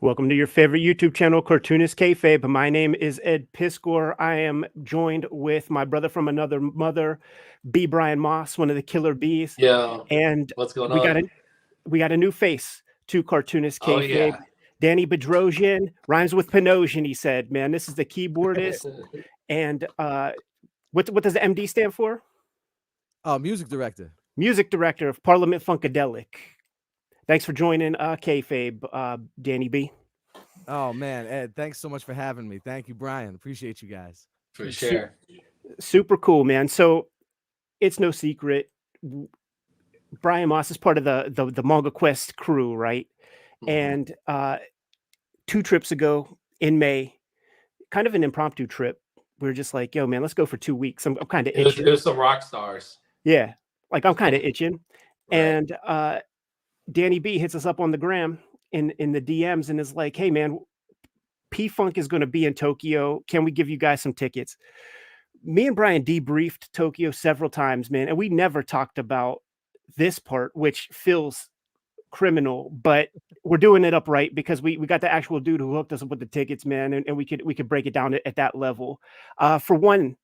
Welcome to your favorite YouTube channel, Cartoonist Kayfabe. My name is Ed Piscor. I am joined with my brother from another mother, B. Brian Moss, one of the killer bees. Yeah, And what's going we got on? a new face to Cartoonist Oh Kayfabe. yeah. Danny Bedrosian rhymes with Pinosian, he said. Man, this is the keyboardist. And what does the MD stand for? Music director. Music director of Parliament Funkadelic. Thanks for joining Kayfabe, Danny B. Oh man, Ed, thanks so much for having me. Thank you, Brian. Appreciate you guys. For sure. Super cool, man. So it's no secret, Brian Moss is part of the Manga Quest crew, right? Mhm. And 2 trips ago in May, kind of an impromptu trip, we were just like, "Yo, man, let's go for 2 weeks." I'm kinda It was itching. it was some rock stars. Yeah, like, I'm kinda itching. Right. And Danny B hits us up on the gram in the DMs and is like, "Hey, man, P-Funk is gonna be in Tokyo. Can we give you guys some tickets?" Me and Brian debriefed Tokyo several times, man, and we never talked about this part, which feels criminal, but we're doing it up right because we got the actual dude who hooked us up with the tickets, man, and we could break it down at that level. For one,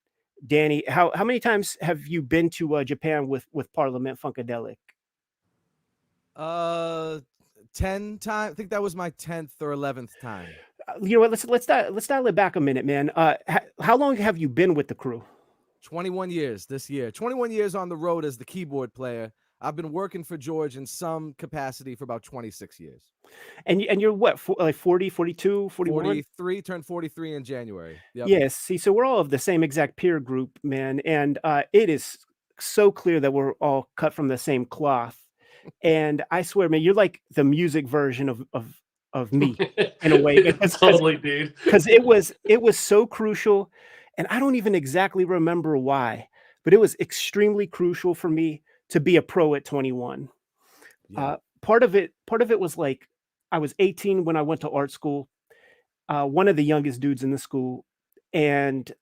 Danny, how many times have you been to Japan with Parliament Funkadelic? 10 times. I think that was my 10th or 11th time. You know what? Let's dial it back a minute, man. How long have you been with the crew? 21 years this year. 21 years on the road as the keyboard player. I've been working for George in some capacity for about 26 years. And you're what, like 40, 42, 41? 43, turned 43 in January. Yep. Yes. See, so we're all of the same exact peer group, man, and it is so clear that we're all cut from the same cloth. And I swear, man, you're like the music version of me in a way, because Totally, dude. it was so crucial, and I don't even exactly remember why, but it was extremely crucial for me to be a pro at 21. Yeah. Part of it was like I was 18 when I went to art school, one of the youngest dudes in the school, and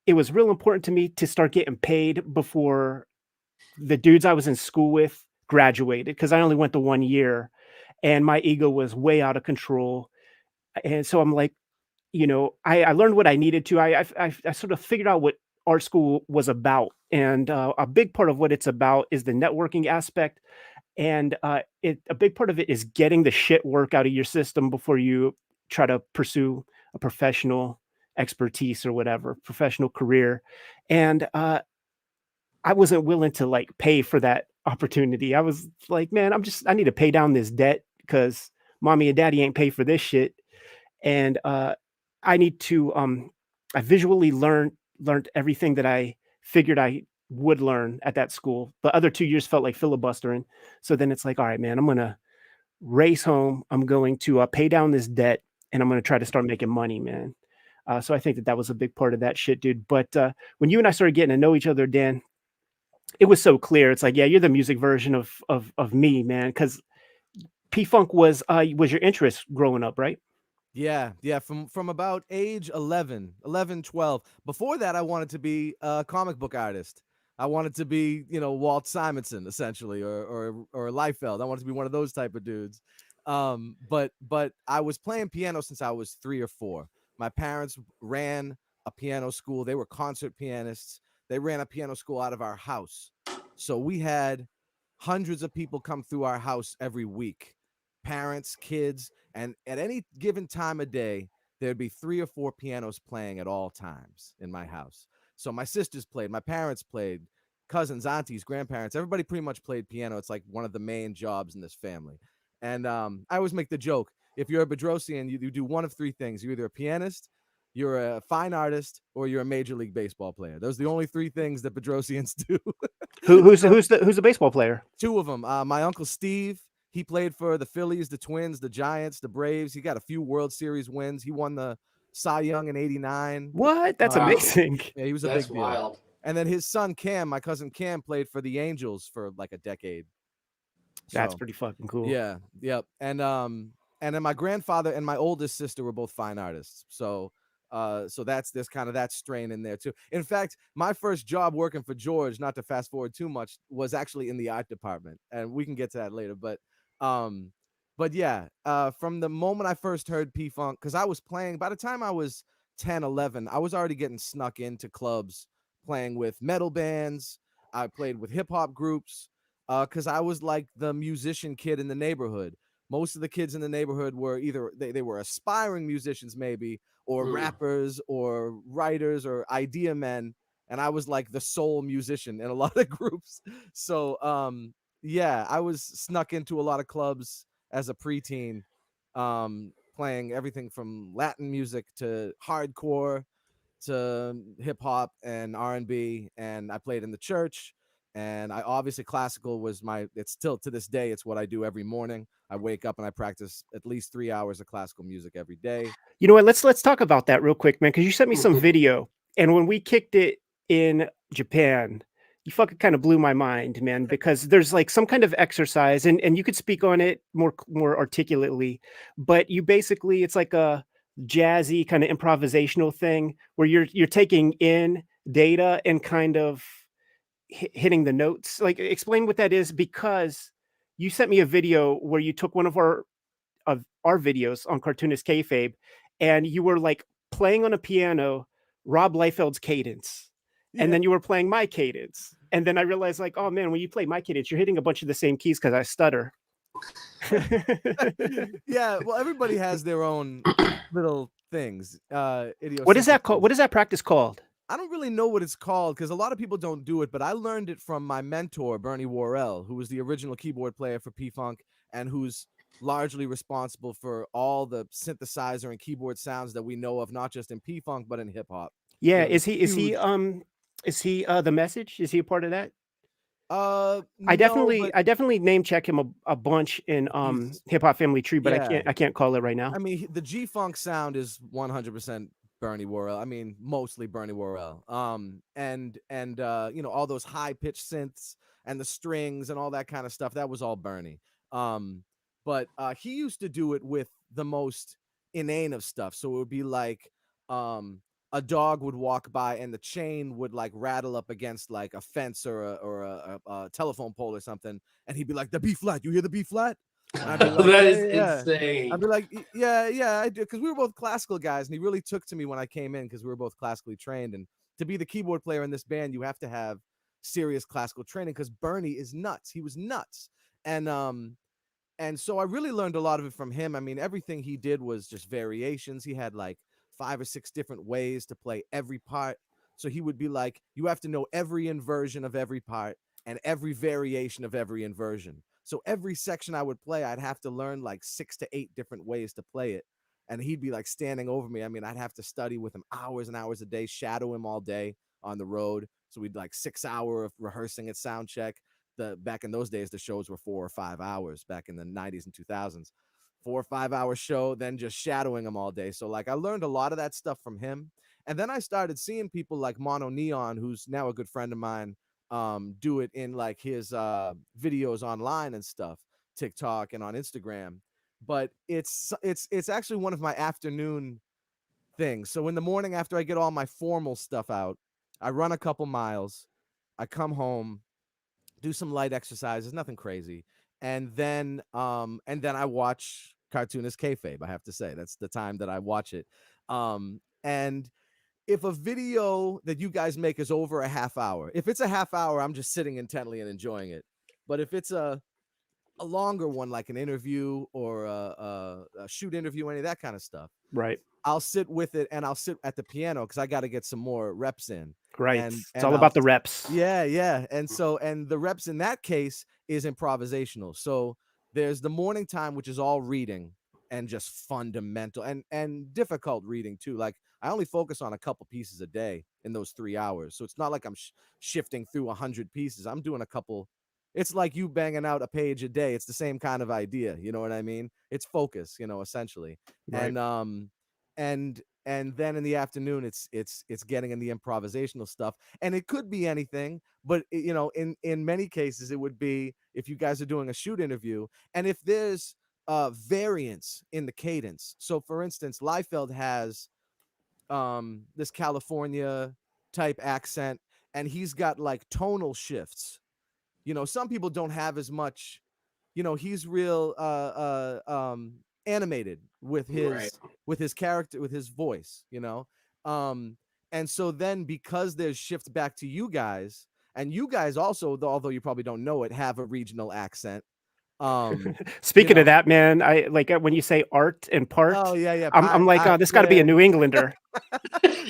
it was real important to me to start getting paid before the dudes I was in school with graduated, because I only went the 1 year, and my ego was way out of control. And so I'm like, I learned what I needed to. I sort of figured out what art school was about, and a big part of what it's about is the networking aspect, and a big part of it is getting the shit work out of your system before you try to pursue a professional expertise or whatever, professional career. And I wasn't willing to like pay for that opportunity. I was like, man, I need to pay down this debt because mommy and daddy ain't pay for this shit. And I need to I visually learned everything that I figured I would learn at that school. The other 2 years felt like filibustering. So then it's like, all right, man, I'm gonna race home. I'm going to pay down this debt, and I'm gonna try to start making money, man. So I think that was a big part of that shit, dude. But when you and I started getting to know each other, Dan, it was so clear. It's like, yeah, you're the music version of me, man. Because P Funk was your interest growing up, right? Yeah, from about age 11, 12. Before that, I wanted to be a comic book artist. I wanted to be, Walt Simonson essentially, or Liefeld. I wanted to be one of those type of dudes. But I was playing piano since I was 3 or 4. My parents ran a piano school. They were concert pianists. They ran a piano school out of our house. So we had hundreds of people come through our house every week. Parents, kids, and at any given time of day, there'd be 3 or 4 pianos playing at all times in my house. So my sisters played, my parents played, cousins, aunties, grandparents, everybody pretty much played piano. It's like one of the main jobs in this family. And I always make the joke, if you're a Bedrosian, you do one of 3 things. You're either a pianist, you're a fine artist, or you're a Major League Baseball player. Those are the only 3 things that Bedrosians do. Who's So, who's the baseball player? 2 of them. My uncle Steve, he played for the Phillies, the Twins, the Giants, the Braves. He got a few World Series wins. He won the Cy Young in '89. What? That's Wow. amazing. Yeah, he was a That's big deal. wild. And then his son Cam, my cousin Cam, played for the Angels for like a decade. That's So pretty fucking cool. yeah, yep. And then my grandfather and my oldest sister were both fine artists. So there's kind of that strain in there too. In fact, my first job working for George, not to fast forward too much, was actually in the art department, and we can get to that later. But But yeah, from the moment I first heard P-Funk, because I was playing, by the time I was 10, 11, I was already getting snuck into clubs playing with metal bands. I played with hip hop groups because I was like the musician kid in the neighborhood. Most of the kids in the neighborhood were either they were aspiring musicians, maybe, or Mm. rappers, or writers, or idea men. And I was like the sole musician in a lot of groups. So, yeah, I was snuck into a lot of clubs as a preteen, playing everything from Latin music to hardcore to hip hop and R&B, and I played in the church. And I obviously classical was my. It's still to this day. It's what I do every morning. I wake up and I practice at least 3 hours of classical music every day. You know what? Let's talk about that real quick, man, because you sent me some video, and when we kicked it in Japan, you fucking kind of blew my mind, man. Because there's like some kind of exercise, and you could speak on it more articulately, but you basically it's like a jazzy kind of improvisational thing where you're taking in data and kind of hitting the notes. Like, explain what that is, because you sent me a video where you took one of our videos on Cartoonist Kayfabe, and you were like playing on a piano Rob Liefeld's cadence, and Yeah, then you were playing my cadence, and then I realized like, oh man, when you play my cadence, you're hitting a bunch of the same keys because I stutter. yeah. Well, everybody has their own little things, What is that called? idiosyncrasies. What is that practice called? I don't really know what it's called because a lot of people don't do it, but I learned it from my mentor, Bernie Worrell, who was the original keyboard player for P-Funk and who's largely responsible for all the synthesizer and keyboard sounds that we know of, not just in P-Funk, but in hip hop. Yeah, You know, this huge. is he the message? Is he a part of that? No, but I definitely name check him a bunch in he's, Hip Hop Family Tree, but yeah. I can't call it right now. I mean, the G-Funk sound is 100% Bernie Worrell. I mean, mostly Bernie Worrell. And you know, all those high-pitched synths and the strings and all that kind of stuff, that was all Bernie. Um, but he used to do it with the most inane of stuff. So it would be like a dog would walk by and the chain would like rattle up against like a fence or a telephone pole or something, and he'd be like, "The B flat, you hear the B flat?" And I'd be like, That "Yeah, is yeah, yeah." I'd insane. be like, Yeah, yeah, I do." Because we were both classical guys, and he really took to me when I came in because we were both classically trained. And to be the keyboard player in this band, you have to have serious classical training because Bernie is nuts. He was nuts. And and so I really learned a lot of it from him. I mean, everything he did was just variations. He had like 5 or 6 different ways to play every part. So he would be like, you have to know every inversion of every part and every variation of every inversion. So every section I would play, I'd have to learn like 6 to 8 different ways to play it. And he'd be like standing over me. I mean, I'd have to study with him hours and hours a day, shadow him all day on the road. So we'd like 6 hour of rehearsing at sound check. The back in those days, the shows were 4 or 5 hours back in the 90s and 2000s. 4 or 5 hour show, then just shadowing him all day. So like I learned a lot of that stuff from him. And then I started seeing people like Mono Neon, who's now a good friend of mine, do it in like his videos online and stuff, TikTok and on Instagram. But it's actually one of my afternoon things. So in the morning after I get all my formal stuff out, I run a couple miles, I come home, do some light exercises, nothing crazy, and then I watch Cartoonist Kayfabe. I have to say that's the time that I watch it. And if a video that you guys make is over a half hour, if it's a half hour, I'm just sitting intently and enjoying it. But if it's a longer one, like an interview or a shoot interview, any of that kind of stuff, Right, I'll sit with it and I'll sit at the piano because I got to get some more reps in. right. And It's and all I'll about the reps. yeah, yeah. And so and the reps in that case is improvisational. So there's the morning time, which is all reading and just fundamental and difficult reading too. Like I only focus on a couple pieces a day in those 3 hours. So it's not like I'm shifting through 100 pieces. I'm doing a couple. It's like you banging out a page a day. It's the same kind of idea. You know what I mean? It's focus, essentially. Right. And then in the afternoon it's getting in the improvisational stuff, and it could be anything, but in many cases it would be if you guys are doing a shoot interview and if there's variance in the cadence. So for instance, Liefeld has this California type accent, and he's got like tonal shifts. Some people don't have as much he's real animated Right. with his character, with his voice, um and so then, because there's shift back to you guys, and you guys also, although you probably don't know it, have a regional accent. you Speaking of know that, man, I like when you say art and oh part, yeah, yeah, I'm like, oh, this got to be yeah. a New Englander.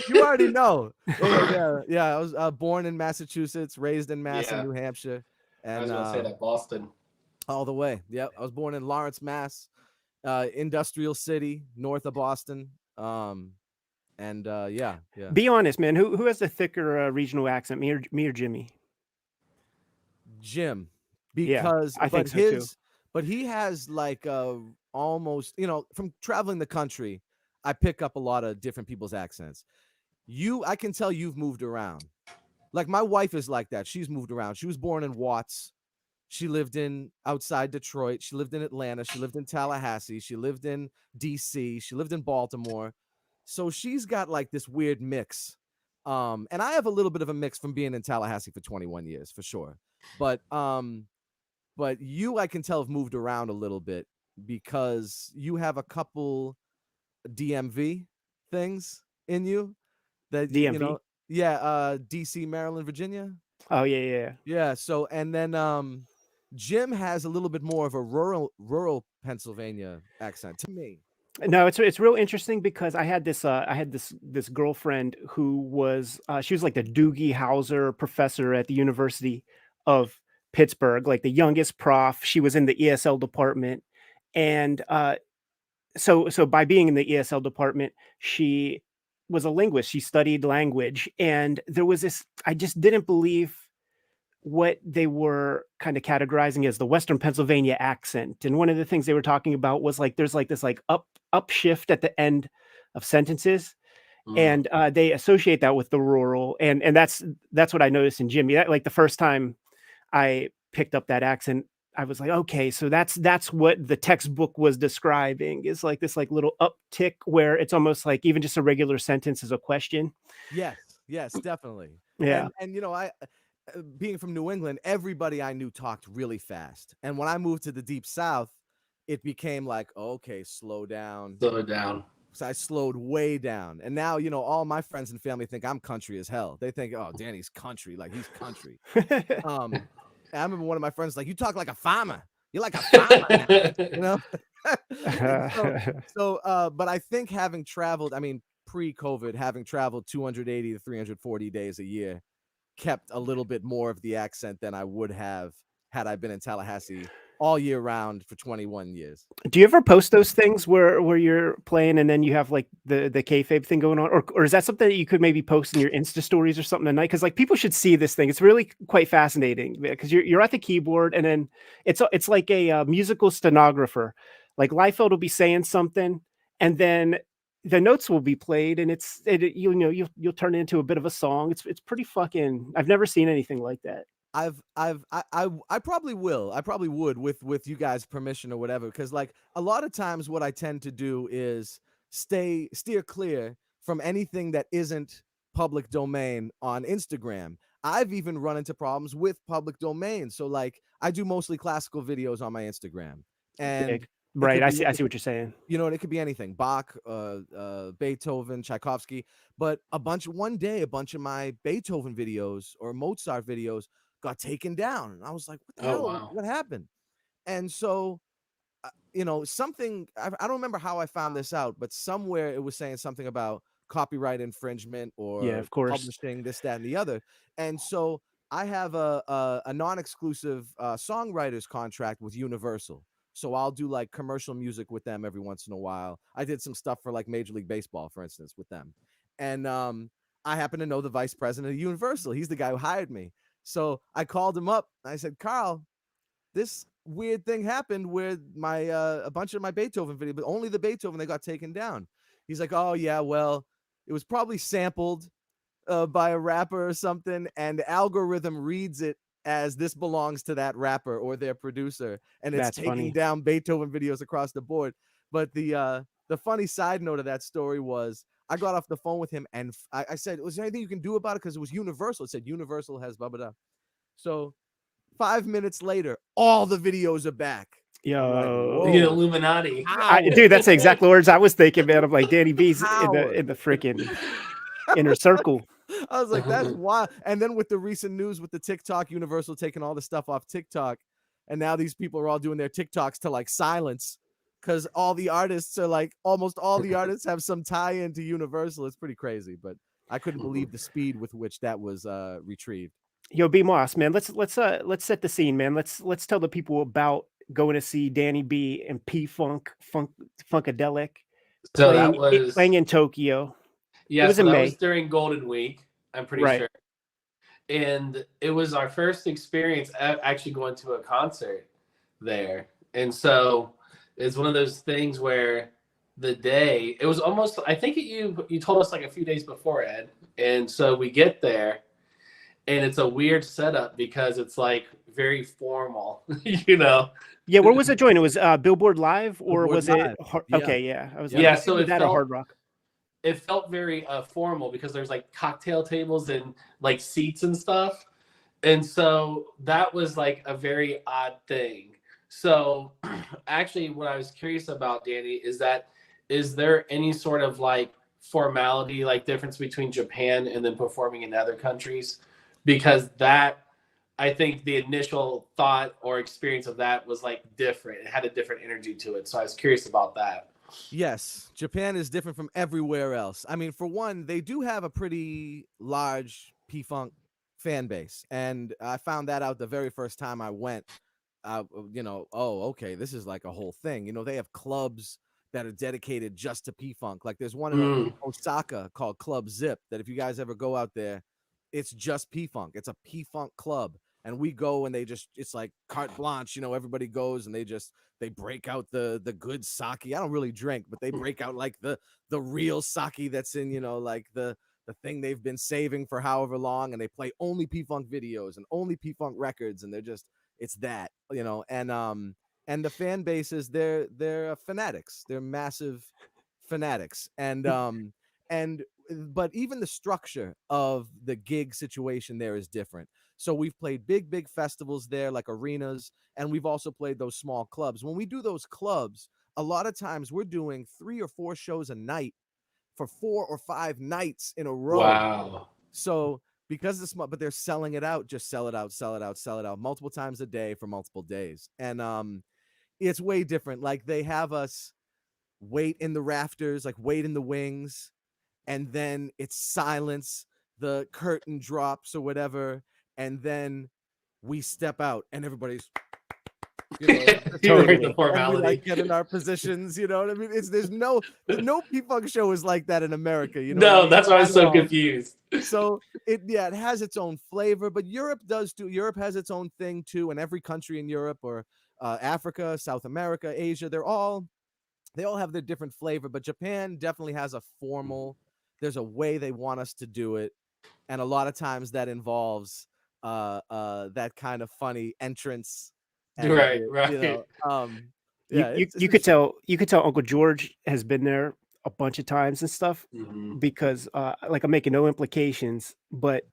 You already know. Yeah. I was born in Massachusetts, raised in Mass and Yeah. New Hampshire, I and was gonna say that Boston. all the way. Yep, I was born in Lawrence, Mass, industrial city north of Boston. And yeah. Be honest, man. Who has the thicker regional accent, me or Jimmy? Jim, Yeah, because I think so too. but he has like almost, from traveling the country, I pick up a lot of different people's accents. I can tell you've moved around. Like my wife is like that. She's moved around. She was born in Watts. She lived in outside Detroit. She lived in Atlanta. She lived in Tallahassee. She lived in DC. She lived in Baltimore. So she's got like this weird mix. And I have a little bit of a mix from being in Tallahassee for 21 years for sure. But you, I can tell, have moved around a little bit because you have a couple DMV things in you that DMV. yeah, DC, Maryland, Virginia. Oh yeah. Yeah, so and then Jim has a little bit more of a rural Pennsylvania accent to me. No, it's real interesting because I had this girlfriend who was she was like the Doogie Howser professor at the University of Pittsburgh, like the youngest prof. She was in the ESL department, and so by being in the ESL department, she was a linguist. She studied language, and there was this. I just didn't believe what they were kind of categorizing as the Western Pennsylvania accent. And one of the things they were talking about was like there's like this like upshift at the end of sentences, Mm. and they associate that with the rural. And that's what I noticed in Jimmy. That, like the first time I picked up that accent, I was like, okay, so that's what the textbook was describing. Is like this like little uptick where it's almost like even just a regular sentence is a question. Yes, yes, definitely. Yeah, And I being from New England, everybody I knew talked really fast. And when I moved to the deep south, it became like, okay, slow down. Slow it down. So I slowed way down. And now, all my friends and family think I'm country as hell. They think, oh, Danny's country, like he's country. I remember one of my friends like, you talk like a farmer. You're like a farmer now, you know? And but I think having traveled, I mean, pre-COVID, having traveled 280 to 340 days a year, kept a little bit more of the accent than I would have had I been in Tallahassee all year round for 21 years. Do you ever post those things where you're playing and then you have like the kayfabe thing going on, or is that something that you could maybe post in your Insta stories or something tonight? Because like people should see this thing. It's really quite fascinating because you're at the keyboard and then it's like a musical stenographer. Like Liefeld will be saying something and then the notes will be played and you'll turn it into a bit of a song. It's pretty fucking. I've never seen anything like that. I probably will. I probably would with you guys' permission or whatever. Because like a lot of times, what I tend to do is steer clear from anything that isn't public domain on Instagram. I've even run into problems with public domain. So like I do mostly classical videos on my Instagram, and Big. it Right. could I be see. I see what you're saying. and it could be anything, Bach, Beethoven, Tchaikovsky. But one day a bunch of my Beethoven videos or Mozart videos got taken down, and I was like, what the Oh hell, wow. what happened? And so something, I don't remember how I found this out, but somewhere it was saying something about copyright infringement Yeah, or of course. publishing this, that, and the other. And so I have a non-exclusive songwriters contract with Universal. So I'll do like commercial music with them every once in a while. I did some stuff for like Major League Baseball, for instance, with them. And I happen to know the vice president of Universal. He's the guy who hired me. So I called him up and I said, Carl, this weird thing happened where my a bunch of my Beethoven video, but only the Beethoven, they got taken down. He's like, oh yeah, well, it was probably sampled by a rapper or something, and the algorithm reads it as this belongs to that rapper or their producer, and it's That's taking funny. down Beethoven videos across the board. But the funny side note of that story was I got off the phone with him and I said, was there anything you can do about it? Because it was Universal. It said Universal has blah blah blah. So 5 minutes later, all the videos are back. I'm like, Yo, The whoa, Illuminati. dude, that's the exact words I was thinking, man. I'm like, Danny B's Power. in the freaking inner circle. I was like, that's wild. And then with the recent news with the TikTok, Universal taking all the stuff off TikTok, and now these people are all doing their TikToks to like silence, because all the artists are like, almost all the artists have some tie into Universal. It's pretty crazy, but I couldn't believe the speed with which that was retrieved. Yo, B Moss, man, let's set the scene, man. Let's tell the people about going to see Danny B and P-Funk, Funkadelic So that was playing in Tokyo. Yeah, it was so in that May. was during Golden Week, I'm pretty Right. sure. And it was our first experience actually going to a concert there. And so it's one of those things where the day, it was almost, I think you told us like a few days before, Ed. And so we get there, and it's a weird setup because it's like very formal, you know? Yeah, where was it joined? It was Billboard Live, or Billboard was Live. it? Yeah. Okay, yeah. I was Yeah, like, so was it that a felt- Hard Rock? It felt very formal because there's like cocktail tables and like seats and stuff. And so that was like a very odd thing. So actually what I was curious about, Danny, is there any sort of like formality, like difference between Japan and then performing in other countries? Because that, I think the initial thought or experience of that was like different. It had a different energy to it. So I was curious about that. Yes, Japan is different from everywhere else. I mean, for one, they do have a pretty large P-Funk fan base, and I found that out the very first time I went. Okay, this is like a whole thing. They have clubs that are dedicated just to P-Funk. Like there's one in Osaka called Club Zip that if you guys ever go out there, it's just P-Funk. It's a P-Funk club. And we go and it's like carte blanche, everybody goes and they break out the good sake. I don't really drink, but they break out like the real sake that's in, like the thing they've been saving for however long, and they play only P-Funk videos and only P-Funk records, and it's that, and the fan bases, they're fanatics. They're massive fanatics. But even the structure of the gig situation there is different. So we've played big festivals there, like arenas, and we've also played those small clubs. When we do those clubs, a lot of times we're doing 3 or 4 shows a night for 4 or 5 nights in a row. Wow. So because it's small, but they're selling it out, just sell it out multiple times a day for multiple days. And it's way different. Like they have us wait in the rafters, like wait in the wings, and then it's silence, the curtain drops or whatever, and then we step out and everybody's Totally. The formality. and we like get in our positions, you know what I mean? There's no P-Funk show is like that in America, No, that's why I was so confused. So it has its own flavor, but Europe does too. Europe has its own thing too, and every country in Europe or Africa, South America, Asia, they all have their different flavor, but Japan definitely has a formal, there's a way they want us to do it, and a lot of times that involves that kind of funny entrance. And, right. You could tell Uncle George has been there a bunch of times and stuff, because like I'm making no implications, but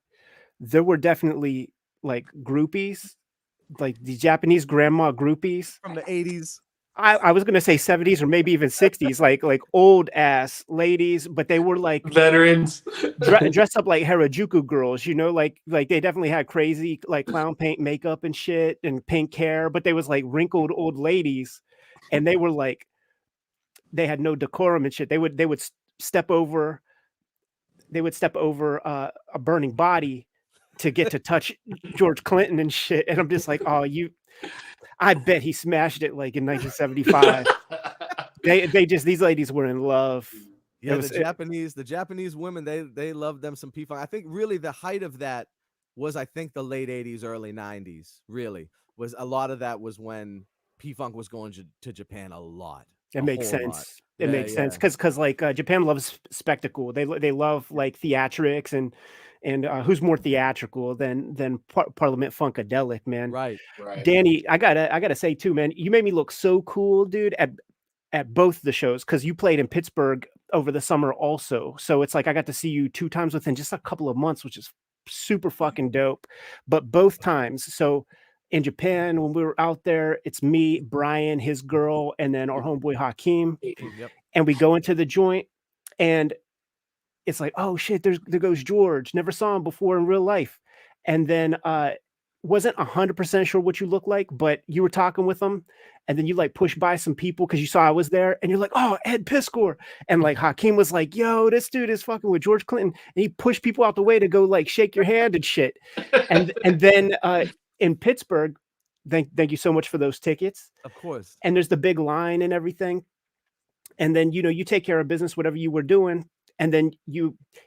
there were definitely like groupies, like the Japanese grandma groupies from the 80s. I was gonna say 70s or maybe even 60s, like old ass ladies, but they were like veterans dressed up like Harajuku girls, like they definitely had crazy like clown paint makeup and shit and pink hair, but they was like wrinkled old ladies, and they were like, they had no decorum and shit. They would step over a burning body to get to touch George Clinton and shit, and I'm just like, oh, I bet he smashed it like in 1975. These ladies were in love. Yeah, the Japanese women, they love them some P-Funk. I think really the height of that was, I think, the late 80s, early 90s. Really, was a lot of that was when P-Funk was going to Japan a lot. It makes sense. It makes sense because like Japan loves spectacle. They love like theatrics and who's more theatrical than Parliament Funkadelic, man. Right. Danny, I gotta say too, man, you made me look so cool, dude, at both the shows, because you played in Pittsburgh over the summer also. So it's like I got to see you 2 times within just a couple of months, which is super fucking dope. But both times, so in Japan when we were out there. It's me, Brian, his girl, and then our homeboy Hakeem. Yep. And we go into the joint, and it's like, oh shit, there goes George. Never saw him before in real life. And then wasn't 100% sure what you look like, but you were talking with him, and then you like push by some people because you saw I was there, and you're like, oh, Ed Piscor. And like Hakeem was like, yo, this dude is fucking with George Clinton. And he pushed people out the way to go like shake your hand and shit. And then in Pittsburgh, thank you so much for those tickets. Of course. And there's the big line and everything. And then, you take care of business, whatever you were doing. And then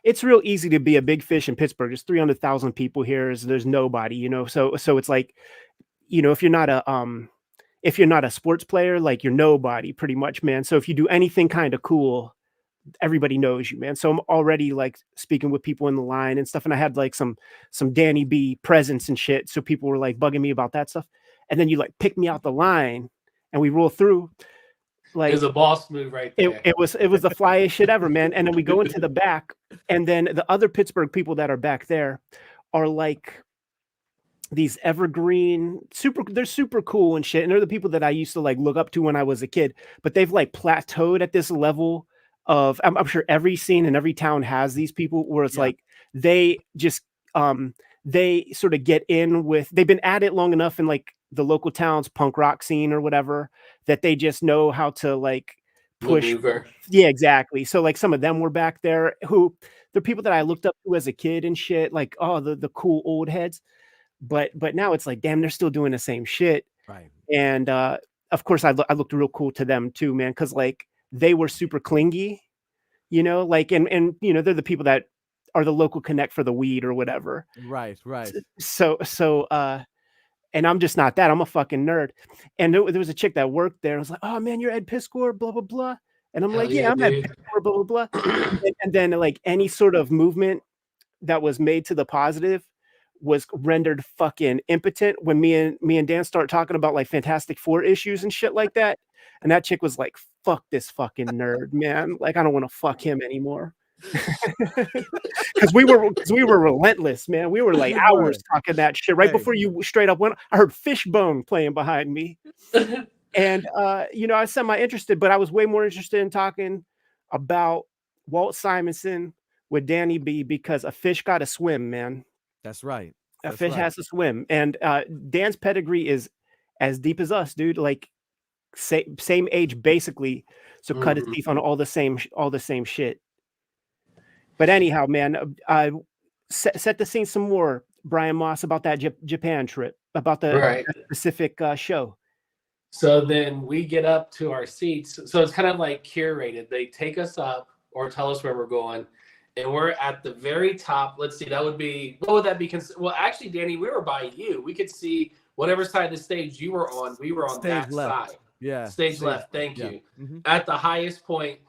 it's real easy to be a big fish in Pittsburgh. There's 300,000 people here. There's nobody, so it's like, if you're not a sports player, like you're nobody pretty much, man. So if you do anything kind of cool, everybody knows you, man. So I'm already like speaking with people in the line and stuff. And I had like some Danny B presents and shit. So people were like bugging me about that stuff. And then you like pick me out the line and we roll through. Like, it was a boss move right there. It was the flyest shit ever, man. And then we go into the back, and then the other Pittsburgh people that are back there are like these evergreen, they're super cool and shit. And they're the people that I used to like look up to when I was a kid, but they've like plateaued at this level of, I'm sure every scene in every town has these people where it's like, they just, they sort of get in with, they've been at it long enough in like the local town's punk rock scene or whatever, that they just know how to like push. Maneuver. Yeah, exactly. So like some of them were back there who they're people that I looked up to as a kid and shit, like, oh, the cool old heads. But now it's like, damn, they're still doing the same shit. Right. And of course I looked real cool to them too, man, because like they were super clingy, like and they're the people that are the local connect for the weed or whatever. Right. So and I'm just not that. I'm a fucking nerd. And there was a chick that worked there. I was like, oh man, you're Ed Piscor, blah, blah, blah. And I'm like, yeah, I'm Ed Piscor, blah, blah, blah. and then like any sort of movement that was made to the positive was rendered fucking impotent when me and Dan start talking about like Fantastic Four issues and shit like that. And that chick was like, fuck this fucking nerd, man. Like, I don't want to fuck him anymore. Because we were relentless, man. We were like hours talking that shit right before you straight up went. I heard Fishbone playing behind me, and I was semi-interested, but I was way more interested in talking about Walt Simonson with Danny B because a fish got to swim, man. That's right. A fish has to swim, and Dan's pedigree is as deep as us, dude. Like same age basically, so cut his teeth on all the same shit. But anyhow, man, set the scene some more, Brian Moss, about that Japan trip, about the specific show. So then we get up to our seats. So it's kind of like curated. They take us up or tell us where we're going. And we're at the very top. Let's see, what would that be? Well, actually, Danny, we were by you. We could see whatever side of the stage you were on. We were on that side. Yeah. Stage left. Thank you. Mm-hmm. At the highest point.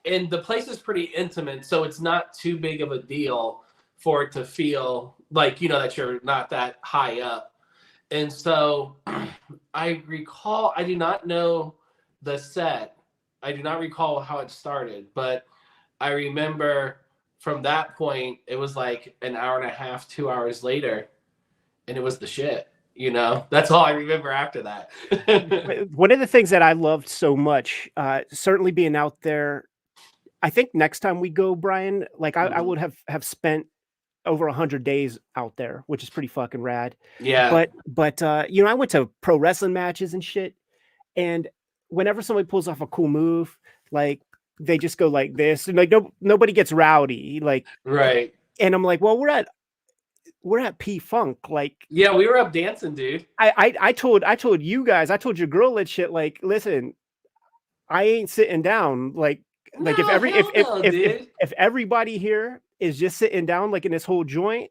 And the place is pretty intimate, so it's not too big of a deal for it to feel like, that you're not that high up. And so I recall, I do not know the set. I do not recall how it started, but I remember from that point, it was like an hour and a half, 2 hours later, and it was the shit. That's all I remember after that. One of the things that I loved so much, certainly being out there, I think next time we go, Brian, like I would have spent over 100 days out there, which is pretty fucking rad. Yeah. But I went to pro wrestling matches and shit. And whenever somebody pulls off a cool move, like they just go like this, and like nobody gets rowdy. Like, right. And I'm like, well, we're at P-Funk. Like, yeah, we were up dancing, dude. I told you guys, I told your girl that shit, like, listen, I ain't sitting down. Like if everybody here is just sitting down like in this whole joint,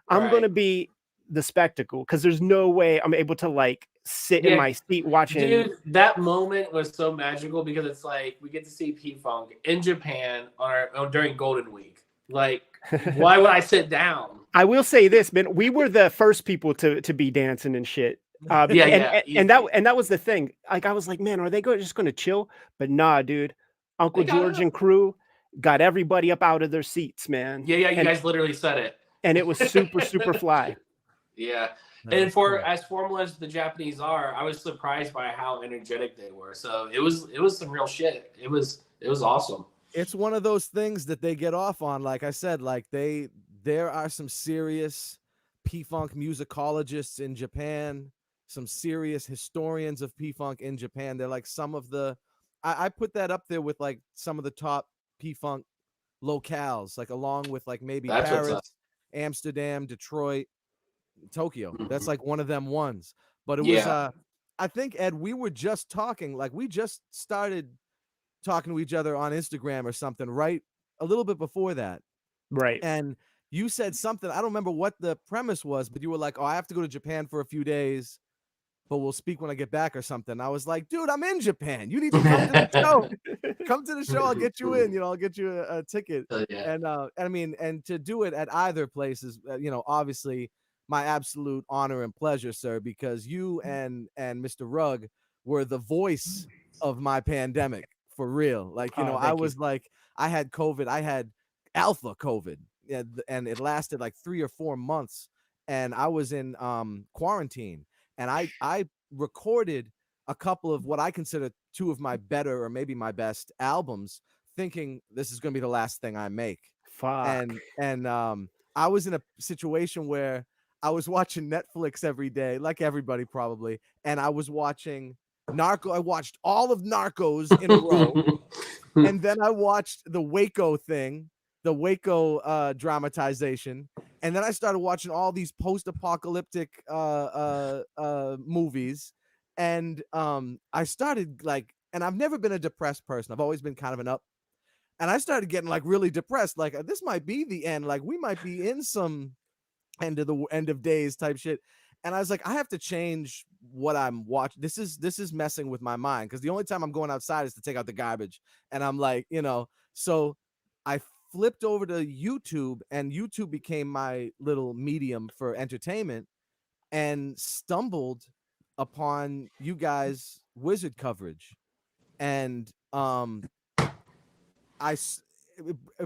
I'm gonna be the spectacle because there's no way I'm able to like sit in my seat watching. Dude, that moment was so magical because it's like we get to see P-Funk in Japan during Golden Week. Like, why would I sit down? I will say this, man. We were the first people to be dancing and shit. And that was the thing. Like, I was like, man, are they just going to chill? But nah, dude. Uncle George and crew got everybody up out of their seats, man. Yeah, you guys literally said it. And it was super, super fly. Yeah. And for as formal as the Japanese are, I was surprised by how energetic they were. So it was some real shit. It was awesome. It's one of those things that they get off on. Like I said, like there are some serious P-Funk musicologists in Japan, some serious historians of P-Funk in Japan. They're like some of the I put that up there with like some of the top P-Funk locales, like along with like maybe That's what's up. Paris, Amsterdam, Detroit, Tokyo. That's like one of them ones. But it Yeah. was I think, Ed, we were just talking, like we just started talking to each other on Instagram or something, right? A little bit before that. Right. And you said something, I don't remember what the premise was, but you were like, "Oh, I have to go to Japan for a few days, but we'll speak when I get back," or something. I was like, "Dude, I'm in Japan. You need to come to the show. Come to the show. I'll get you in. You know, I'll get you a ticket." Yeah. And I mean, and to do it at either place is, you know, obviously my absolute honor and pleasure, sir, because you and Mr. Rugg were the voice of my pandemic for real. Like, you know, I was like, I had COVID. I had alpha COVID, and it lasted like 3 or 4 months, and I was in quarantine, and I recorded a couple of what I consider 2 of my better or maybe my best albums, thinking this is going to be the last thing I make. Fuck. And I was in a situation where I was watching Netflix every day, like everybody probably, and I was watching Narco. I watched all of Narcos in a row, and then I watched the Waco thing, the Waco dramatization, and then I started watching all these post-apocalyptic movies, and I started like, and I've never been a depressed person. I've always been kind of an up, and I started getting like really depressed. Like, this might be the end. Like, we might be in some end of days type shit. And I was like, I have to change what I'm watching. This is messing with my mind, because the only time I'm going outside is to take out the garbage. And I'm like, you know, so I flipped over to YouTube, and YouTube became my little medium for entertainment, and stumbled upon you guys' Wizard coverage. And it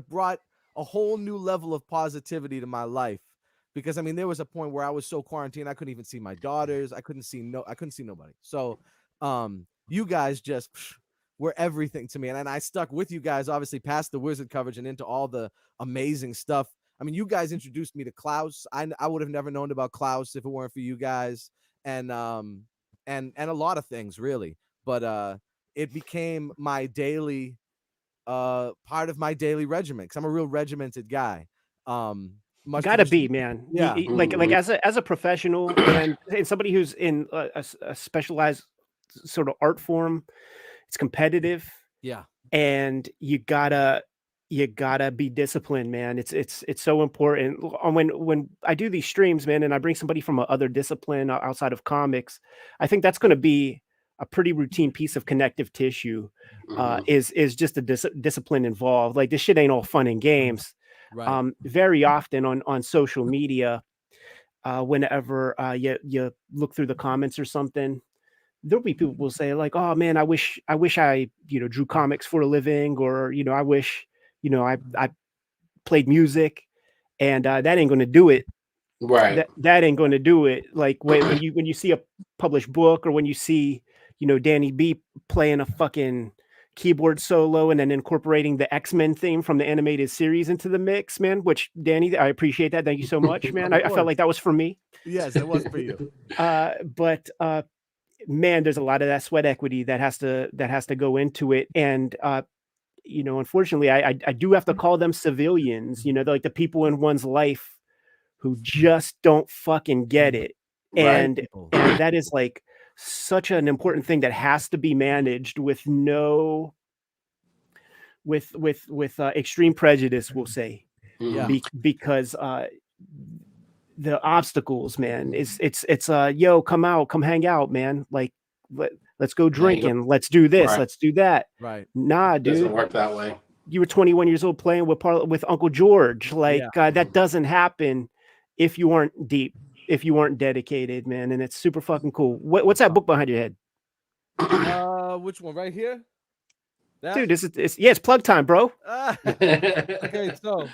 brought a whole new level of positivity to my life, because I mean, there was a point where I was so quarantined I couldn't even see my daughters. I couldn't see nobody. So you guys just were everything to me, and I stuck with you guys obviously past the Wizard coverage and into all the amazing stuff. I mean, you guys introduced me to Klaus. I would have never known about Klaus if it weren't for you guys, and a lot of things really. But it became my daily part of my daily regimen, because I'm a real regimented guy. Gotta be, man. Yeah. Like as a professional and somebody who's in a specialized sort of art form, it's competitive. Yeah. And you gotta be disciplined, man. It's so important. When I do these streams, man, and I bring somebody from other discipline outside of comics, I think that's going to be a pretty routine piece of connective tissue. Is just a discipline involved. Like, this shit ain't all fun and games. Right. Very often on social media, whenever you look through the comments or something, there'll be people who will say like, "Oh man, I wish I drew comics for a living," or I wish I played music, and that ain't going to do it. Right. That ain't going to do it. Like when you see a published book, or when you see Danny B playing a fucking keyboard solo and then incorporating the X-Men theme from the animated series into the mix, man, which Danny, I appreciate that. Thank you so much, man. I felt like that was for me. Yes, it was for you. But man, there's a lot of that sweat equity that has to go into it. And unfortunately, I do have to call them civilians, they're like the people in one's life who just don't fucking get it. Right. And that is like such an important thing that has to be managed with extreme prejudice, we'll say. Yeah. Because the obstacles, man, it's yo, come hang out, man. Like, let's go drinking, let's do this, Right. let's do that. Right. Nah, It dude, doesn't work that way. you were 21 years old playing with Uncle George. Like, that doesn't happen if you aren't deep, if you aren't dedicated, man. And it's super fucking cool. What's that book behind your head? Which one? Right here? That? Dude, it's plug time, bro. Okay, so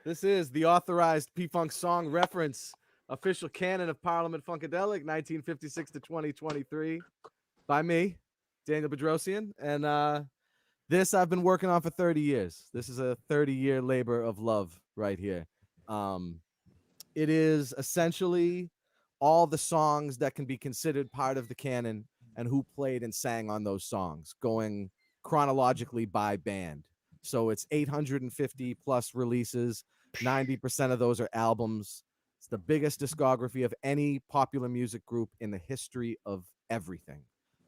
this is the Authorized P-Funk song reference. Official Canon of Parliament Funkadelic, 1956 to 2023, by me, Daniel Bedrosian. And this I've been working on for 30 years. This is a 30-year labor of love right here. It is essentially all the songs that can be considered part of the canon and who played and sang on those songs, going chronologically by band. So it's 850 plus releases. 90% of those are albums. It's the biggest discography of any popular music group in the history of everything.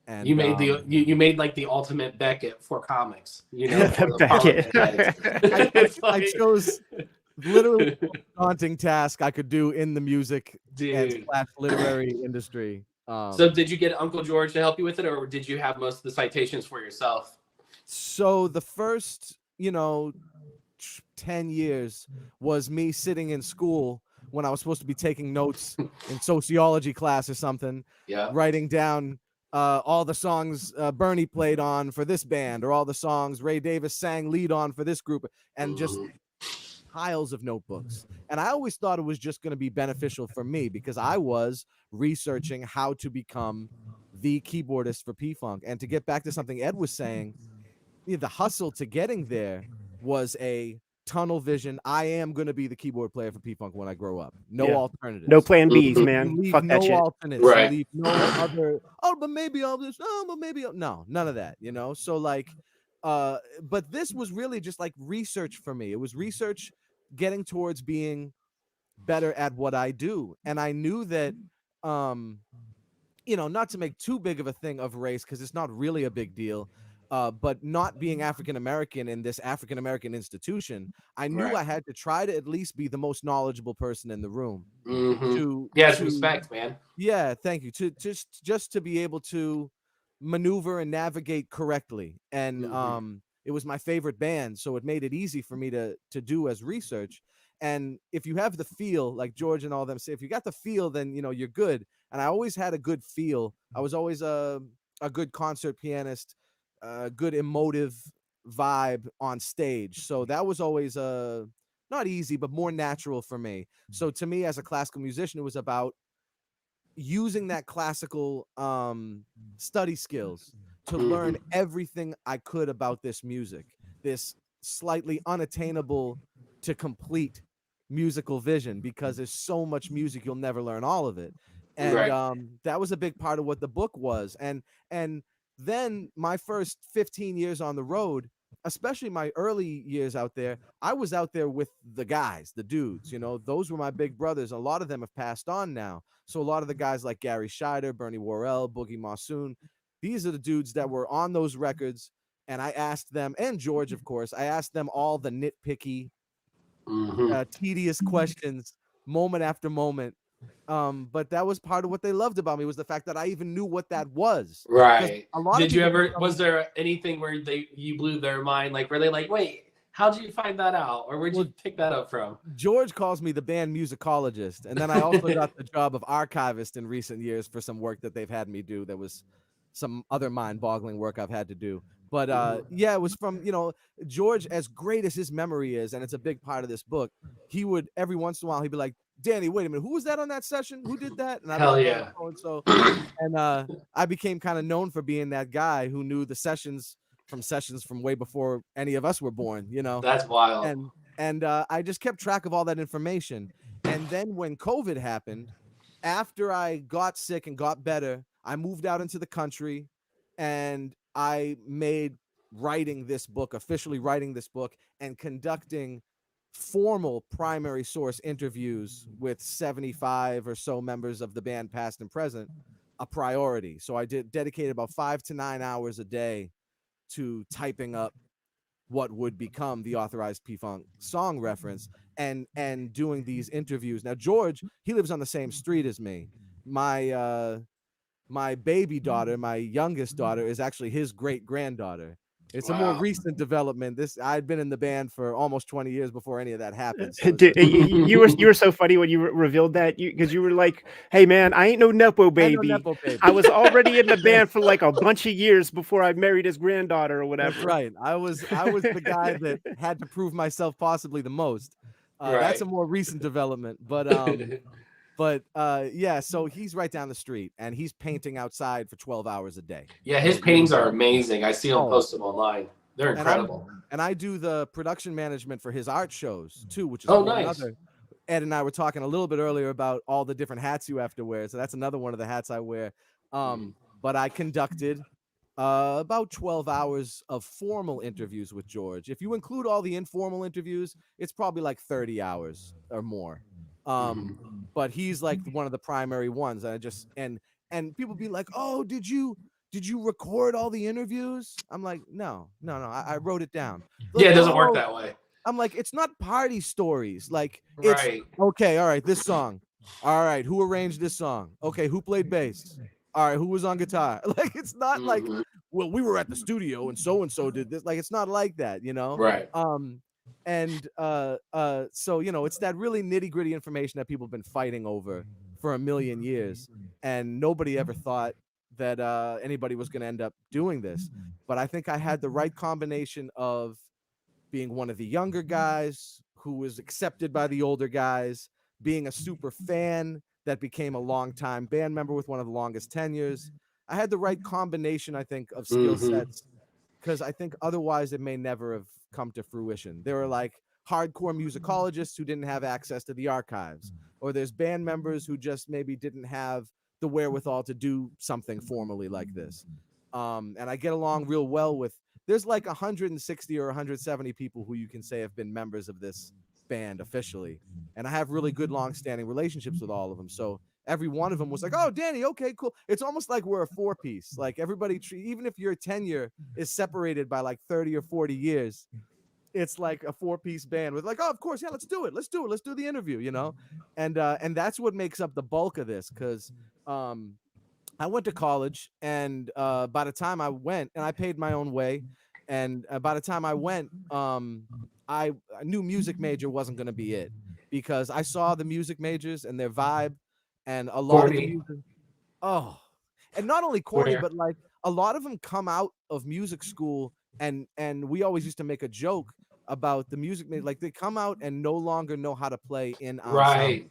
And you made you made like the ultimate Beckett for comics, you know, for the Beckett. Parliament I chose literally the most daunting task I could do in the music and slash literary industry. So did you get Uncle George to help you with it, or did you have most of the citations for yourself? So the first, 10 years was me sitting in school when I was supposed to be taking notes in sociology class or something, writing down all the songs Bernie played on for this band, or all the songs Ray Davis sang lead on for this group, and just piles of notebooks. And I always thought it was just going to be beneficial for me because I was researching how to become the keyboardist for P-Funk. And to get back to something Ed was saying, the hustle to getting there was a tunnel vision. I am going to be the keyboard player for P-Funk when I grow up. No alternatives. No plan Bs, man. You leave Fuck no that shit. alternates. Right. You leave no other, but maybe I'll just, but maybe no, none of that, So like, but this was really just like research for me. It was research getting towards being better at what I do. And I knew that, not to make too big of a thing of race, because it's not really a big deal. But not being African-American in this African-American institution, I knew I had to try to at least be the most knowledgeable person in the room. It's respect, man. Yeah, thank you. To just to be able to maneuver and navigate correctly. And it was my favorite band, so it made it easy for me to do as research. And if you have the feel, like George and all them say, if you got the feel, then you're good. And I always had a good feel. I was always a good concert pianist. Good emotive vibe on stage. So that was always not easy, but more natural for me. So to me, as a classical musician, it was about using that classical study skills to learn everything I could about this music, this slightly unattainable to complete musical vision, because there's so much music, you'll never learn all of it. And that was a big part of what the book was. And then my first 15 years on the road, especially my early years out there, I was out there with the guys, the dudes, those were my big brothers. A lot of them have passed on now. So a lot of the guys like Gary Scheider, Bernie Worrell, Boogie Monsoon, these are the dudes that were on those records. And I asked them, and George, of course, I asked them all the nitpicky, tedious questions moment after moment. But that was part of what they loved about me, was the fact that I even knew what that was. Right. Did you ever, was there anything where you blew their mind? Like, were they like, wait, how'd you find that out? Or where'd you pick that up from? George calls me the band musicologist. And then I also got the job of archivist in recent years for some work that they've had me do. That was some other mind-boggling work I've had to do. But it was from, George, as great as his memory is, and it's a big part of this book, he would, every once in a while, he'd be like, Danny, wait a minute, who was that on that session? Who did that? And Hell yeah. So I became kind of known for being that guy who knew the sessions from way before any of us were born, That's wild. And I just kept track of all that information. And then when COVID happened, after I got sick and got better, I moved out into the country, and I made officially writing this book and conducting formal primary source interviews with 75 or so members of the band, past and present, a priority. So I dedicated about 5 to 9 hours a day to typing up what would become the Authorized P-Funk song reference and doing these interviews. Now, George, he lives on the same street as me. My baby daughter, my youngest daughter, is actually his great granddaughter. It's a more recent development. I'd been in the band for almost 20 years before any of that happened. So Dude, you were so funny when you revealed that, because you were like, "Hey man, I ain't no nepo baby. I was already in the band for like a bunch of years before I married his granddaughter or whatever." That's right. I was the guy that had to prove myself possibly the most. That's a more recent development, but But yeah, so he's right down the street, and he's painting outside for 12 hours a day. Yeah, his paintings are amazing. I see him post them online. They're And incredible. I do the production management for his art shows too, which is nice. another. Ed and I were talking a little bit earlier about all the different hats you have to wear, so that's another one of the hats I wear. But I conducted about 12 hours of formal interviews with George. If you include all the informal interviews, it's probably like 30 hours or more. But he's like one of the primary ones. And I just and people be like, "Oh, did you record all the interviews?" I'm like, no, I wrote it down. Like, yeah, it doesn't work that way. I'm like, it's not party stories. Like, right. It's okay, all right, this song. All right, who arranged this song? Okay, who played bass? All right, who was on guitar? Like, it's not like, well, we were at the studio and so did this. Like, it's not like that, you know? Right. And so, you know, it's that really nitty-gritty information that people have been fighting over for a million years, and nobody ever thought that anybody was going to end up doing this. But I think I had the right combination of being one of the younger guys who was accepted by the older guys, being a super fan that became a longtime band member with one of the longest tenures. I had the right combination, I think, of skill sets, because I think otherwise it may never have come to fruition. There were like hardcore musicologists who didn't have access to the archives, or there's band members who just maybe didn't have the wherewithal to do something formally like this. And I get along real well with, there's like 160 or 170 people who you can say have been members of this band officially. And I have really good long-standing relationships with all of them. So every one of them was like, "Oh, Danny, okay, cool." It's almost like we're a four-piece. Like everybody, even if your tenure is separated by like 30 or 40 years, it's like a four-piece band with like, "Oh, of course, yeah, let's do it. Let's do the interview," you know? And that's what makes up the bulk of this, because I went to college, and by the time I went, and I paid my own way, and by the time I went, I knew music major wasn't going to be it, because I saw the music majors and their vibe, and a lot of the music. Oh, and not only corny, but like a lot of them come out of music school, and we always used to make a joke about the music major, like they come out and no longer know how to play in ensemble. Right.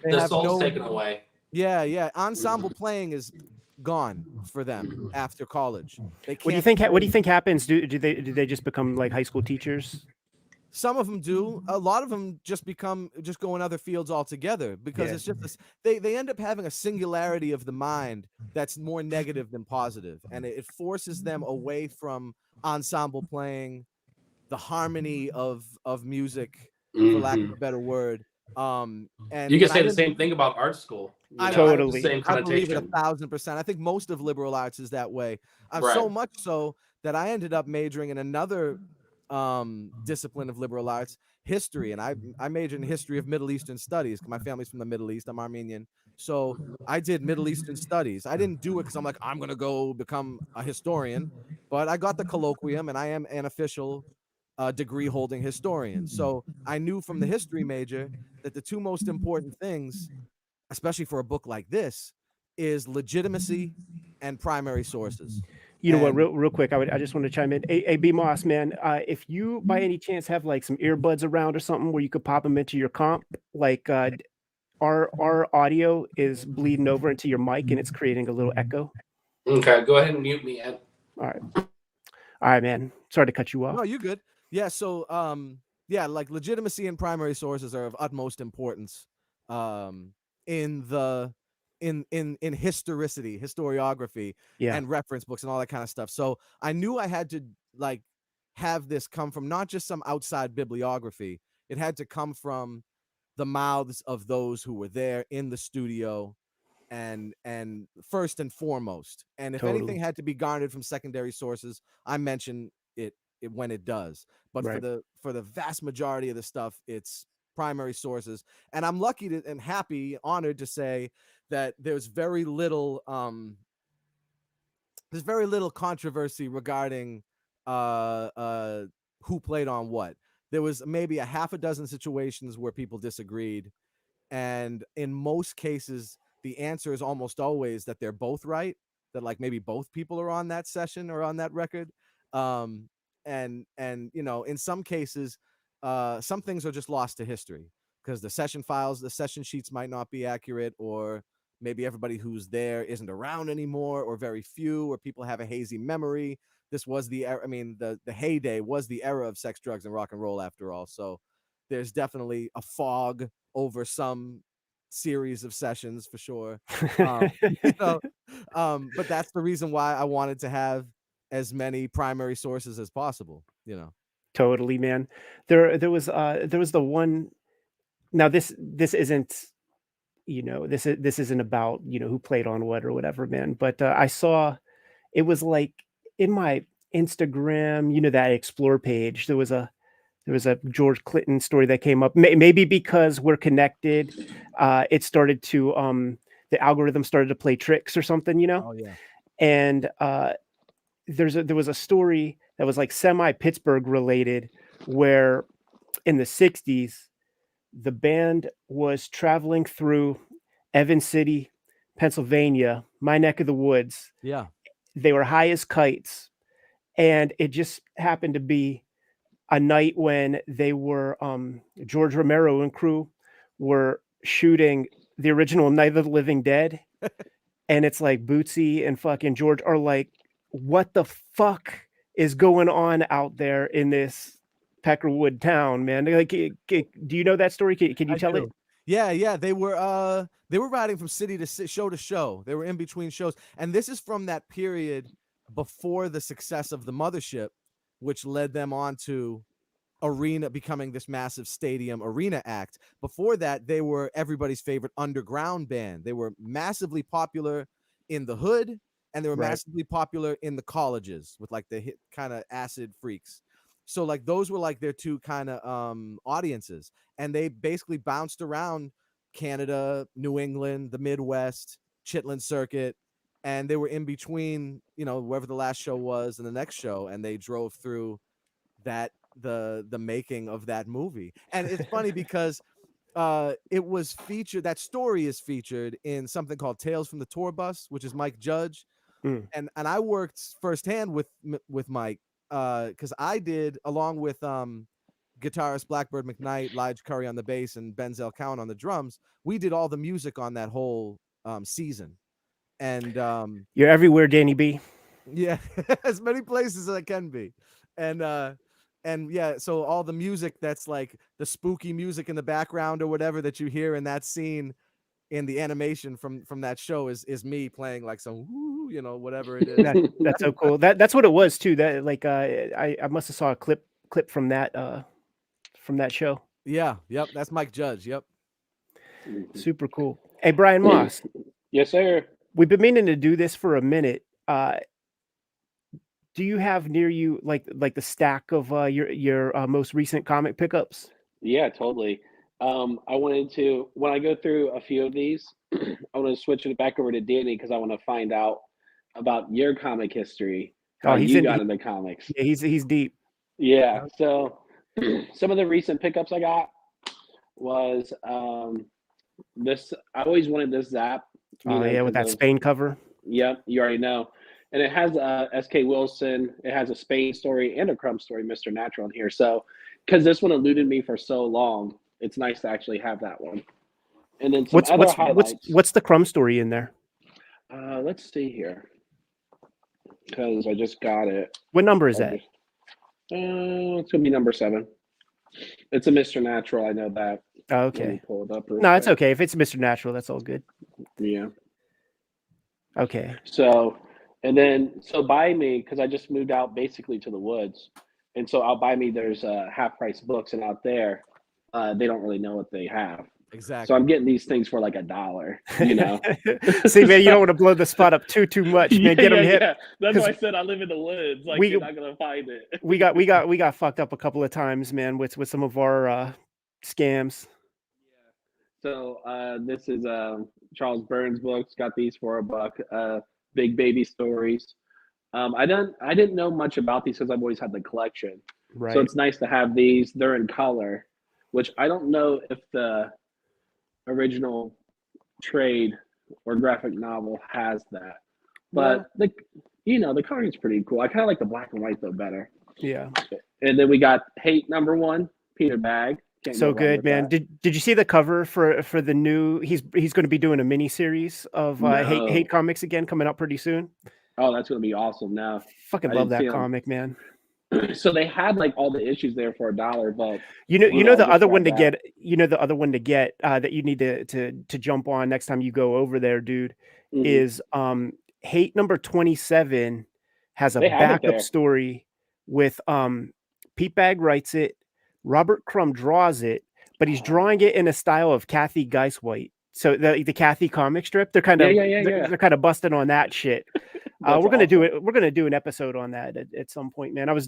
The soul's taken away. Yeah. Ensemble playing is gone for them after college. They can't. What do you think happens? Do they just become like high school teachers? Some of them do. A lot of them just go in other fields altogether, because it's just this, they end up having a singularity of the mind that's more negative than positive, and it forces them away from ensemble playing, the harmony of music, for lack of a better word. And you can say the same thing about art school. Totally. Same I believe it connotation. 1,000%. I think most of liberal arts is that way. So much so that I ended up majoring in another discipline of liberal arts, history, and I majored in history of Middle Eastern studies. My family's from the Middle East. I'm Armenian, so I did Middle Eastern studies. I didn't do it because I'm like, I'm gonna go become a historian, but I got the colloquium, and I am an official degree holding historian. So I knew from the history major that the two most important things, especially for a book like this, is legitimacy and primary sources. You know what? Real quick, I just want to chime in. Hey, B Moss, man, if you by any chance have like some earbuds around or something where you could pop them into your comp, like our audio is bleeding over into your mic and it's creating a little echo. Okay, go ahead and mute me, Ed. All right, man. Sorry to cut you off. No, you're good. Yeah, so yeah, like legitimacy and primary sources are of utmost importance in historiography, and reference books and all that kind of stuff. So I knew I had to like have this come from not just some outside bibliography. It had to come from the mouths of those who were there in the studio, and first and foremost. And if anything had to be garnered from secondary sources, I mention it when it does. But for the vast majority of the stuff, it's primary sources. And I'm lucky and happy, honored to say that there's very little controversy regarding who played on what. There was maybe a half a dozen situations where people disagreed, and in most cases the answer is almost always that they're both right, that like maybe both people are on that session or on that record. And you know, in some cases some things are just lost to history, because the session files, the session sheets might not be accurate, or maybe everybody who's there isn't around anymore, or very few, or people have a hazy memory. This was the era. I mean, the heyday was the era of sex, drugs, and rock and roll, after all. So there's definitely a fog over some series of sessions for sure. You know, but that's the reason why I wanted to have as many primary sources as possible. You know. Totally, man. There was the one. Now this isn't, this isn't about, who played on what or whatever, man. But I saw it was like in my Instagram, that explore page. There was a George Clinton story that came up. Maybe because we're connected, it started to the algorithm started to play tricks or something, Oh yeah. and there was a story that was like semi Pittsburgh related, where in the 60s the band was traveling through Evans City, Pennsylvania, my neck of the woods. Yeah. They were high as kites, and it just happened to be a night when they were George Romero and crew were shooting the original Night of the Living Dead, and it's like Bootsy and fucking George are like, what the fuck is going on out there in this Peckerwood town, man? Like, do you know that story? Can you I tell do. it? Yeah. They were riding from city to show to show. They were in between shows, and this is from that period before the success of the Mothership, which led them on to arena, becoming this massive stadium arena act. Before that, they were everybody's favorite underground band. They were massively popular in the hood, and they were Right. massively popular in the colleges with like the hit kind of acid freaks. So like those were like their two kind of audiences, and they basically bounced around Canada, New England, the Midwest, Chitlin circuit, and they were in between, wherever the last show was and the next show, and they drove through that the making of that movie. And it's funny because it was featured, that story is featured in something called Tales from the Tour Bus, which is Mike Judge. Mm. And I worked firsthand with Mike, because I did, along with guitarist Blackbird McKnight, Lige Curry on the bass, and Benzel Cowan on the drums. We did all the music on that whole season. And You're everywhere, Danny B. yeah, as many places as I can be. And yeah, so all the music that's like the spooky music in the background or whatever that you hear in that scene in the animation from that show is me playing like some woo, whatever it is. That's so cool. That's what it was too. That like I must have saw a clip from that show. Yeah, yep, that's Mike Judge. Yep. Super cool. Hey, Brian Moss, Yes, sir. we've been meaning to do this for a minute. Do you have near you like the stack of your most recent comic pickups? Yeah, totally. I wanted to, when I go through a few of these, I want to switch it back over to Danny because I want to find out about your comic history, how he's you got into comics. Yeah, he's deep. Yeah. So some of the recent pickups I got was this. I always wanted this Zap. Oh yeah, with that Spain cover. Yep, you already know. And it has S.K. Wilson. It has a Spain story and a Crumb story, Mr. Natural, in here. So, because this one eluded me for so long, it's nice to actually have that one. And then some other highlights. What's the Crumb story in there? Let's see here, because I just got it. What number is that? It's gonna be number 7. It's a Mr. Natural. I know that. Oh, Let me okay. pull it up. No, it's okay. If it's Mr. Natural, that's all good. Yeah. Okay. So, and then buy me, because I just moved out basically to the woods, and so I'll buy me. There's half price books, and out there, they don't really know what they have. Exactly. So I'm getting these things for like $1. See, man, you don't want to blow the spot up too much, man. Get them hit. Yeah. That's why I said I live in the woods. Like you're not gonna find it. we got fucked up a couple of times, man, with some of our scams. Yeah. So this is Charles Burns books. Got these for $1. Big Baby Stories. I didn't know much about these because I've always had the collection. Right. So it's nice to have these. They're in color, which I don't know if the original trade or graphic novel has that. But the coloring is pretty cool. I kind of like the black and white though better. Yeah. And then we got Hate #1, Peter Bag. Can't go So wrong good, with man. that. Did you see the cover for the new? He's going to be doing a mini series of No. hate comics again, coming up pretty soon. Oh, that's gonna be awesome. Now Fucking I love didn't see that him. comic, man. So they had like all the issues there for $1, but You know I the just other one grabbed to that. get. You know the other one to get that you need to jump on next time you go over there, dude. Mhm. Is Hate number 27 has a They have it backup there. story with Pete Bag writes it, Robert Crumb draws it, but he's drawing it in a style of Kathy Geiswhite. So the Kathy comic strip, they're kind Yeah, of yeah. they're kind of busting on that shit. That's We're gonna do awesome. it. We're gonna do an episode on that at some point, man. I was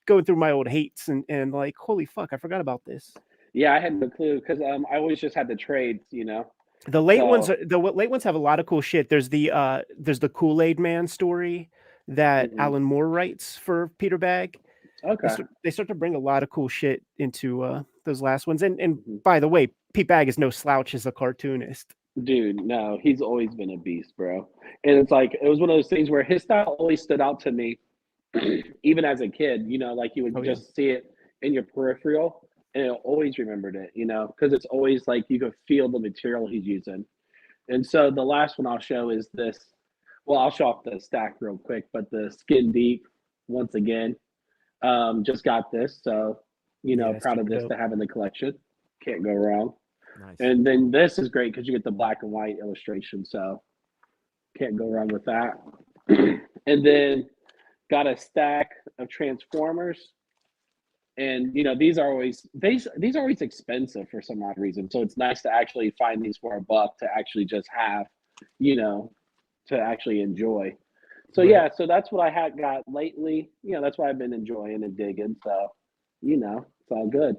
going through my old hates and like, holy fuck, I forgot about this. Yeah, I had no clue because I always just had the trades, The late ones So the late ones have a lot of cool shit. There's the Kool-Aid Man story that Mhm. Alan Moore writes for Peter Bag. Okay. They start to bring a lot of cool shit into those last ones. And Mhm. by the way, Pete Bag is no slouch as a cartoonist. Dude, no, he's always been a beast, bro. And it's like it was one of those things where his style always stood out to me, even as a kid. Like you Oh would yeah. just see it in your peripheral, and I always remembered it. Because it's always like you could feel the material he's using. And so the last one I'll show is this. Well, I'll show off the stack real quick, but the Skin Deep once again. Just got this, so Yeah, it's proud of super this dope. to have in the collection. Can't go wrong. Nice. And then this is great because you get the black and white illustration, so can't go wrong with that. And then got a stack of Transformers, and these are always expensive for some odd reason. So it's nice to actually find these for $1 to actually just have, you know, to actually enjoy. So Right. yeah, so that's what I had got lately. That's what I've been enjoying and digging. So, it's all good.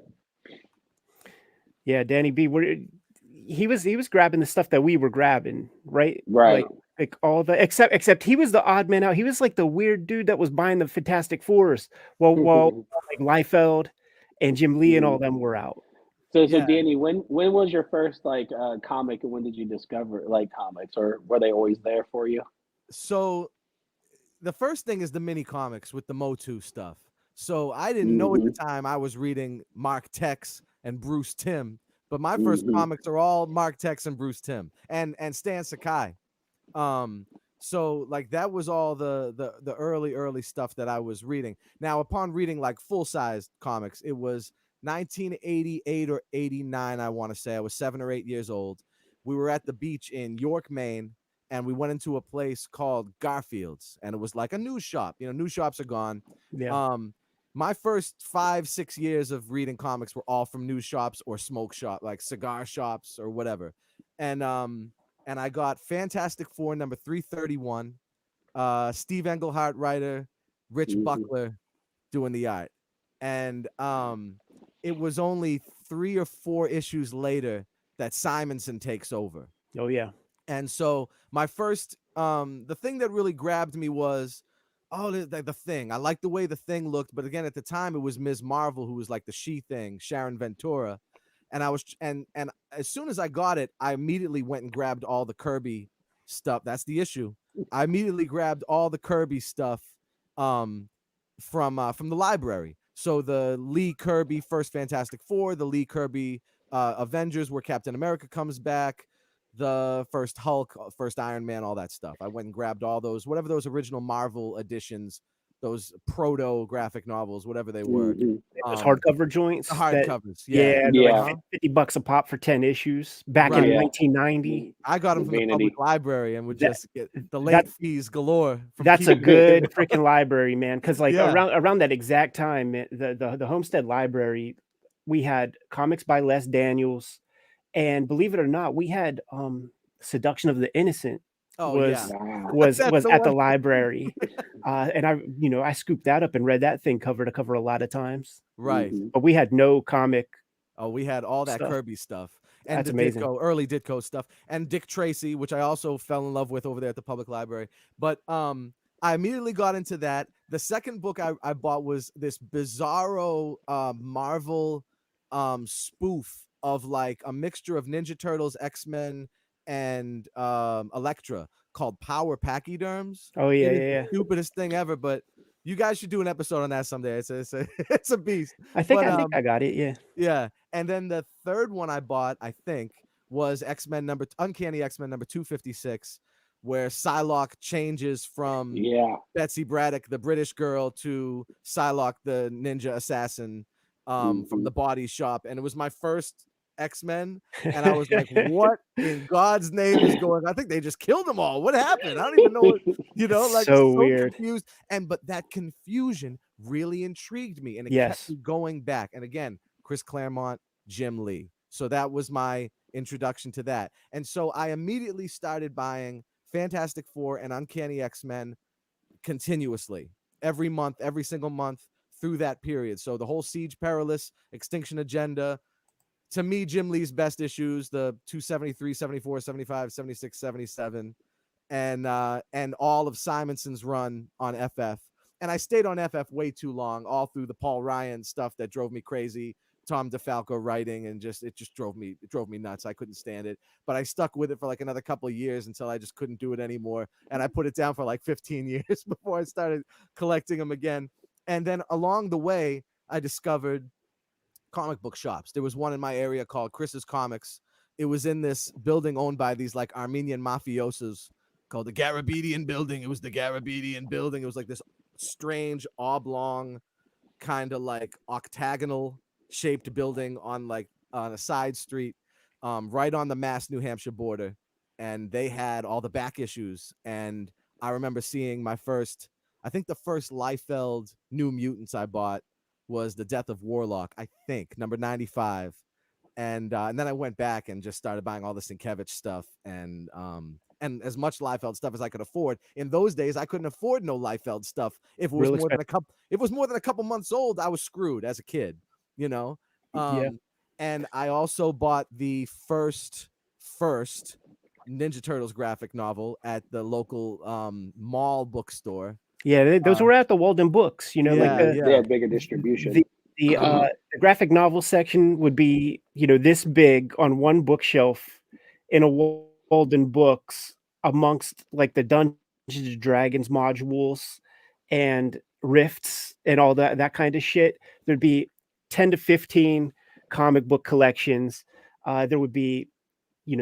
Yeah, Danny B. He was grabbing the stuff that we were grabbing, right? Right. Like all the except he was the odd man out. He was like the weird dude that was buying the Fantastic Fours while like Liefeld and Jim Lee and all them were out. So Yeah. Danny, when was your first comic, and when did you discover like comics, or were they always there for you? So the first thing is the mini comics with the Motu stuff. So I didn't know at the time I was reading Mark Tex and Bruce Timm, but my first comics are all Mark Tex and Bruce Timm and Stan Sakai. So like that was all the early stuff that I was reading. Now, upon reading like full-size comics, it was 1988 or 89, I want to say. I was 7 or 8 years old. We were at the beach in York, Maine, and we went into a place called Garfield's, and it was like a news shop. News shops are gone. Yeah. My first 5-6 years of reading comics were all from news shops or smoke shop, like cigar shops or whatever. And I got Fantastic Four number 331, Steve Englehart writer, Rich Buckler doing the art. And it was only 3 or 4 issues later that Simonson takes over. Oh yeah. And so my first the thing that really grabbed me was the Thing. I liked the way the Thing looked, but again at the time it was Ms. Marvel who was like the She-Thing, Sharon Ventura. And I was and as soon as I got it, I immediately went and grabbed all the Kirby stuff. That's the issue. I immediately grabbed all the Kirby stuff from the library. So the Lee Kirby first Fantastic Four, the Lee Kirby Avengers where Captain America comes back, the first Hulk, first Iron Man, all that stuff. I went and grabbed all those, whatever those original Marvel editions, those proto graphic novels, whatever they were. Those hardcover joints. The hardcovers, Yeah, yeah. they're like $50 a pop for 10 issues back in 1990. I got them from the public library and would just get the late fees galore. That's a good freaking library, man. Because like Yeah. around that exact time, the Homestead Library, we had comics by Les Daniels, and believe it or not, we had Seduction of the Innocent. Was at the library, and I scooped that up and read that thing cover to cover a lot of times. Right. But we had no comic. Oh, we had all that stuff. Kirby stuff and That's the amazing. early Ditko stuff, and Dick Tracy, which I also fell in love with over there at the public library. But I immediately got into that. The second book I bought was this bizarro Marvel spoof of like a mixture of Ninja Turtles, X-Men, and Elektra called Power Pachyderms. Oh yeah, It is yeah. the stupidest thing ever, but You guys should do an episode on that someday. It's a beast. I think But I got it. Yeah. yeah. And then the third one I bought, I think, was Uncanny X-Men number 256, where Psylocke changes from Betsy Braddock, the British girl, to Psylocke, the ninja assassin, from the Body Shop. And it was my first X-Men, and I was like, what in God's name is going on? I think they just killed them all. What happened? I don't even know what, like so weird. confused. But that confusion really intrigued me, and it kept me going back. And again, Chris Claremont, Jim Lee. So that was my introduction to that. And so I immediately started buying Fantastic Four and Uncanny X-Men continuously, every month, every single month through that period. So the whole Siege Perilous, Extinction Agenda, to me, Jim Lee's best issues, the 273, 74, 75, 76, 77, and all of Simonson's run on FF. And I stayed on FF way too long, all through the Paul Ryan stuff that drove me crazy, Tom DeFalco writing, and it just drove me nuts. I couldn't stand it. But I stuck with it for like another couple of years until I just couldn't do it anymore. And I put it down for like 15 years before I started collecting them again. And then along the way, I discovered comic book shops. There was one in my area called Chris's Comics. It was in this building owned by these like Armenian mafiosos called the Garabedian Building. It was the Garabedian Building. It was like this strange oblong kind of like octagonal shaped building on a side street, right on the Mass New Hampshire border. And they had all the back issues. And I remember seeing the first Liefeld New Mutants I bought was The Death of Warlock, I think, number 95. And then I went back and just started buying all the Sienkiewicz stuff and as much Liefeld stuff as I could afford. In those days, I couldn't afford no Liefeld stuff. If it was more than a couple months old, I was screwed as a kid, And I also bought the first Ninja Turtles graphic novel at the local mall bookstore. Yeah, those were at the Walden Books, they had bigger distribution. The graphic novel section would be, this big on one bookshelf in a Walden Books amongst like the Dungeons and Dragons modules and rifts and all that kind of shit. There'd be 10 to 15 comic book collections. There would be,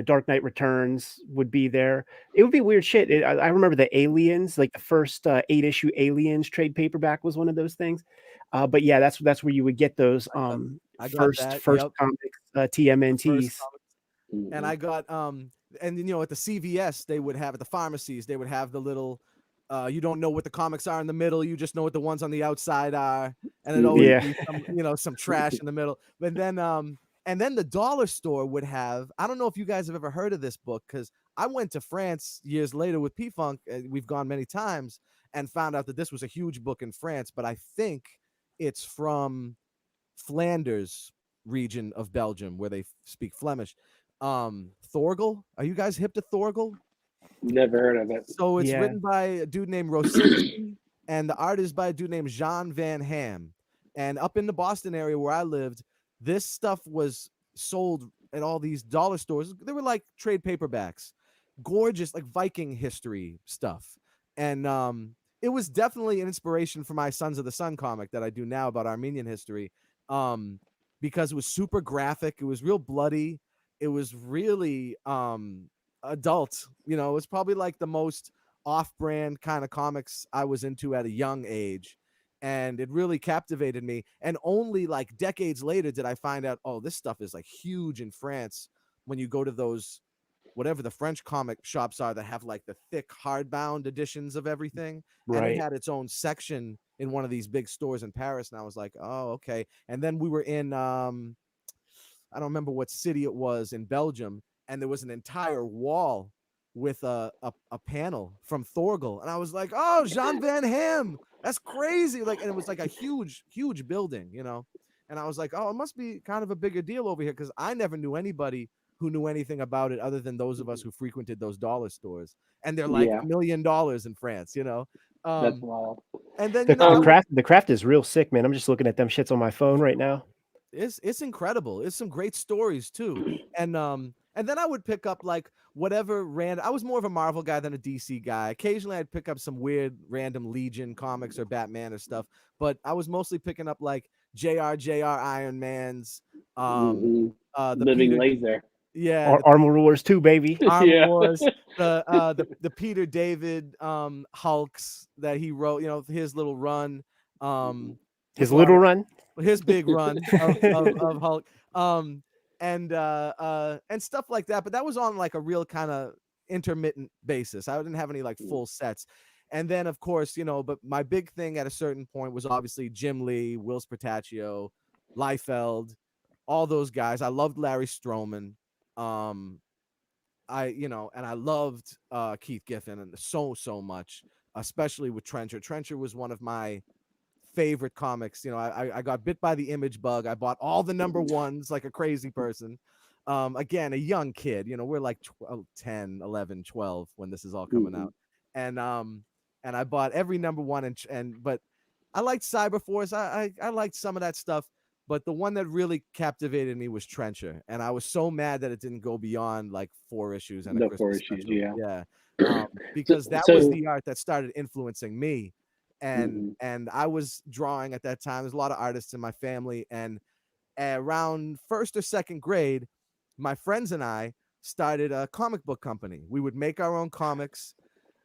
Dark Knight Returns would be there. It would be weird shit. I remember the Aliens, like the first 8-issue Aliens trade paperback was one of those things. But yeah, that's where you would get those first comics, TMNTs. And I got at the CVS they would have, at the pharmacies they would have the little you don't know what the comics are in the middle, you just know what the ones on the outside are, and it always be some trash in the middle. But then and then the dollar store would have, I don't know if you guys have ever heard of this book, because I went to France years later with P-Funk, we've gone many times, and found out that this was a huge book in France, but I think it's from Flanders region of Belgium where they speak Flemish. Thorgal, are you guys hip to Thorgal? Never heard of it. So it's written by a dude named Rosinski, and the art is by a dude named Jean Van Ham. And up in the Boston area where I lived, this stuff was sold at all these dollar stores. They were like trade paperbacks, gorgeous, like Viking history stuff. And it was definitely an inspiration for my Sons of the Sun comic that I do now about Armenian history, because it was super graphic. It was real bloody. It was really adult. It was probably like the most off-brand kind of comics I was into at a young age. And it really captivated me. And only like decades later did I find out, oh, this stuff is like huge in France. When you go to those, whatever the French comic shops are that have like the thick hardbound editions of everything. Right. And it had its own section in one of these big stores in Paris. And I was like, oh, okay. And then we were in, I don't remember what city it was in Belgium. And there was an entire wall with a panel from Thorgal. And I was like, oh, Jean Van Ham. That's crazy. And it was like a huge building, And I was like, oh, it must be kind of a bigger deal over here, because I never knew anybody who knew anything about it other than those of us who frequented those dollar stores. And they're like $1 million in France, That's wild. And then the craft is real sick, man. I'm just looking at them shits on my phone right now. It's incredible. It's some great stories too. And And then I would pick up like whatever random. I was more of a Marvel guy than a DC guy. Occasionally, I'd pick up some weird random Legion comics or Batman or stuff. But I was mostly picking up like JR Iron Man's, Mhm. the Living Peter, Laser. yeah, the Armor Wars 2, baby. Armor Yeah. Wars, the Peter David Hulks that he wrote. You know, his little run, with His a lot little of run. his big run of Hulk, and stuff like that. But that was on like a real kind of intermittent basis. I didn't have any like full sets. And then of course, you know, but my big thing at a certain point was obviously Jim Lee, Will Spataccio, Liefeld, all those guys. I loved Larry Stroman. And I loved Keith Giffen and so much, especially with Trencher. Trencher was one of my favorite comics. You know, I got bit by the image bug. I bought all the number ones like a crazy person. Again, a young kid, you know, we're like 10, 11, 12 when this is all coming out. And I bought every number one but I liked Cyberforce. I liked some of that stuff, but the one that really captivated me was Trencher. And I was so mad that it didn't go beyond like 4 issues and a The Christmas 4 issues, special. yeah. Because that was the art that started influencing me. Mhm. And I was drawing at that time. There's a lot of artists in my family, and around first or second grade, my friends and I started a comic book company. We would make our own comics.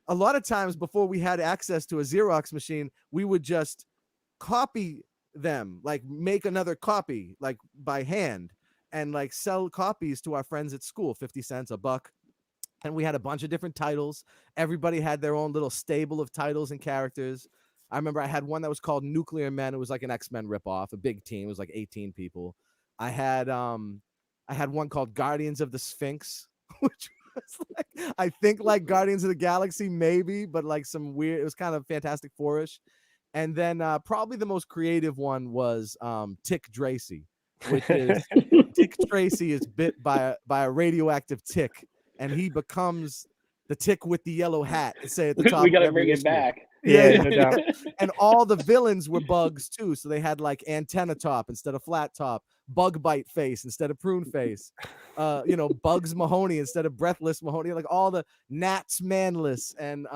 A lot of times before we had access to a Xerox machine, we would just copy them, like make another copy like by hand, and like sell copies to our friends at school, 50 cents, a buck. And we had a bunch of different titles. Everybody had their own little stable of titles and characters. I remember I had one that was called Nuclear Men. It was like an X-Men ripoff, a big team. It was like 18 people. I had one called Guardians of the Sphinx, which was like, I think like Guardians of the Galaxy, maybe, but like some weird, it was kind of Fantastic Four-ish. And then probably the most creative one was Tick Tracy, which is Tick Tracy is bit by a radioactive tick, and he becomes the tick with the yellow hat, say at the top. We got of to every bring it issue. back. Yeah, no doubt. And all the villains were bugs too. So they had like antenna top instead of flat top, bug bite face instead of prune face, Bugs Mahoney instead of breathless Mahoney, like all the Nats Manless and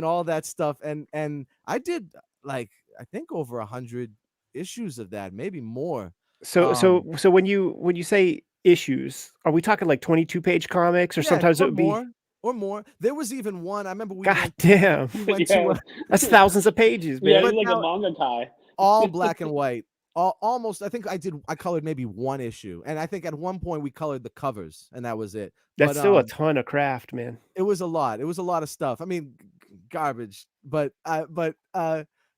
all that stuff. And I did like I think over 100 issues of that, maybe more. So when you say issues, are we talking like 22-page comics, or sometimes it would be more? There was even one. I remember God damn. we went Yeah. to That's thousands of pages, Yeah, man. he's like now- a manga guy. all black and white. Almost. I think I colored maybe one issue, and I think at one point we colored the covers, and that was it. That's But, still a ton of craft, man. It was a lot. It was a lot of stuff. I mean, garbage, but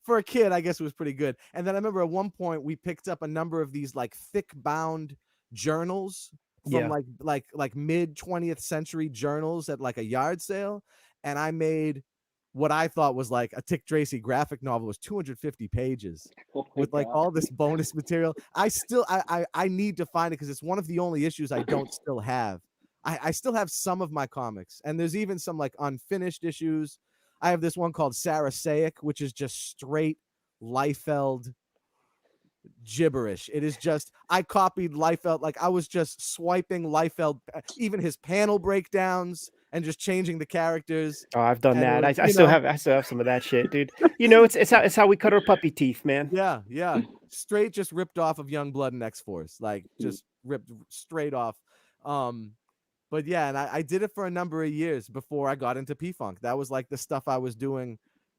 for a kid, I guess it was pretty good. And then I remember at one point we picked up a number of these like thick bound journals from Yeah. like mid 20th century journals at like a yard sale, and I made what I thought was like a Tick Tracy graphic novel. It was 250 pages Oh my with like God. all this bonus material. I need to find it because it's one of the only issues I don't still have. I still have some of my comics, and there's even some like unfinished issues. I have this one called Sarasaic, which is just straight Liefeld gibberish. It is just, I copied Liefeld, like I was just swiping Liefeld, even his panel breakdowns, and just changing the characters. Oh, I've done And that. it was, I still have some of that shit, dude. You know, it's how we cut our puppy teeth, man. Yeah. Straight just ripped off of Youngblood and X-Force. Like just ripped straight off. But yeah, and I did it for a number of years before I got into P-Funk. That was like the stuff I was doing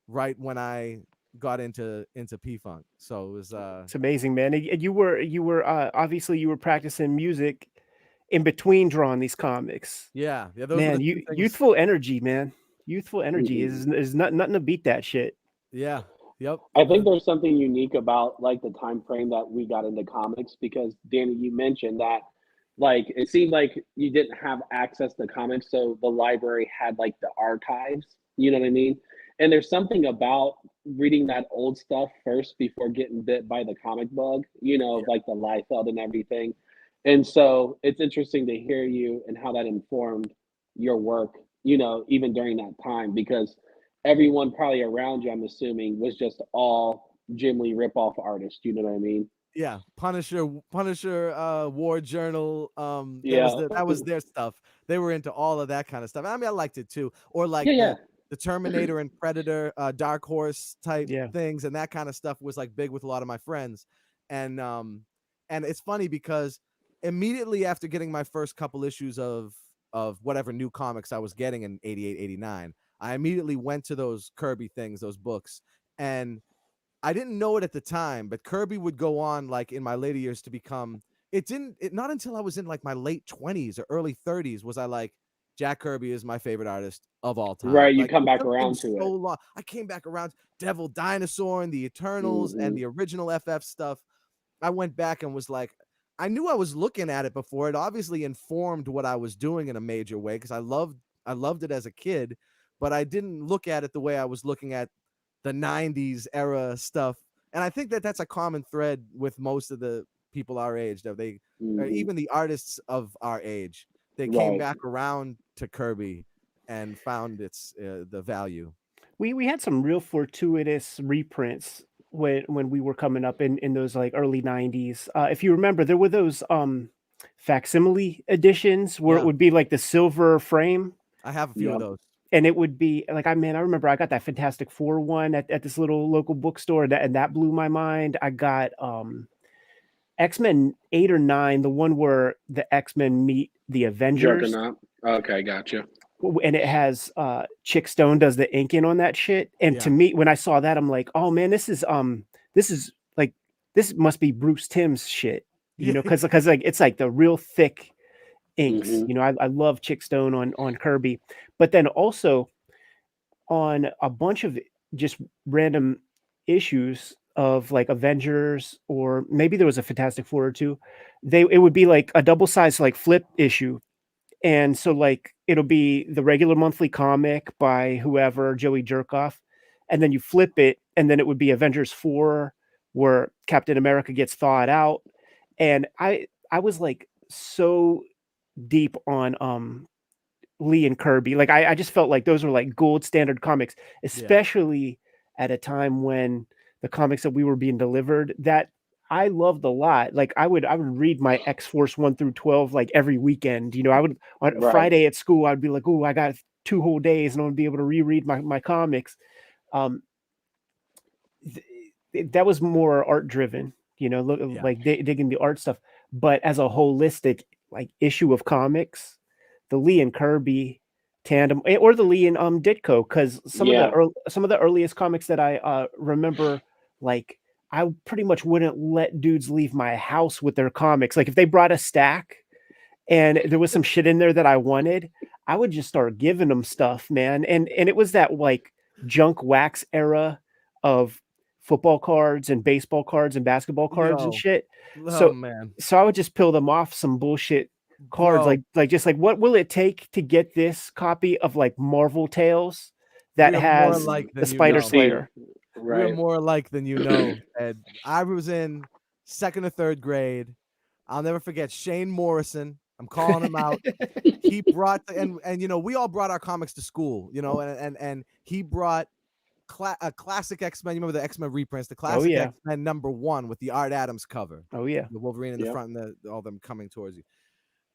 right when I got into P-Funk. So it was It's amazing, man. And you were obviously you were practicing music in between drawing these comics. yeah. Those Man, were the two things. youthful energy, man. Youthful energy is nothing to beat that shit. Yeah. Yep. I think there's something unique about like the time frame that we got into comics, because Danny, you mentioned that like it seemed like you didn't have access to comics, so the library had like the archives. You know what I mean? And there's something about reading that old stuff first before getting bit by the comic bug. Like the Liefeld and everything. And so it's interesting to hear you and how that informed your work. Even during that time, because everyone probably around you, I'm assuming, was just all Jim Lee ripoff artists. You know what I mean? Yeah, Punisher, War Journal. Yeah. That was their stuff. They were into all of that kind of stuff. I mean, I liked it too. Or like Yeah, yeah. the Terminator and Predator, Dark Horse type Yeah. things, and that kind of stuff was like big with a lot of my friends. And it's funny because immediately after getting my first couple issues of whatever new comics I was getting in 88, 89, I immediately went to those Kirby things, those books, and I didn't know it at the time, but Kirby would go on like in my later years to become not until I was in like my late 20s or early 30s was I like Jack Kirby is my favorite artist of all time. Right, you Like come it back took him around to so it. long. I came back around Devil Dinosaur and the Eternals and the original FF stuff. I went back and was like, I knew I was looking at it before. It obviously informed what I was doing in a major way because I loved it as a kid, but I didn't look at it the way I was looking at the 90s era stuff. And I think that that's a common thread with most of the people our age, that they or even the artists of our age, they came Right. back around to Kirby and found its the value. We had some real fortuitous reprints when we were coming up in those like early 90s. If you remember, there were those facsimile editions where it Yeah. would be like the silver frame, I have a few of Yep. those. and it would be like I remember I got that Fantastic Four one at this little local bookstore, and that blew my mind. I got X-Men 8 or 9, the one where the X-Men meet the Avengers, Juggernaut. Okay, gotcha. and it has Chick Stone does the inking on that shit. And to Yeah. me, when I saw that, I'm like, oh man, this is like this must be Bruce Timm's shit, Yeah. because like it's like the real thick inks. Mhm. I love Chick Stone on Kirby, but then also on a bunch of just random issues of like Avengers, or maybe there was a Fantastic Four or two. It would be like a double sized like flip issue, and so like it'll be the regular monthly comic by whoever, Joey Jerkoff, and then you flip it, and then it would be Avengers 4 where Captain America gets thawed out. And I was like so deep on Lee and Kirby. Like I just felt like those were like gold standard comics, especially at a time when the comics that we were being delivered that I loved a lot. Like I would read my X-Force 1 through 12 like every weekend. I would on Right. Friday at school, I'd be like, oh, I got 2 whole days and I'm gonna be able to reread my comics. Um that was more art driven, look Yeah. like digging the art stuff. But as a holistic like issue of comics, the Lee and Kirby tandem, or the Lee and Ditko, because Yeah. some of the earliest comics that I remember, like I pretty much wouldn't let dudes leave my house with their comics. Like if they brought a stack and there was some shit in there that I wanted, I would just start giving them stuff, man. And it was that like junk wax era of football cards and baseball cards and basketball cards and Yo. shit. Oh So man. so I would just peel them off some bullshit cards, Bro, like just like what will it take to get this copy of like Marvel Tales that we are more has alike the than you Spider know. Slayer? We're Right. more alike than you know. And I was in second or third grade. I'll never forget Shane Morrison. I'm calling him out. He brought and we all brought our comics to school, and he brought a classic X-Men. You remember the X-Men reprints, the Oh classic yeah. X-Men #1 with the Art Adams cover, Oh yeah. the Wolverine in the Yep. front and all them coming towards you.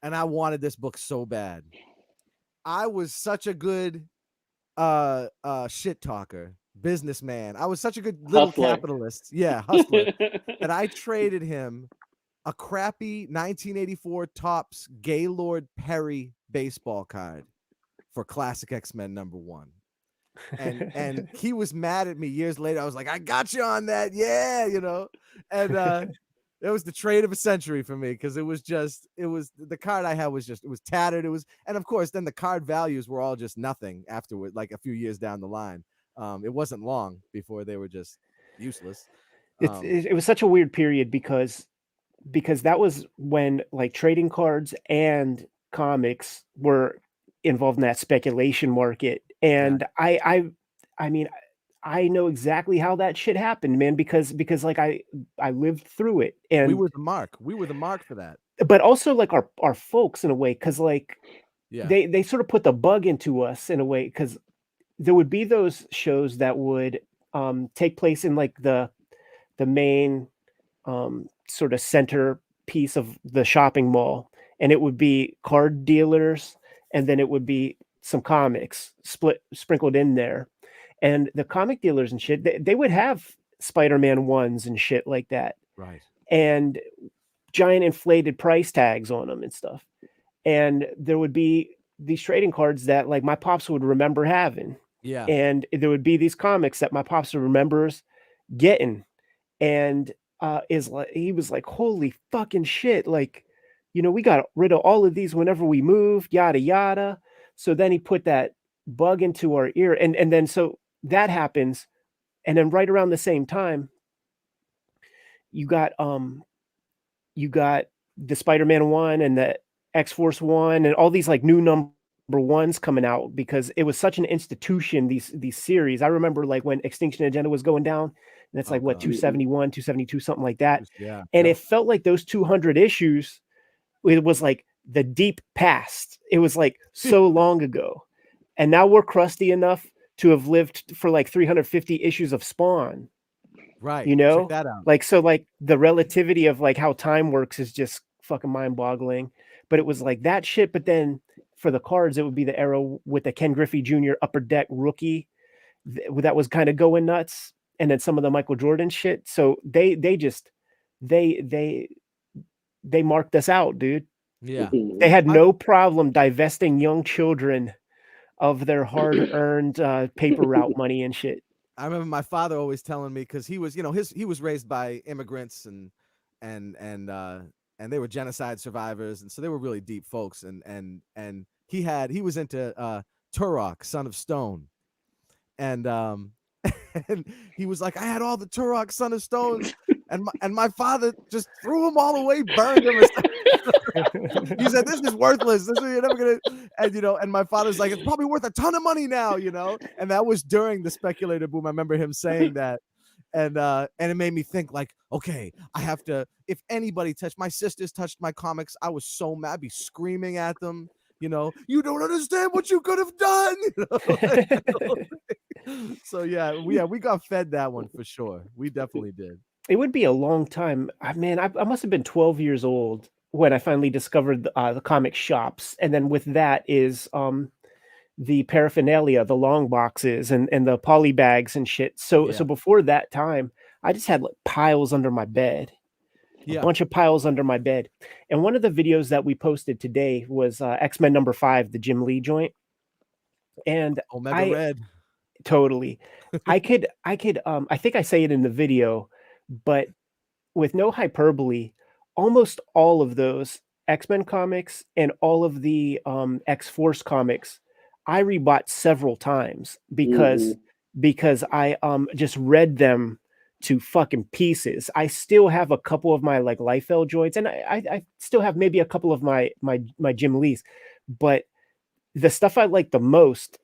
And I wanted this book so bad. I was such a good shit talker, businessman. I was such a good little Hustler. capitalist. Yeah, hustler. That I traded him a crappy 1984 Topps Gaylord Perry baseball card for classic X-Men #1. And he was mad at me years later. I was like, I got you on that. Yeah, And it was the trade of a century for me because it was the card I had was it was tattered. And of course, then the card values were all just nothing afterward, like a few years down the line. It wasn't long before they were just useless. It was such a weird period because that was when like trading cards and comics were involved in that speculation market. And I mean, I know exactly how that shit happened, man, because like I lived through it. We And were the mark. We were the mark for that. but also like our folks in a way, because like Yeah. they sort of put the bug into us in a way, because there would be those shows that would take place in like the main sort of centerpiece of the shopping mall, and it would be card dealers, and then it would be some comics sprinkled in there. And the comic dealers and shit, they would have Spider-Man ones and shit like that, Right. and giant inflated price tags on them and stuff. And there would be these trading cards that like my pops would remember having. Yeah. And there would be these comics that my pops remembers getting. And he was like, holy fucking shit. Like, we got rid of all of these whenever we moved, yada, yada. So then he put that bug into our ear. And then so that happens. And then right around the same time, you got the Spider-Man one and the X-Force one and all these like new number ones coming out because it was such an institution, these series. I remember like when Extinction Agenda was going down, and it's like what, 271, 272, something like that. Yeah. And it felt like those 200 issues, it was like the deep past. It was like so long ago. And now we're crusty enough to have lived for like 350 issues of Spawn. Right. Check that out. Like, so like the relativity of like how time works is just fucking mind boggling. But it was like that shit. But then for the cards, it would be the era with the Ken Griffey Jr. Upper Deck rookie that was kind of going nuts. And then some of the Michael Jordan shit. So they marked us out, dude. Yeah. They had no problem divesting young children of their hard-earned paper route money and shit. I remember my father always telling me, because he was, he was raised by immigrants and they were genocide survivors, and so they were really deep folks. And he was into Turok, Son of Stone, and and he was like, I had all the Turok, Son of Stones, and my father just threw them all away, burned them. He said, "This is worthless. This is, you're never gonna." And and my father's like, "It's probably worth a ton of money now," And that was during the Speculator boom. I remember him saying that, and it made me think like, okay, I have to. If anybody touched my sisters, touched my comics, I was so mad. I'd be screaming at them. You don't understand what you could have done. So yeah, we got fed that one for sure. We definitely did. It would be a long time. Man, I must have been 12 years old when I finally discovered the comic shops. And then with that is the paraphernalia, the long boxes and the poly bags and shit. So before that time, I just had like piles under my bed. A bunch of piles under my bed. And one of the videos that we posted today was X-Men #5, the Jim Lee joint. And Omega Red. Totally. I think I say it in the video, but with no hyperbole, almost all of those X-Men comics and all of the X-Force comics, I rebought several times because I just read them to fucking pieces. I still have a couple of my like Liefeld joints, and I still have maybe a couple of my Jim Lees, but the stuff I like the most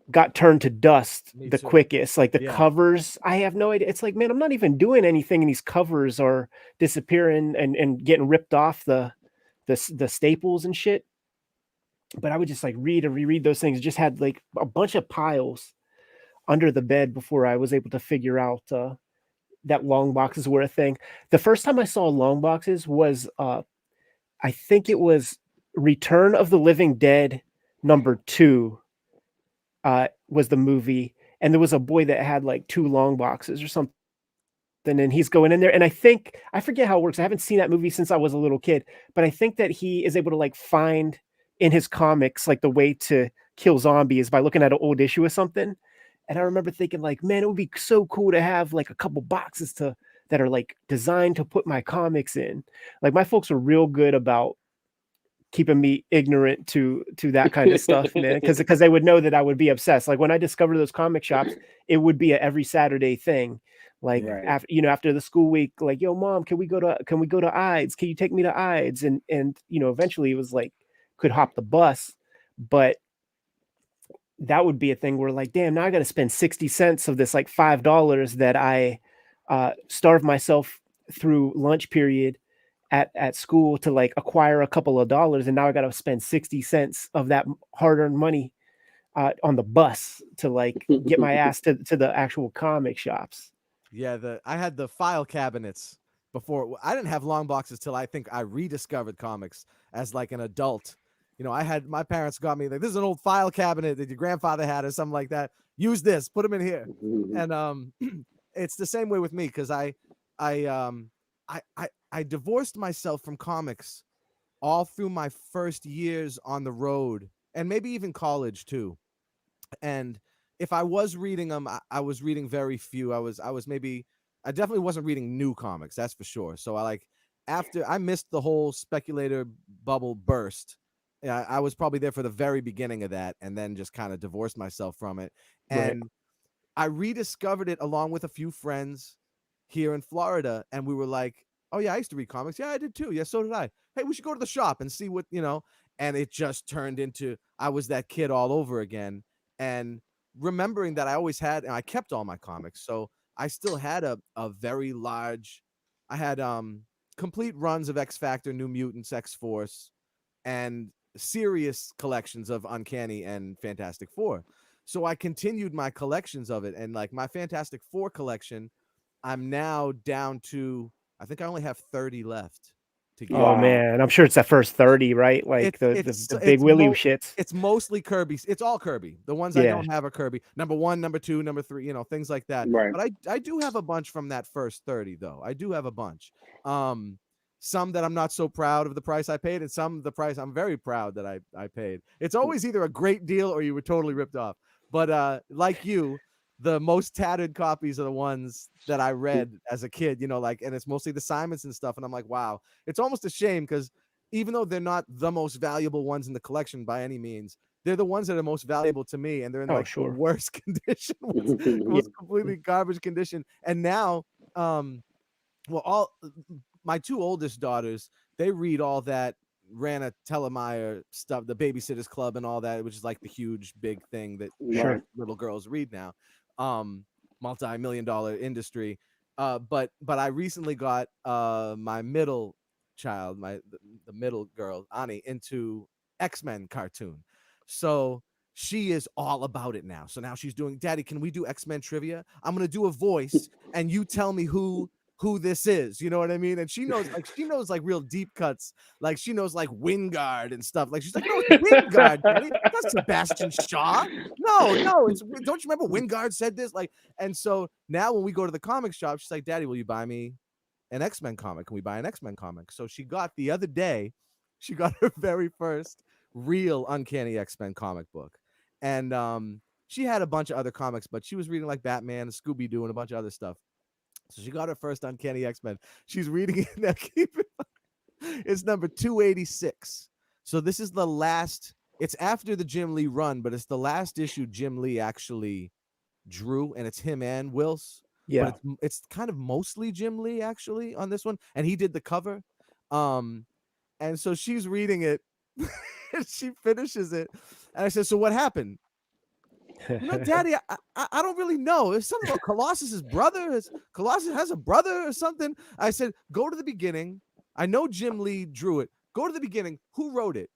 got turned to dust the quickest. Like the covers, I have no idea. It's like, man, I'm not even doing anything, and these covers are disappearing and getting ripped off the staples and shit. But I would just like read and reread those things. Just had like a bunch of piles under the bed before I was able to figure out that long boxes were a thing. The first time I saw long boxes was I think it was Return of the Living Dead #2 was the movie, and there was a boy that had like 2 long boxes or something, and he's going in there, and I forget how it works. I haven't seen that movie since I was a little kid, but I think that he is able to like find in his comics like the way to kill zombies by looking at an old issue or something. And I remember thinking like, man, it would be so cool to have like a couple boxes that are like designed to put my comics in. Like my folks were real good about keeping me ignorant to that kind of stuff, man, because they would know that I would be obsessed. Like when I discovered those comic shops, it would be a every Saturday thing. Like after the school week, like, yo, mom, can we go to Ides? Can you take me to Ides? And eventually it was like could hop the bus, but that would be a thing where like, damn, now I got to spend 60 cents of this like $5 that I starved myself through lunch period at school to like acquire a couple of dollars, and now I got to spend 60 cents of that hard-earned money on the bus to like get my ass to the actual comic shops. Yeah, I had the file cabinets before. I didn't have long boxes till I think I rediscovered comics as like an adult. You know, I had my parents got me like, this is an old file cabinet that your grandfather had or something like that. Use this, put them in here. And it's the same way with me because I divorced myself from comics all through my first years on the road and maybe even college too. And if I was reading them, I was reading very few. I definitely wasn't reading new comics, that's for sure. So after I missed the whole Speculator bubble burst. Yeah, I was probably there for the very beginning of that and then just kind of divorced myself from it. And I rediscovered it along with a few friends here in Florida. And we were like, oh yeah, I used to read comics. Yeah, I did too. Yeah, so did I. Hey, we should go to the shop and see what, and it just turned into, I was that kid all over again. And remembering that I always had, and I kept all my comics. So I still had a very large, I had complete runs of X Factor, New Mutants, X Force, and serious collections of Uncanny and Fantastic Four. So I continued my collections of it. And like my Fantastic Four collection, I'm now down to, I think I only have 30 left to get. Oh man, I'm sure it's that first 30, right? Like the big Willie shits. It's mostly Kirby. It's all Kirby. The ones I don't have are Kirby. Number 1, number 2, number 3, things like that. Right. But I do have a bunch from that first 30 though. I do have a bunch. Some that I'm not so proud of the price I paid, and some the price I'm very proud that I paid. It's always either a great deal or you were totally ripped off. But like you, the most tattered copies are the ones that I read as a kid, and it's mostly the Simonson stuff. And I'm like, wow, it's almost a shame because even though they're not the most valuable ones in the collection by any means, they're the ones that are most valuable to me. And they're in the worst condition, most completely garbage condition. And now, my 2 oldest daughters, they read all that Rana Telemeyer stuff, the Babysitters Club and all that, which is like the huge big thing that little girls read now. Multi-million-dollar industry. But I recently got my middle child, the middle girl, Ani, into X-Men cartoon. So she is all about it now. So now she's doing, Daddy, can we do X-Men trivia? I'm gonna do a voice and you tell me who this is, you know what I mean? And she knows like real deep cuts, like she knows like Wingard and stuff. Like she's like, no, it's Wingard, Daddy. That's Sebastian Shaw. No, it's, don't you remember Wingard said this? Like, and so now when we go to the comic shop, she's like, Daddy, will you buy me an X-Men comic? Can we buy an X-Men comic? So she got the other day, she got her very first real Uncanny X-Men comic book. And she had a bunch of other comics, but she was reading like Batman, Scooby-Doo, and a bunch of other stuff. So she got her first Uncanny X-Men. She's reading it now. It's number 286. So this is the last. It's after the Jim Lee run, but it's the last issue Jim Lee actually drew, and it's him and Wills. Yeah, but it's kind of mostly Jim Lee actually on this one, and he did the cover. And so she's reading it. She finishes it, and I said, "So what happened?" Daddy, I don't really know. It's something about Colossus's brother. Colossus has a brother or something. I said, go to the beginning. I know Jim Lee drew it. Go to the beginning. Who wrote it?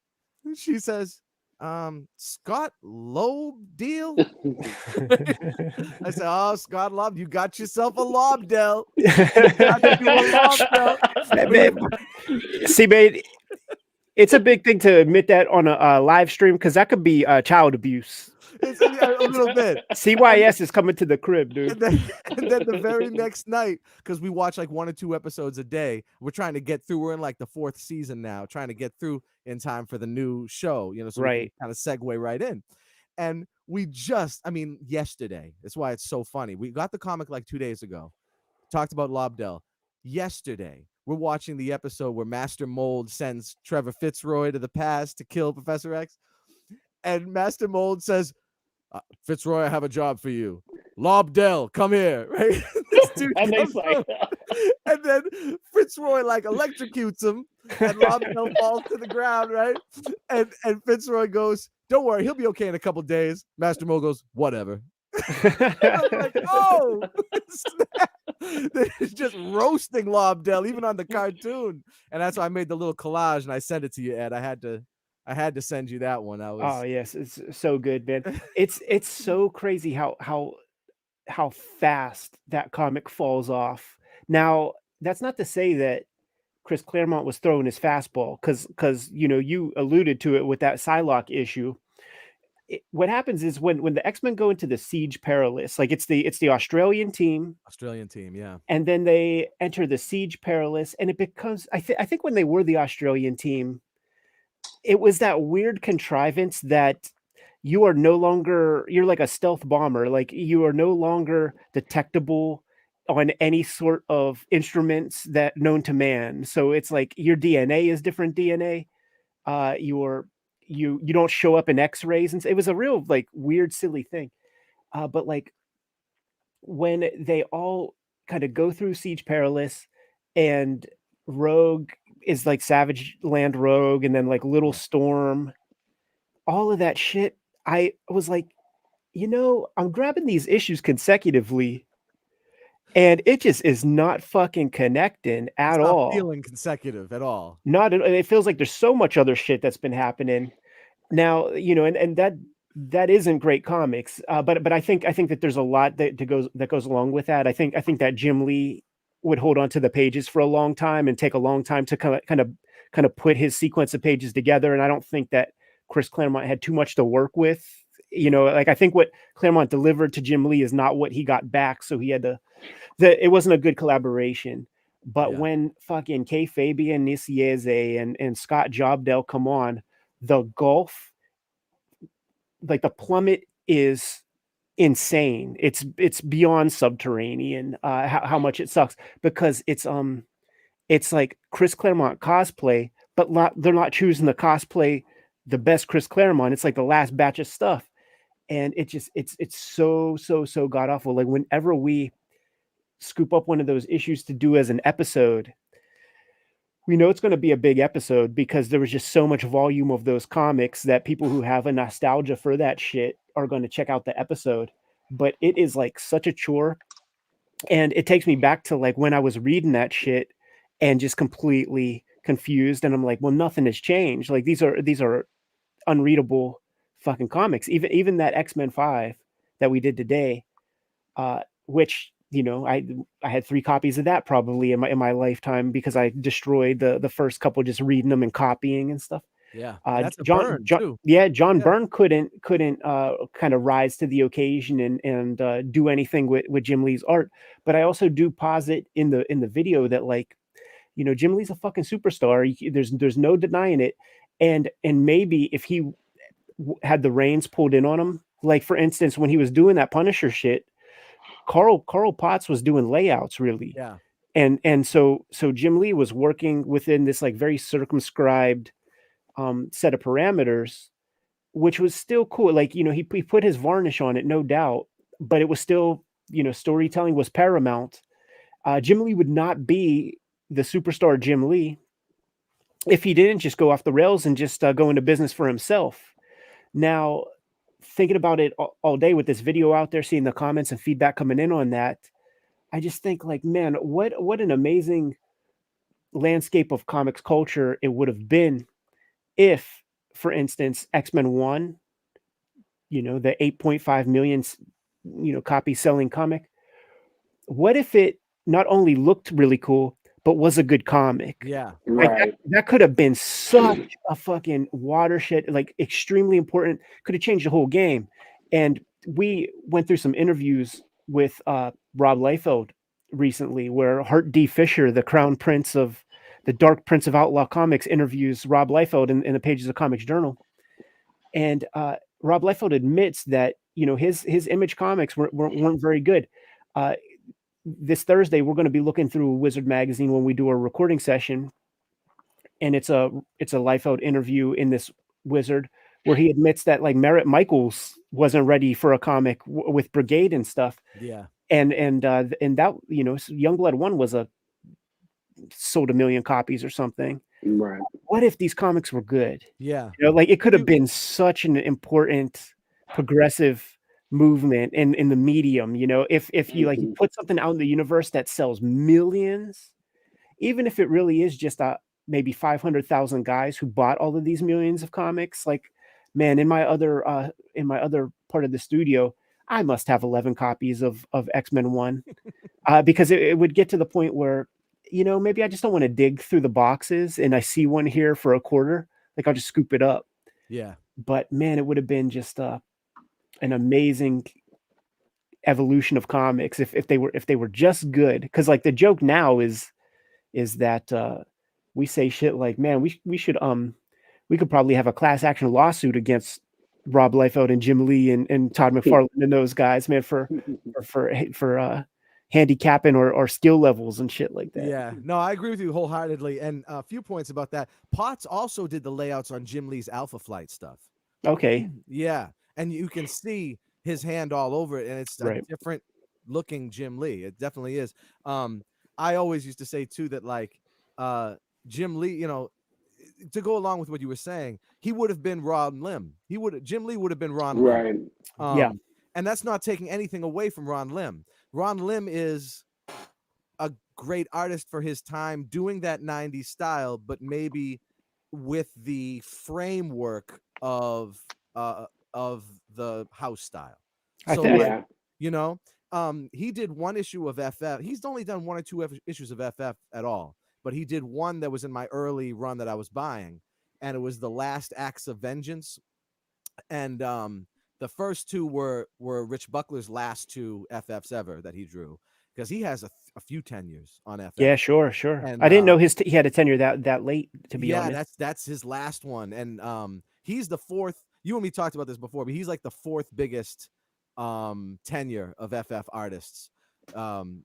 And she says, Scott Lobdell. I said, oh, Scott Lob, you got yourself a Lobdell. See, man, it's a big thing to admit that on a live stream because that could be child abuse. It's a little bit. CYS is coming to the crib, dude. And then the very next night, because we watch like 1 or 2 episodes a day, we're trying to get through. We're in like the 4th season now, trying to get through in time for the new show, so we can kind of segue right in. And we yesterday, that's why it's so funny. We got the comic like 2 days ago, talked about Lobdell. Yesterday, we're watching the episode where Master Mold sends Trevor Fitzroy to the past to kill Professor X. And Master Mold says, Fitzroy, I have a job for you. Lobdell, come here. Right? This dude comes up, and then Fitzroy like electrocutes him, and Lobdell falls to the ground, right? And Fitzroy goes, don't worry, he'll be okay in a couple days. Master Mold goes, whatever. I was like, oh, they're just roasting Lobdell, even on the cartoon. And that's why I made the little collage and I sent it to you, Ed. I had to send you that one. Oh yes, it's so good, man. It's so crazy how fast that comic falls off. Now that's not to say that Chris Claremont was throwing his fastball, because you alluded to it with that Psylocke issue. What happens is when the X-Men go into the Siege Perilous, like it's the Australian team, yeah. and then they enter the Siege Perilous, and it becomes I think when they were the Australian team, it was that weird contrivance that you're like a stealth bomber, like you are no longer detectable on any sort of instruments that known to man. So it's like your DNA is different DNA. You don't show up in X-rays, and it was a real like weird, silly thing. But like when they all kind of go through Siege Perilous, and Rogue is like Savage Land Rogue, and then like Little Storm, all of that shit, I was like, I'm grabbing these issues consecutively, and it just is not fucking connecting at It's not all. feeling consecutive at all. It feels like there's so much other shit that's been happening now, and that isn't great comics. But I think that there's a lot that goes along with that. I think that Jim Lee would hold on to the pages for a long time and take a long time to kind of put his sequence of pages together. And I don't think that Chris Claremont had too much to work with. Like I think what Claremont delivered to Jim Lee is not what he got back. So he had it wasn't a good collaboration. But when fucking Kayfabe and Nicieze and Scott Jobdell come on, the gulf, like the plummet, is insane. It's beyond subterranean. How much it sucks, because it's like Chris Claremont cosplay, but they're not choosing the cosplay the best Chris Claremont. It's like the last batch of stuff, and it's so god awful. Like whenever we scoop up one of those issues to do as an episode, we know it's going to be a big episode, because there was just so much volume of those comics that people who have a nostalgia for that shit are going to check out the episode. But it is like such a chore, and it takes me back to like when I was reading that shit and just completely confused, and I'm like, well, nothing has changed. Like these are unreadable fucking comics. Even that X-Men 5 that we did today, which I had 3 copies of that probably in my lifetime, because I destroyed the first couple just reading them and copying and stuff. Yeah, that's a burn too. John Byrne couldn't kind of rise to the occasion and do anything with Jim Lee's art. But I also do posit in the video that, like, Jim Lee's a fucking superstar. There's no denying it. And maybe if he had the reins pulled in on him, like for instance when he was doing that Punisher shit, Carl Potts was doing layouts, really. Yeah. And so Jim Lee was working within this like very circumscribed set of parameters, which was still cool. Like, he put his varnish on it, no doubt, but it was still, storytelling was paramount. Jim Lee would not be the superstar Jim Lee if he didn't just go off the rails and just go into business for himself. Now, thinking about it all day with this video out there, seeing the comments and feedback coming in on that, I just think, like, man, what an amazing landscape of comics culture it would have been if, for instance, X-Men 1, the 8.5 million, copy selling comic, what if it not only looked really cool, but was a good comic? Yeah. Like Right. that could have been such a fucking watershed, like extremely important, could have changed the whole game. And we went through some interviews with Rob Liefeld recently, where Hart D. Fisher, the Crown Prince of the Dark Prince of Outlaw Comics, interviews Rob Liefeld in the pages of Comics Journal. And Rob Liefeld admits that, his Image comics weren't very good. This Thursday, we're going to be looking through Wizard magazine when we do our recording session, and it's a Liefeld interview in this Wizard where he admits that, like, Merritt Michaels wasn't ready for a comic with Brigade and stuff. Yeah. And that, Youngblood 1 sold 1 million copies or something. Right. What if these comics were good? Yeah. Like, it could have been such an important progressive movement in the medium. If you you put something out in the universe that sells millions, even if it really is just maybe 500,000 guys who bought all of these millions of comics. Like, man, in my other part of the studio, I must have 11 copies of X-Men 1, because it would get to the point where maybe I just don't want to dig through the boxes and I see one here for $0.25, like I'll just scoop it up. Yeah. But man, it would have been just an amazing evolution of comics if they were just good. Because like the joke now is that we say shit like, man, we should we could probably have a class action lawsuit against Rob Liefeld and Jim Lee and Todd McFarlane and those guys, man, for handicapping or skill levels and shit like that. Yeah, no, I agree with you wholeheartedly. And a few points about that. Potts also did the layouts on Jim Lee's Alpha Flight stuff. Okay. Yeah, and you can see his hand all over it, and it's a different looking Jim Lee. It definitely is. I always used to say too that like Jim Lee, to go along with what you were saying, he would have been Ron Lim. Jim Lee would have been Ron Lim. Yeah. And that's not taking anything away from Ron Lim. Ron Lim is a great artist for his time doing that 90s style, but maybe with the framework of the house style. So he did one issue of FF. He's only done 1 or 2 issues of FF at all, but he did one that was in my early run that I was buying, and it was The Last Acts of Vengeance. And the first 2 were Rich Buckler's last 2 FFs ever that he drew, because he has a few tenures on FF. Yeah, sure. And, I didn't know he had a tenure that late, to be honest. Yeah, that's his last one. And he's the 4th. You and me talked about this before, but he's like the 4th biggest tenure of FF artists. And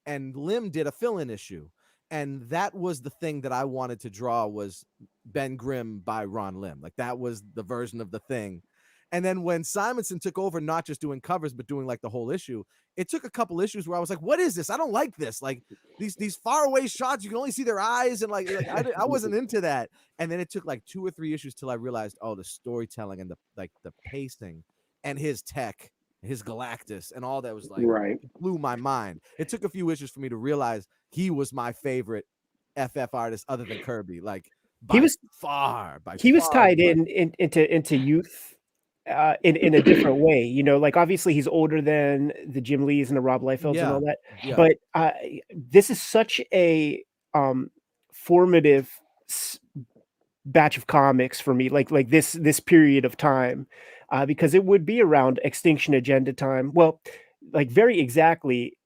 Lim did a fill-in issue, and that was the thing that I wanted to draw, was Ben Grimm by Ron Lim. Like that was the version of the thing. And then when Simonson took over, not just doing covers but doing like the whole issue, it took a couple issues where I was like, what is this? I don't like this. Like these far away shots, you can only see their eyes, and like I wasn't into that. And then it took like 2 or 3 issues till I realized, oh, the storytelling and the pacing and his tech, his Galactus and all that was like, it blew my mind. It took a few issues for me to realize he was my favorite FF artist other than Kirby. Like he was tied into youth in a different way, like obviously he's older than the Jim Lees and the Rob Liefelds and all that, but this is such a formative batch of comics for me, like this period of time, because it would be around Extinction Agenda time. Well, like very exactly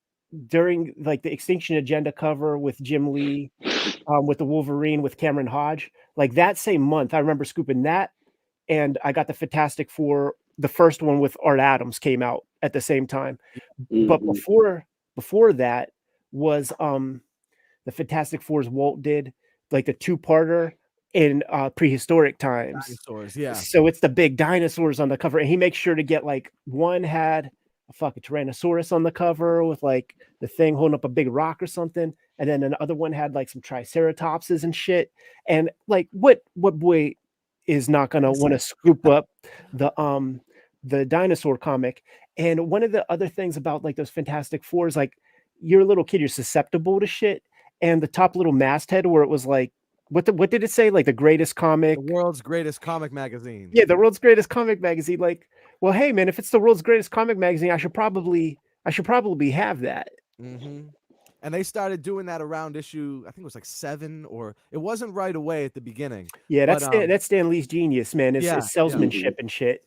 during like the Extinction Agenda cover with Jim Lee, with the Wolverine with Cameron Hodge, like that same month I remember scooping that, and I got the Fantastic Four, the first one with Art Adams came out at the same time. But before that was the Fantastic Fours Walt did, like the 2-parter in prehistoric times. Dinosaurs, yeah. So it's the big dinosaurs on the cover, and he makes sure to get like one had a fucking Tyrannosaurus on the cover with like the thing holding up a big rock or something, and then another one had like some Triceratopses and shit. And like what boy is not gonna want to scoop up the dinosaur comic? And one of the other things about like those Fantastic Fours, like you're a little kid, you're susceptible to shit. And the top little masthead where it was like, what did it say? Like the greatest comic, the world's greatest comic magazine. Yeah, the world's greatest comic magazine. Like, well, hey man, if it's the world's greatest comic magazine, I should probably have that. Mm-hmm. And they started doing that around issue, I think it was like 7, or it wasn't right away at the beginning. Yeah, that's Stan Lee's genius, man. It's salesmanship and shit.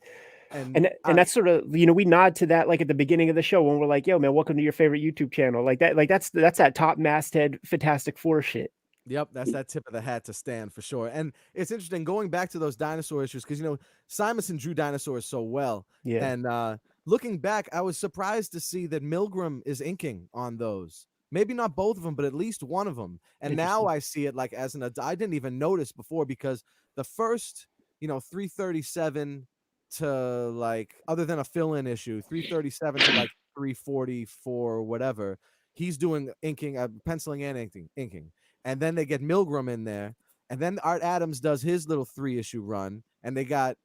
And that's sort of, we nod to that like at the beginning of the show when we're like, yo man, welcome to your favorite YouTube channel. Like that's that top masthead Fantastic Four shit. Yep, that's that tip of the hat to Stan for sure. And it's interesting going back to those dinosaur issues, because Simonson drew dinosaurs so well. Yeah. And looking back, I was surprised to see that Milgram is inking on those. Maybe not both of them, but at least one of them. And now I see it like as an adult. I didn't even notice before, because the first, 337 to like, other than a fill-in issue, 337 to like 344, whatever, he's doing inking, penciling and inking. And then they get Milgram in there, and then Art Adams does his little 3-issue run, and they got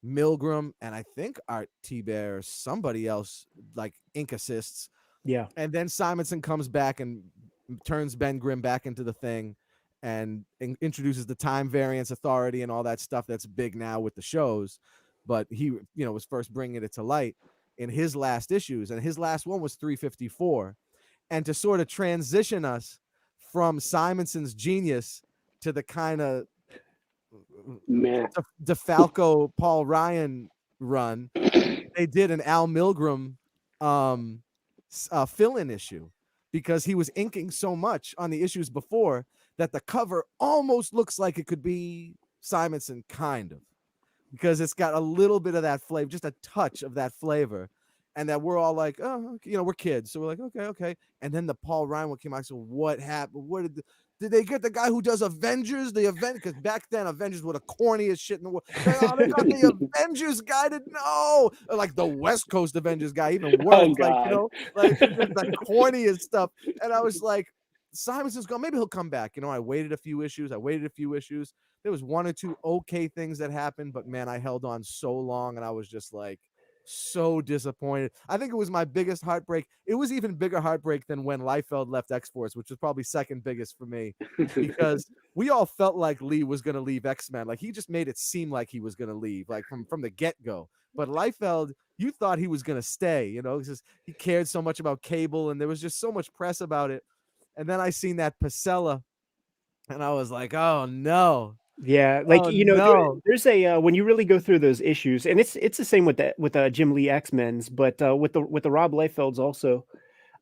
Milgram and I think Art T-Bear, somebody else like ink assists. Yeah. And then Simonson comes back and turns Ben Grimm back into the thing and introduces the time variance authority and all that stuff that's big now with the shows. But he, was first bringing it to light in his last issues, and his last one was 354. and to sort of transition us from Simonson's genius to the kind of Man. DeFalco Paul Ryan run, they did an Al Milgram fill-in issue, because he was inking so much on the issues before that the cover almost looks like it could be Simonson, kind of, because it's got a little bit of that flavor, just a touch of that flavor, and that we're all like, oh, you know, we're kids, so we're like, okay. And then the Paul Ryan one came out. So what happened? What did they get the guy who does Avengers? The event, because back then Avengers were the corniest shit in the world. Oh, they got the Avengers guy to know, like the West Coast Avengers guy, even worse. Oh, like, you God. know, like just the corniest stuff. And I was like, Simonson's gone. Maybe he'll come back. You know, I waited a few issues. There was one or two okay things that happened, but man, I held on so long, and I was just like so disappointed. I think it was my biggest heartbreak. It was even bigger heartbreak than when Liefeld left X-Force, which was probably second biggest for me, because we all felt like Lee was going to leave X-Men. Like, he just made it seem like he was going to leave, like from the get-go. But Liefeld, you thought he was going to stay, you know, because he cared so much about Cable, and there was just so much press about it. And then I seen that Pacella, and I was like, oh no. Yeah, like, Oh, you know, no. there's a when you really go through those issues, and it's the same with that with Jim Lee X-Men's, but with the Rob Liefelds also,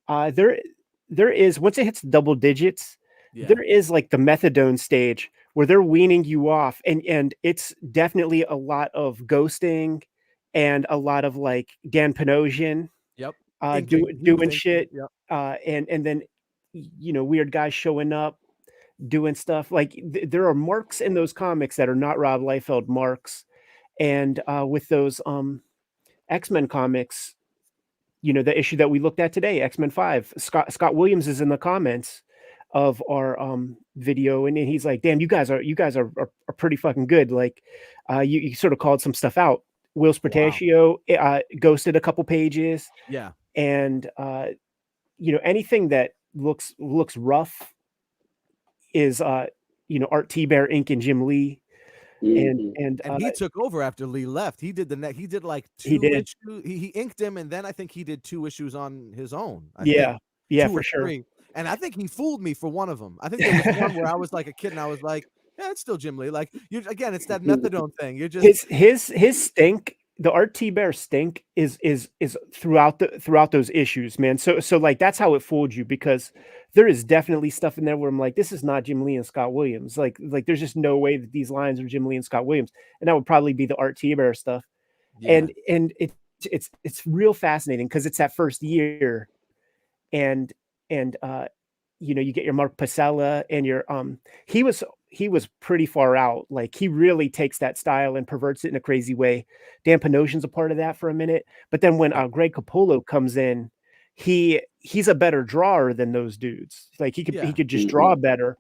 there is, once it hits double digits, Yeah. there is like the methadone stage where they're weaning you off, and it's definitely a lot of ghosting and a lot of like Dan Panosian Yep. doing shit, Yep. and then, you know, weird guys showing up doing stuff like there are marks in those comics that are not Rob Liefeld marks, and with those X-Men comics, you know, the issue that we looked at today, X-Men 5, Scott Williams is in the comments of our video, and he's like, damn, you guys are pretty fucking good. Like, you sort of called some stuff out. Will Spataccio ghosted a couple pages. Yeah. And you know, anything that looks rough is you know, Art T-Bear, Inc. and Jim Lee. And he took over after Lee left. He did he did like two He did. issues. He inked him, and then I think he did 2 issues on his own. I Yeah. think. Yeah, 2 for or sure. 3. And I think he fooled me for one of them. I think there was one where I was like a kid, and I was like, yeah, it's still Jim Lee. Like, you again, it's that methadone thing. You're just his stink, the Art T-Bear stink is throughout those issues, man. So like that's how it fooled you, because there is definitely stuff in there where I'm like, this is not Jim Lee and Scott Williams. Like there's just no way that these lines are Jim Lee and Scott Williams, and that would probably be the Art T-Bear stuff. Yeah. And it's real fascinating because it's that first year, and you know, you get your Mark Pacella and your he was pretty far out. Like, he really takes that style and perverts it in a crazy way. Dan Panosian's a part of that for a minute, but then when Greg Capullo comes in, he's a better drawer than those dudes. Like, he could just draw better.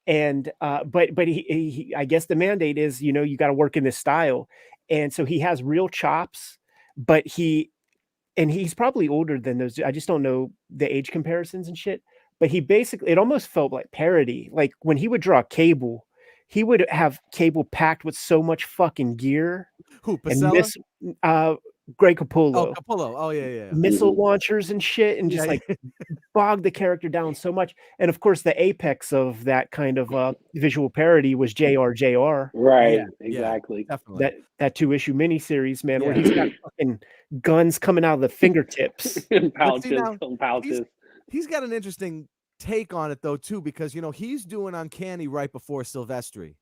And but he I guess the mandate is, you know, you got to work in this style, and so he has real chops, but he's probably older than those. I just don't know the age comparisons and shit. But he basically, it almost felt like parody. Like, when he would draw Cable, he would have Cable packed with so much fucking gear. Who, And Pacella? Greg Capullo. Oh, Capullo. Oh, yeah. Missile launchers and shit, and just Yeah. like bog the character down so much. And of course, the apex of that kind of visual parody was JR. Right, Yeah, exactly. definitely. That 2-issue miniseries, man, where Yeah. he's got fucking guns coming out of the fingertips. pouches. He's got an interesting take on it though too, because, you know, he's doing Uncanny right before Silvestri,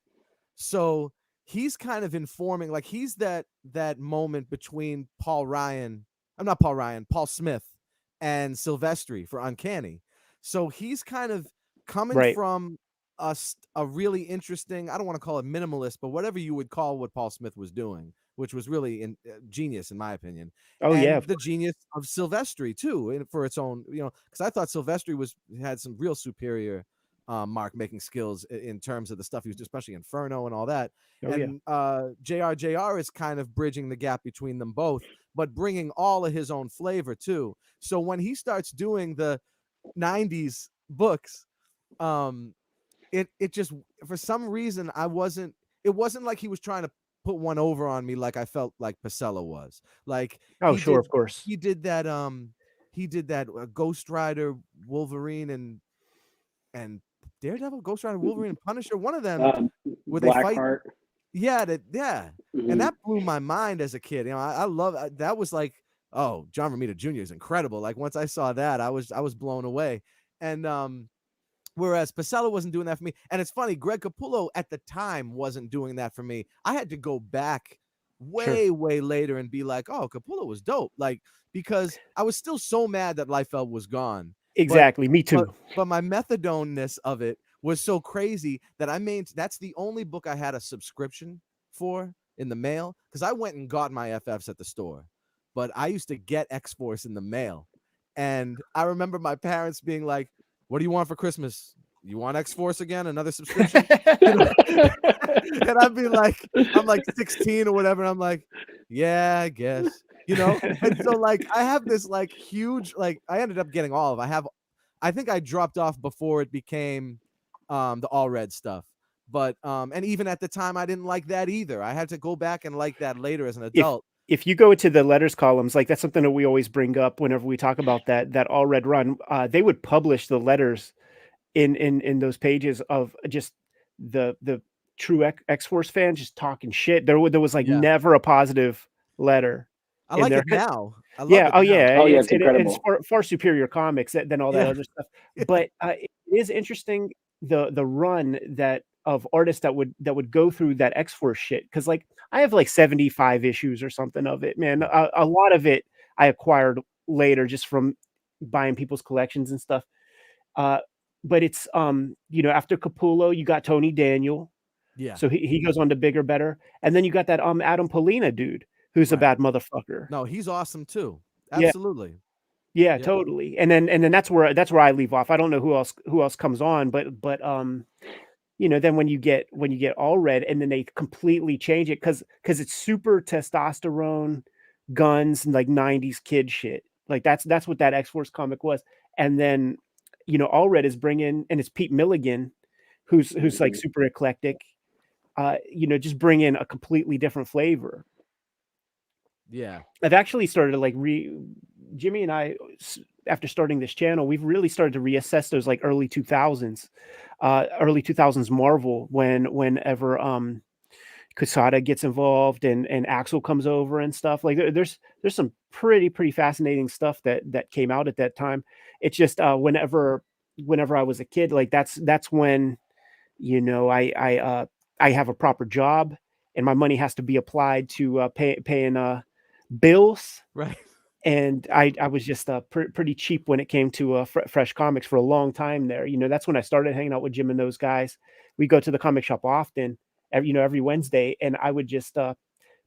so he's kind of informing, like, he's that moment between Paul Smith and Silvestri for Uncanny, so he's kind of coming from a really interesting, I don't want to call it minimalist, but whatever you would call what Paul Smith was doing, which was really genius in my opinion. The genius of Silvestri too, and for its own, you know, because I thought Silvestri had some real superior mark making skills in terms of the stuff he was, especially Inferno and all that. JR is kind of bridging the gap between them both, but bringing all of his own flavor too. So when he starts doing the 90s books, it just, for some reason, it wasn't like he was trying to put one over on me like I felt like Pacella was. Like, of course. He did that he did that Ghost Rider, Wolverine, and Daredevil, Ghost Rider, Wolverine, and Punisher. One of them where they fight. Blackheart. Yeah, and Mhm. that blew my mind as a kid. You know, I love that. Was like, oh, John Romita Jr. is incredible. Like once I saw that, I was blown away. And whereas Pasella wasn't doing that for me. And it's funny, Greg Capullo at the time wasn't doing that for me. I had to go back way later and be like, oh, Capullo was dope. Like, because I was still so mad that Liefeld was gone. Exactly. Me too. But my methadone-ness of it was so crazy that that's the only book I had a subscription for in the mail, because I went and got my FFs at the store, but I used to get X-Force in the mail. And I remember my parents being like, what do you want for Christmas? You want X-Force again? Another subscription? And I'd be like, I'm like 16 or whatever. And I'm like, yeah, I guess, you know? And so like, I have this like huge, like I ended up getting all of, I think I dropped off before it became the all red stuff. But, and even at the time, I didn't like that either. I had to go back and like that later as an adult. If you go into the letters columns, like that's something that we always bring up whenever we talk about that all red run, they would publish the letters in those pages of just the true X-Force fans just talking shit. There was like never a positive letter. I like it now. I love yeah. it Oh now. yeah. Oh, yeah, It's incredible. far superior comics than all that other stuff. But it is interesting the run of artists that would go through that X-Force shit, because like I have like 75 issues or something of it, man. A lot of it I acquired later just from buying people's collections and stuff. But it's after Capullo, you got Tony Daniel. Yeah. So he goes on to bigger, better. And then you got that Adam Polina dude who's a bad motherfucker. No, he's awesome too. Absolutely. Yeah, totally. And then that's where I leave off. I don't know who else comes on, but then when you get all red, and then they completely change it because it's super testosterone, guns, and like 90s kid shit. Like that's what that X-Force comic was. And then all red is bringing, and it's Pete Milligan who's like super eclectic, just bring in a completely different flavor. Yeah. I've actually started to like Jimmy and I, after starting this channel, we've really started to reassess those like early 2000s Marvel whenever Quesada gets involved and Axel comes over and stuff. Like there's some pretty fascinating stuff that came out at that time. It's just whenever I was a kid, like that's when I have a proper job and my money has to be applied to paying bills. Right. And I was just pretty cheap when it came to fresh comics for a long time there. That's when I started hanging out with Jim and those guys. We go to the comic shop often, every Wednesday, and I would just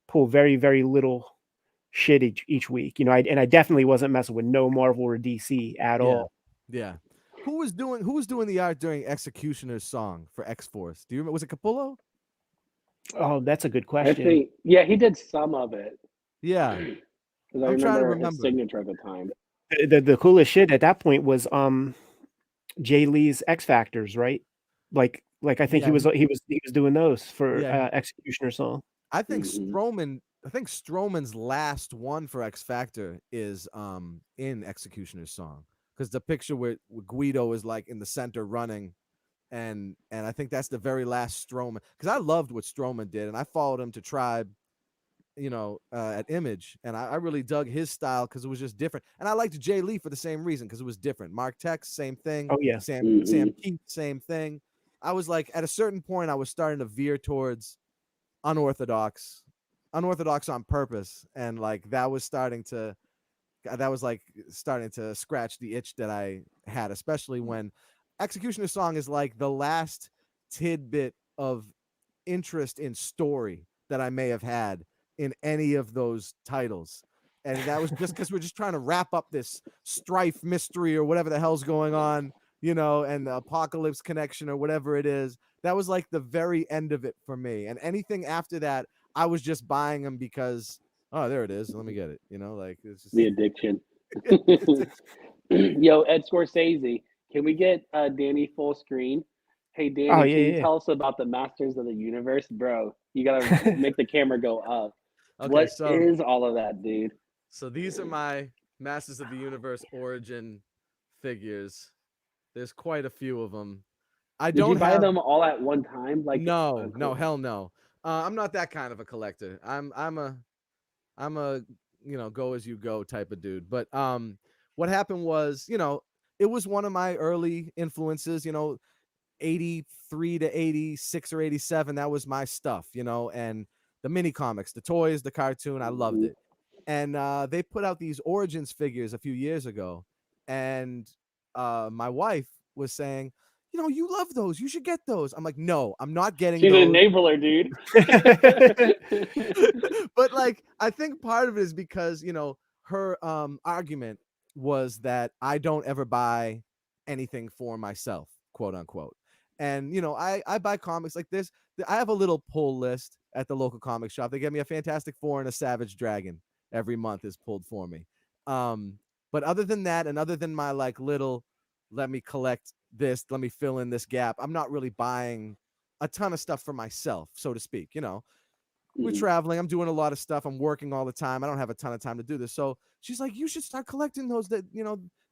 pull very, very little shit each week. I definitely wasn't messing with no Marvel or DC at all. Yeah. Who was doing the art during Executioner's Song for X-Force? Do you remember? Was it Capullo? Oh, that's a good I question. think, he did some of it. Yeah. I'm trying to remember his signature at the time. The coolest shit at that point was Jay Lee's X Factors, right? Like I think he was doing those for Executioner's Song. I think Stroman's last one for X Factor is in Executioner's Song, because the picture where Guido is like in the center running, and I think that's the very last Stroman, because I loved what Stroman did, and I followed him to Tribe, at Image, and I really dug his style because it was just different. And I liked Jay Lee for the same reason, because it was different. Mark Tex, same thing. Oh yeah. Sam Keith, same thing. I was like, at a certain point, I was starting to veer towards unorthodox on purpose, and like that was starting to scratch the itch that I had, especially when Executioner's Song is like the last tidbit of interest in story that I may have had in any of those titles. And that was just because we're just trying to wrap up this strife mystery or whatever the hell's going on, and the apocalypse connection or whatever it is. That was like the very end of it for me. And anything after that, I was just buying them because, oh, there it is, let me get it. Like it's just the addiction. Yo, Ed Scorsese, can we get Danny full screen? Hey Danny, can you tell us about the Masters of the Universe? Bro, you gotta make the camera go up. Okay, what is all of that, dude? So these are my Masters of the Universe origin figures. There's quite a few of them. I Did you don't buy have them all at one time? Like no, hell no. I'm not that kind of a collector. I'm a go as you go type of dude. But what happened was, it was one of my early influences, 83 to 86 or 87, that was my stuff, and the mini comics, the toys, the cartoon, I loved it. And they put out these Origins figures a few years ago, and my wife was saying, you love those, you should get those. I'm like, no, I'm not getting She's those. an enabler, dude. But like, I think part of it is because her argument was that I don't ever buy anything for myself, quote unquote. And I buy comics like this. I have a little pull list at the local comic shop. They give me a Fantastic Four and a Savage Dragon every month is pulled for me. But other than that, and other than my like little, let me collect this, let me fill in this gap, I'm not really buying a ton of stuff for myself, so to speak. We're traveling, I'm doing a lot of stuff, I'm working all the time, I don't have a ton of time to do this. So she's like, you should start collecting those that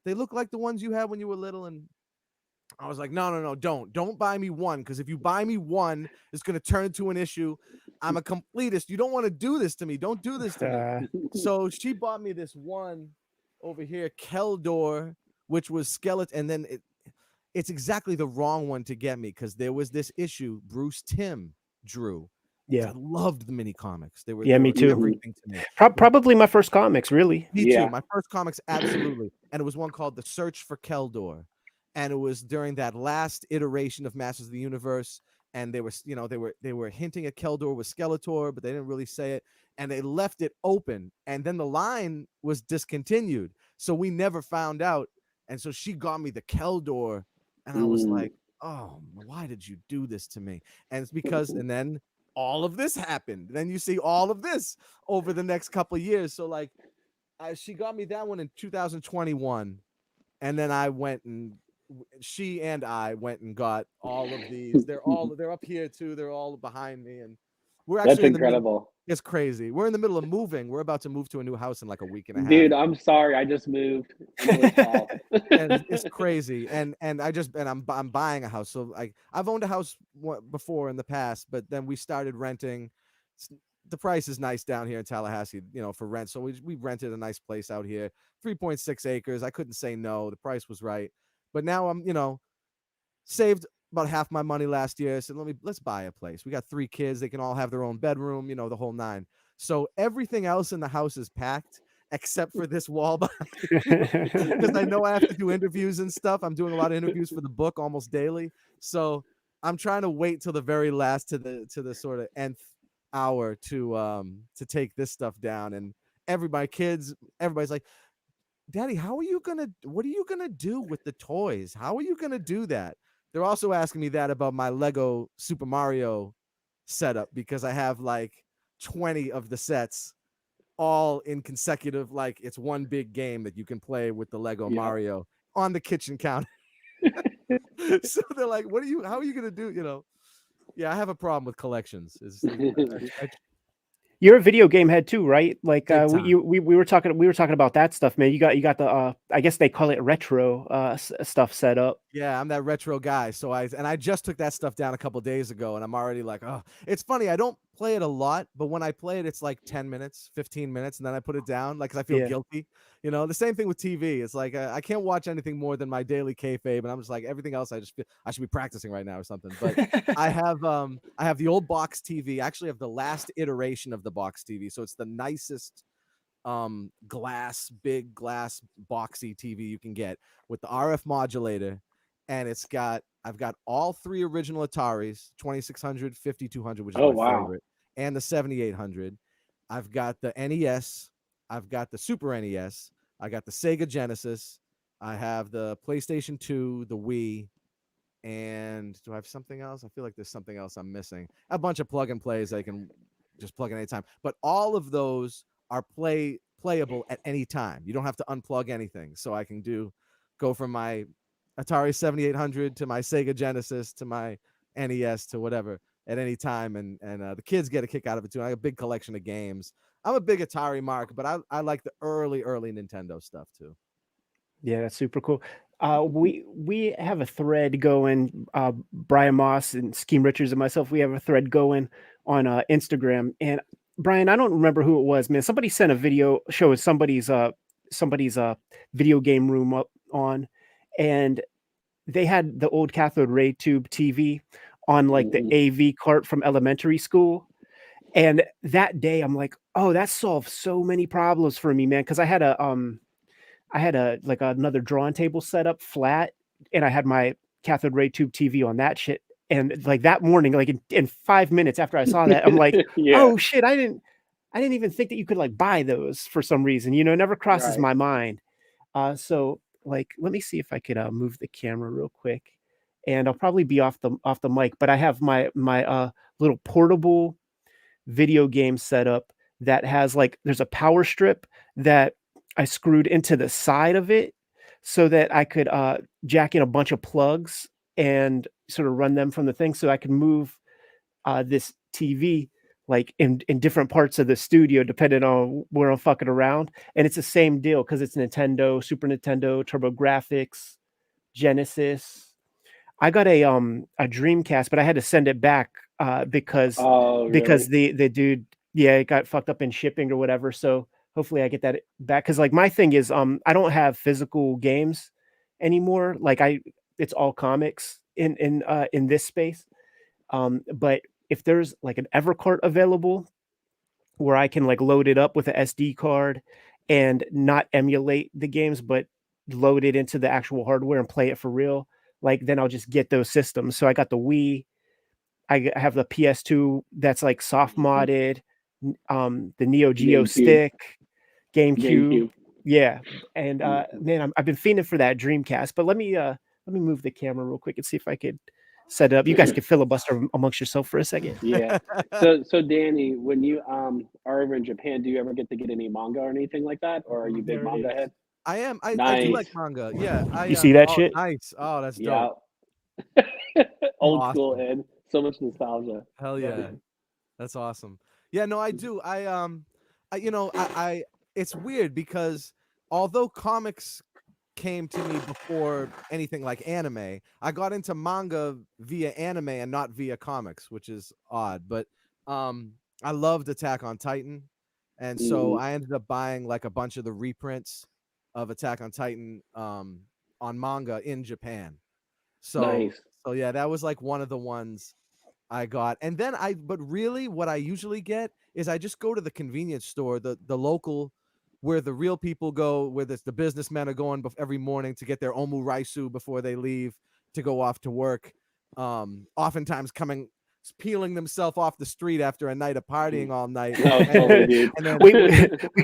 they look like the ones you had when you were little. And I was like, no, don't buy me one, because if you buy me one, it's going to turn into an issue. I'm a completist. You don't want to do this to me. Don't do this to me. So she bought me this one over here, Keldor, which was skeleton. And then it's exactly the wrong one to get me, because there was this issue Bruce Timm drew. Yeah, I loved the mini comics. They were me too. Everything to me. Probably my first comics, really. Me too. My first comics, absolutely. And it was one called The Search for Keldor. And it was during that last iteration of Masters of the Universe, and they were hinting at Keldor with Skeletor, but they didn't really say it, and they left it open, and then the line was discontinued, so we never found out. And so she got me the Keldor, and I was like, oh, why did you do this to me? And it's because, and then all of this happened. Then you see all of this over the next couple of years. So like, she got me that one in 2021, and then she and I went and got all of these. They're up here too. They're all behind me, and we're actually That's incredible. It's crazy. We're in the middle of moving. We're about to move to a new house in like a week and a half. Dude, I'm sorry. I just moved. And it's crazy. And I'm buying a house. So I've owned a house before in the past, but then we started renting. The price is nice down here in Tallahassee, for rent. So we rented a nice place out here, 3.6 acres. I couldn't say no. The price was right. But now I'm, saved about half my money last year. So let's buy a place. We got 3 kids. They can all have their own bedroom, the whole 9. So everything else in the house is packed except for this wall behind, because I know I have to do interviews and stuff. I'm doing a lot of interviews for the book almost daily. So I'm trying to wait till the very last, to the sort of nth hour to take this stuff down. And everybody's like, Daddy, what are you gonna do with the toys? How are you gonna do that? They're also asking me that about my Lego Super Mario setup, because I have like 20 of the sets all in consecutive, like it's one big game that you can play with the Lego Mario on the kitchen counter. So they're like, how are you gonna do? Yeah, I have a problem with collections. You're a video game head too, right? Like we were talking about that stuff, man. You got the I guess they call it retro stuff set up. Yeah, I'm that retro guy. So I just took that stuff down a couple days ago, and I'm already like, oh, it's funny. I don't play it a lot, but when I play it, it's like 10 minutes, 15 minutes, and then I put it down, like, 'cause I feel guilty. The same thing with TV. It's like I can't watch anything more than my daily Kayfabe, and I'm just like, everything else, I just feel I should be practicing right now or something. But I have the old box TV. I actually have the last iteration of the box TV, so it's the nicest big glass boxy TV you can get with the RF modulator. And I've got all 3 original Ataris, 2600, 5200, which is my favorite, and the 7800. I've got the NES. I've got the Super NES. I got the Sega Genesis. I have the PlayStation 2, the Wii. And do I have something else? I feel like there's something else I'm missing. A bunch of plug and plays I can just plug in anytime. But all of those are playable at any time. You don't have to unplug anything. So I can go from my Atari 7800 to my Sega Genesis to my NES to whatever at any time, and the kids get a kick out of it too. I have a big collection of games. I'm a big Atari mark, but I like the early Nintendo stuff too. Yeah, that's super cool. We have a thread going. Brian Moss and Scheme Richards and myself, we have a thread going on Instagram. And Brian, I don't remember who it was, man. Somebody sent a video showing somebody's video game room up on, and they had the old cathode ray tube TV on like the AV cart from elementary school. And that day, I'm like, oh, that solved so many problems for me, man. Because I had a like another drawing table set up flat, and I had my cathode ray tube TV on that shit. And like that morning, like in 5 minutes after I saw that, I'm like, Yeah. oh shit, I didn't even think that you could like buy those for some reason. You know, it never crosses Right. my mind. So like, let me see if I could move the camera real quick, and I'll probably be off the mic. But I have my little portable video game setup that has like there's a power strip that I screwed into the side of it so that I could jack in a bunch of plugs and sort of run them from the thing, so I can move this TV like in different parts of the studio depending on where I'm fucking around. And it's the same deal because it's Nintendo, Super Nintendo, TurboGrafx, Genesis. I got a Dreamcast, but I had to send it back because Really? the dude, yeah, it got fucked up in shipping or whatever. So hopefully I get that back, because like my thing is I don't have physical games anymore. Like it's all comics in this space. But if there's like an Evercart available where I can like load it up with a SD card and not emulate the games, but load it into the actual hardware and play it for real, like then I'll just get those systems. So I got the Wii, I have the PS2 that's like soft modded, the Neo Geo GameCube. stick, GameCube. GameCube. Yeah. And man, I've been fiending for that Dreamcast. But let me move the camera real quick and see if I could set it up. You guys can filibuster amongst yourself for a second. Yeah. So Danny, when you are over in Japan, do you ever get to get any manga or anything like that, or are you big There it manga is. head? I am. I do Nice. like manga. Yeah. You see that oh, shit? Nice. Oh, that's Yeah. dope. Old school, Awesome. Ed. So much nostalgia. Hell Love yeah. it. That's awesome. Yeah, no, I do. I it's weird because although comics came to me before anything like anime, I got into manga via anime and not via comics, which is odd. But I loved Attack on Titan, and so I ended up buying like a bunch of the reprints of Attack on Titan on manga in Japan. So Nice. so yeah, that was like one of the ones I got. And then but really what I usually get is I just go to the convenience store, the local, where the real people go, where the businessmen are going every morning to get their omuraisu before they leave to go off to work. Oftentimes peeling themselves off the street after a night of partying all night. Oh, totally, dude. And then,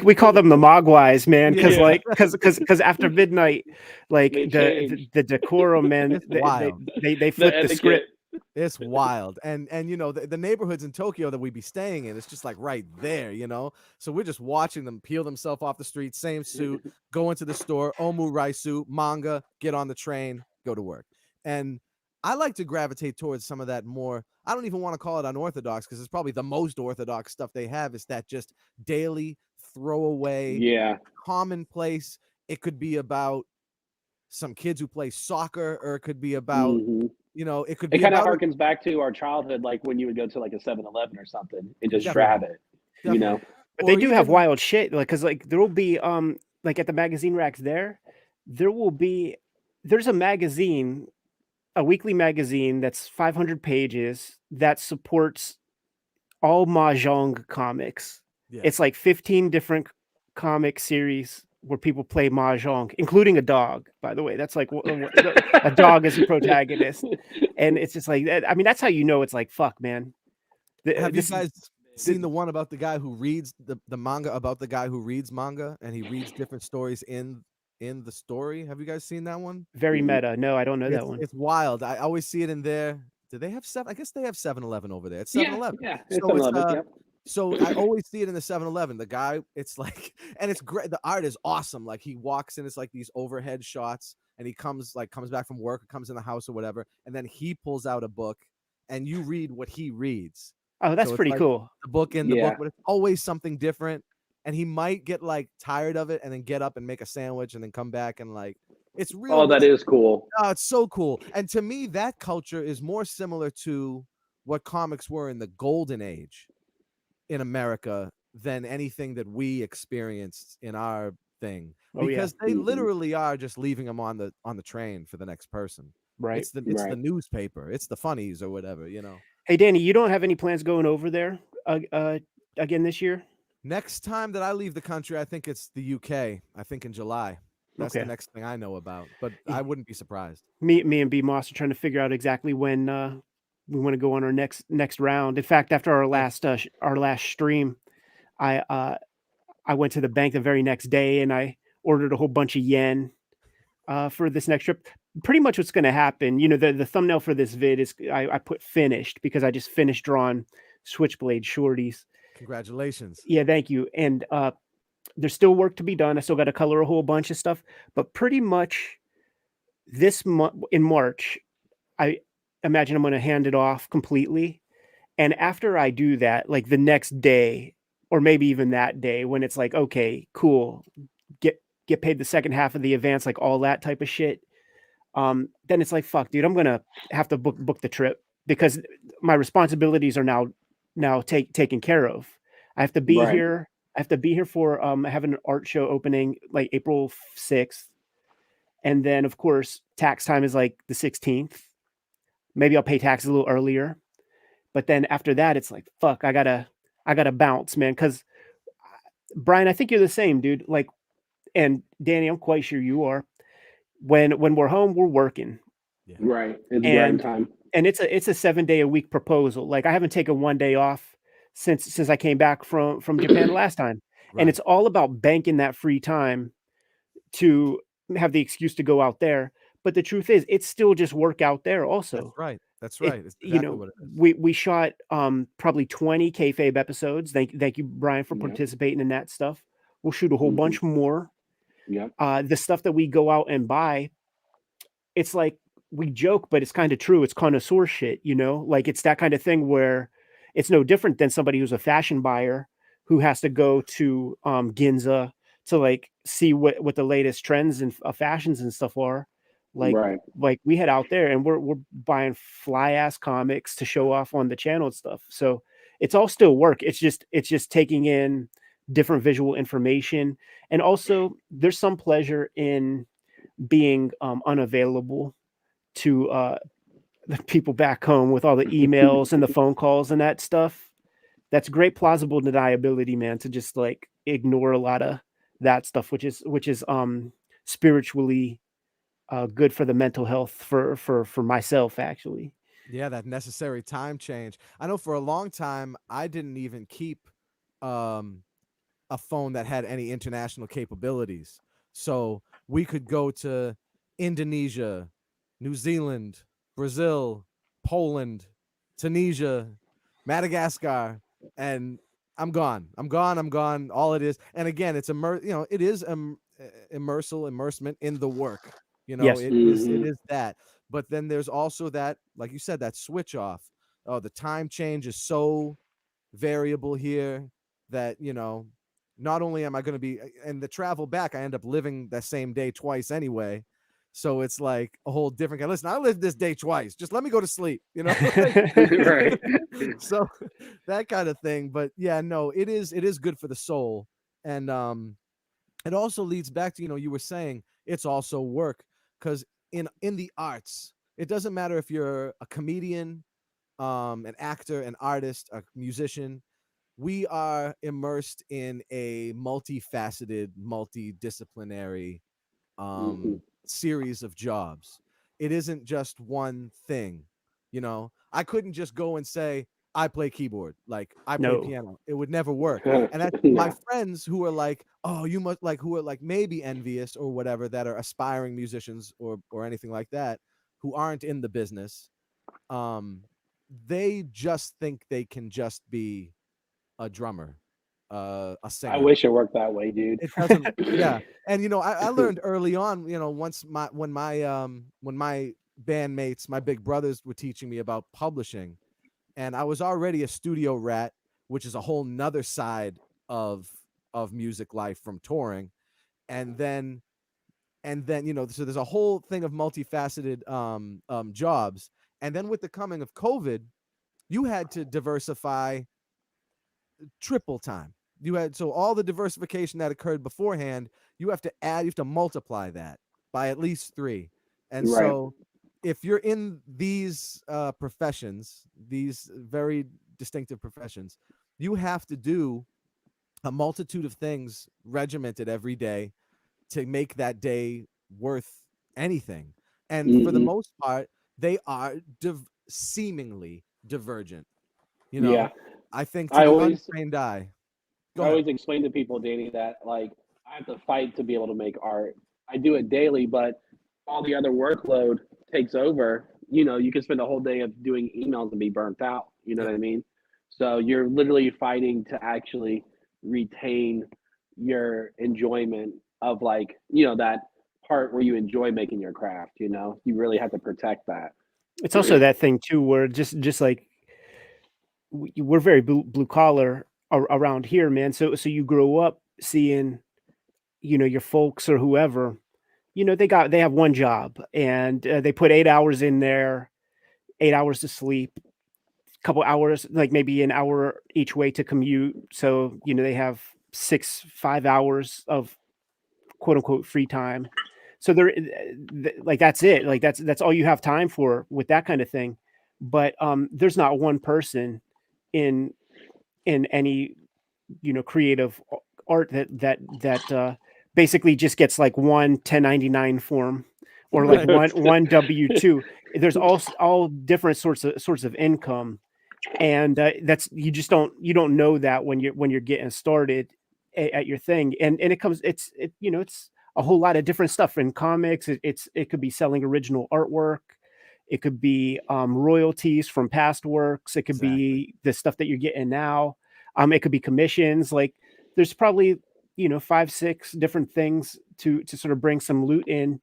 we call them the Mogwais, man, because Yeah. like because after midnight, like They the change. decorum, man, It's wild. they flip the etiquette. script. It's wild. And you know, the neighborhoods in Tokyo that we be staying in, it's just like right there, you know? So we're just watching them peel themselves off the street, same suit, go into the store, omuraisu, manga, get on the train, go to work. And I like to gravitate towards some of that more. I don't even want to call it unorthodox because it's probably the most orthodox stuff they have is that just daily throwaway, Yeah. commonplace. It could be about some kids who play soccer, or it could be about, you know, it could be It kind of about harkens back to our childhood, like when you would go to like a 7-Eleven or something and just Definitely. grab it, you know? But they Or do have even- wild shit, like because like there will be like at the magazine racks there's a magazine, a weekly magazine that's 500 pages that supports all mahjong comics. Yeah. It's like 15 different comic series where people play mahjong, including a dog, by the way. That's like a dog is a protagonist. And it's just like, I mean, that's how you know it's like, fuck, man. Have you guys seen the one about the guy who reads the manga about the guy who reads manga and he reads different stories in the story? Have you guys seen that one? Very meta. No, I don't know that one. It's wild. I always see it in there. Do they have I guess they have 7-Eleven over there. It's 7-Eleven. Yeah, it's So 7-Eleven, yep. So I always see it in the 7-Eleven. The guy, it's like, and it's great. The art is awesome. Like he walks in, it's like these overhead shots, and he comes back from work, or comes in the house or whatever, and then he pulls out a book, and you read what he reads. Oh, that's So it's pretty like cool. The book in the book, but it's always something different. and he might get like tired of it and then get up and make a sandwich and then come back and like it's real. Oh, that is cool. Oh, it's so cool. And to me, that culture is more similar to what comics were in the golden age in America than anything that we experienced in our thing. Oh, yeah. Because they literally are just leaving them on the train for the next person. Right. It's the newspaper. It's the funnies or whatever, you know. Hey, Danny, you don't have any plans going over there again this year? Next time that I leave the country, I think it's the UK. I think in July. That's Okay. the next thing I know about, but I wouldn't be surprised. Me and B Moss are trying to figure out exactly when we want to go on our next round. In fact, after our last stream, I went to the bank the very next day and I ordered a whole bunch of yen for this next trip. Pretty much what's going to happen, you know, the thumbnail for this vid is I put finished because I just finished drawing Switchblade shorties. Congratulations. Yeah, thank you. And there's still work to be done. I still got to color a whole bunch of stuff, but pretty much this month in March, I imagine I'm going to hand it off completely. And after I do that, like the next day, or maybe even that day, when it's like, okay, cool, get paid the second half of the advance, like all that type of shit. Then it's like, fuck, dude, I'm gonna have to book the trip because my responsibilities are now taken care of. I have to be here. I have to be here for I have an art show opening like April 6th. And then of course tax time is like the 16th. Maybe I'll pay taxes a little earlier. But then after that, it's like, fuck, I gotta bounce, man. Cause Brian, I think you're the same, dude. Like, and Danny, I'm quite sure you are. When we're home, we're working. Yeah. Right. It's grind time. And it's a 7-day-a-week proposal. Like I haven't taken one day off since I came back from Japan last time. Right. And it's all about banking that free time to have the excuse to go out there. But the truth is, it's still just work out there also. That's right. That's right. It's exactly you know, what it is. We shot probably 20 Kayfabe episodes. Thank you, Brian, for participating in that stuff. We'll shoot a whole bunch more. Yeah. The stuff that we go out and buy, it's like we joke, but it's kind of true. It's connoisseur shit, you know? Like it's that kind of thing where it's no different than somebody who's a fashion buyer who has to go to Ginza to like see what the latest trends and fashions and stuff are. Like we head out there and we're buying fly ass comics to show off on the channel and stuff. So it's all still work. It's just taking in different visual information. And also there's some pleasure in being unavailable to the people back home with all the emails and the phone calls and that stuff. That's great plausible deniability, man, to just like ignore a lot of that stuff, which is spiritually good for the mental health for myself, actually. Yeah, that necessary time change. I know for a long time I didn't even keep a phone that had any international capabilities. So we could go to Indonesia, New Zealand, Brazil, Poland, Tunisia, Madagascar, and I'm gone. All it is, and again, it's it is immersement in the work. You know, yes. it is that. But then there's also that, like you said, that switch off. Oh, the time change is so variable here that, you know, not only am I going to be, and the travel back, I end up living that same day twice anyway. So it's like a whole different kind. Listen, I lived this day twice. Just let me go to sleep, you know? Right. So that kind of thing. But yeah, no, it is good for the soul. And it also leads back to, you know, you were saying it's also work, because in the arts, it doesn't matter if you're a comedian, an actor, an artist, a musician. We are immersed in a multifaceted, multidisciplinary series of jobs. It isn't just one thing. You know, I couldn't just go and say I play keyboard, like I play piano. It would never work. And that's my friends who are like, oh, you must like, who are like maybe envious or whatever, that are aspiring musicians or anything like that, who aren't in the business. They just think they can just be a drummer, a singer. I wish it worked that way, dude. It doesn't. Yeah. And you know, I learned early on, you know, once when my bandmates, my big brothers, were teaching me about publishing, and I was already a studio rat, which is a whole nother side of of music life from touring, and then so there's a whole thing of multifaceted jobs, and then with the coming of COVID, you had to diversify triple time. You had, so all the diversification that occurred beforehand, you have to multiply that by at least 3. And Right. so if you're in these professions, these very distinctive professions, you have to do a multitude of things regimented every day to make that day worth anything. And for the most part, they are seemingly divergent. You know, Yeah. I think to I the always untrained eye. Go I ahead. always explain to people, Danny, that like I have to fight to be able to make art. I do it daily, but all the other workload takes over. You know, you can spend a whole day of doing emails and be burnt out. You know Yep. what I mean? So you're literally fighting to actually retain your enjoyment of like, you know, that part where you enjoy making your craft, you know? You really have to protect that. It's also that thing too, where just like we're very blue collar around here, man. So you grow up seeing, your folks or whoever, they have one job, and they put 8 hours in there, 8 hours to sleep, couple hours, like maybe an hour each way to commute. So, they have 5 hours of quote unquote free time. So like that's it. Like that's all you have time for with that kind of thing. But there's not one person in any creative art that basically just gets like one 1099 form or like Right. one W2. There's all different sorts of income, and that's you don't know that when you're getting started at your thing, and it's a whole lot of different stuff in comics. It could be selling original artwork, it could be royalties from past works, it could Exactly. be the stuff that you're getting now, it could be commissions. Like there's probably 5 6 different things to sort of bring some loot in.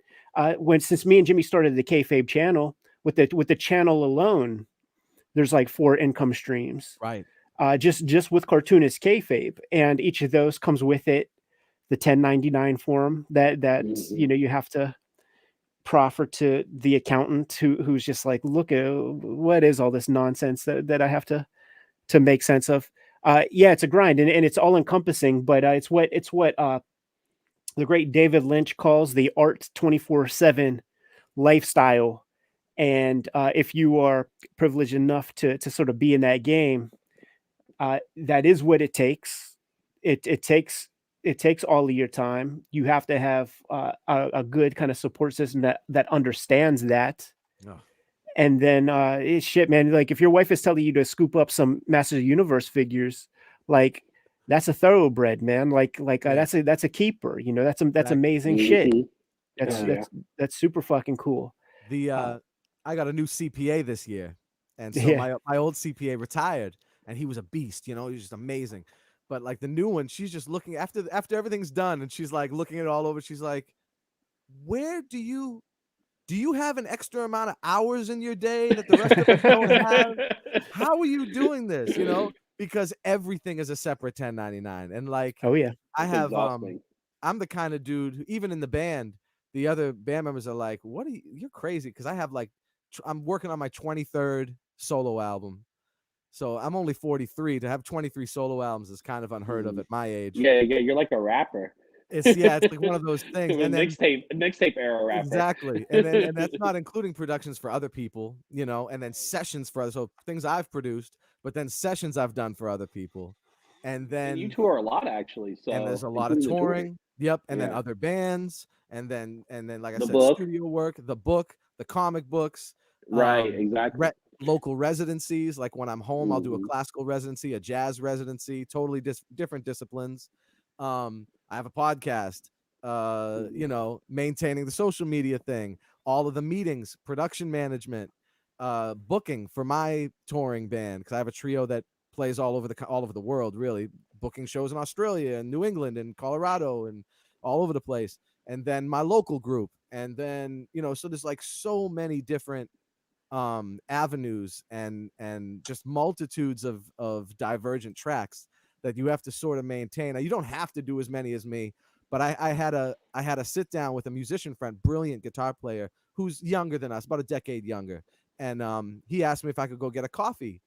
Since me and Jimmy started the Kayfabe channel, with the channel alone, there's like 4 income streams, Right. just with Cartoonist Kayfabe, and each of those comes with it the 1099 form that you have to proffer to the accountant who's just like, look at what is all this nonsense that I have to make sense of. Yeah, it's a grind, and it's all encompassing, but it's what the great David Lynch calls the art 24/7 lifestyle. And if you are privileged enough to sort of be in that game, that is what it takes. It takes all of your time. You have to have a good kind of support system that understands that. Oh, And then it's shit, man. Like if your wife is telling you to scoop up some Masters of the Universe figures, like that's a thoroughbred, man. Like yeah. that's a keeper. That's Exactly. amazing shit. That's Hell yeah. that's that's super fucking cool. The Uh, I got a new CPA this year, and so yeah. my old CPA retired, and he was a beast. He was just amazing. But like the new one, she's just looking after everything's done, and she's like looking it all over. She's like, "Where do you have an extra amount of hours in your day that the rest of us don't have? How are you doing this?" Because everything is a separate 1099, and like Oh yeah. I It's have exhausting. I'm the kind of dude who, even in the band, the other band members are like, "What are you're crazy?" Because I have like I'm working on my 23rd solo album. So I'm only 43. To have 23 solo albums is kind of unheard of Mm. at my age. Yeah, yeah, you're like a rapper. It's like one of those A things. And then mixtape era rapper. exactly. And that's not including productions for other people, and then sessions for other, so things I've produced, but then sessions I've done for other people. And And you then tour a lot actually, and there's so a lot of including the touring. touring. Yep. And then Yeah. other bands, and then like I The said, book. studio work, the book, the comic books, Right, exactly. local residencies. Like when I'm home, I'll do a Mhm. classical residency, a jazz residency, totally different disciplines. I have a podcast, maintaining the social media thing, all of the meetings, production management, booking for my touring band, because I have a trio that plays all over the world, really, booking shows in Australia and New England and Colorado and all over the place. And then my local group. And then, so there's like so many different avenues and just multitudes of divergent tracks that you have to sort of maintain. Now, you don't have to do as many as me, but I had a sit down with a musician friend, brilliant guitar player who's younger than us, about a decade younger, and he asked me if I could go get a coffee,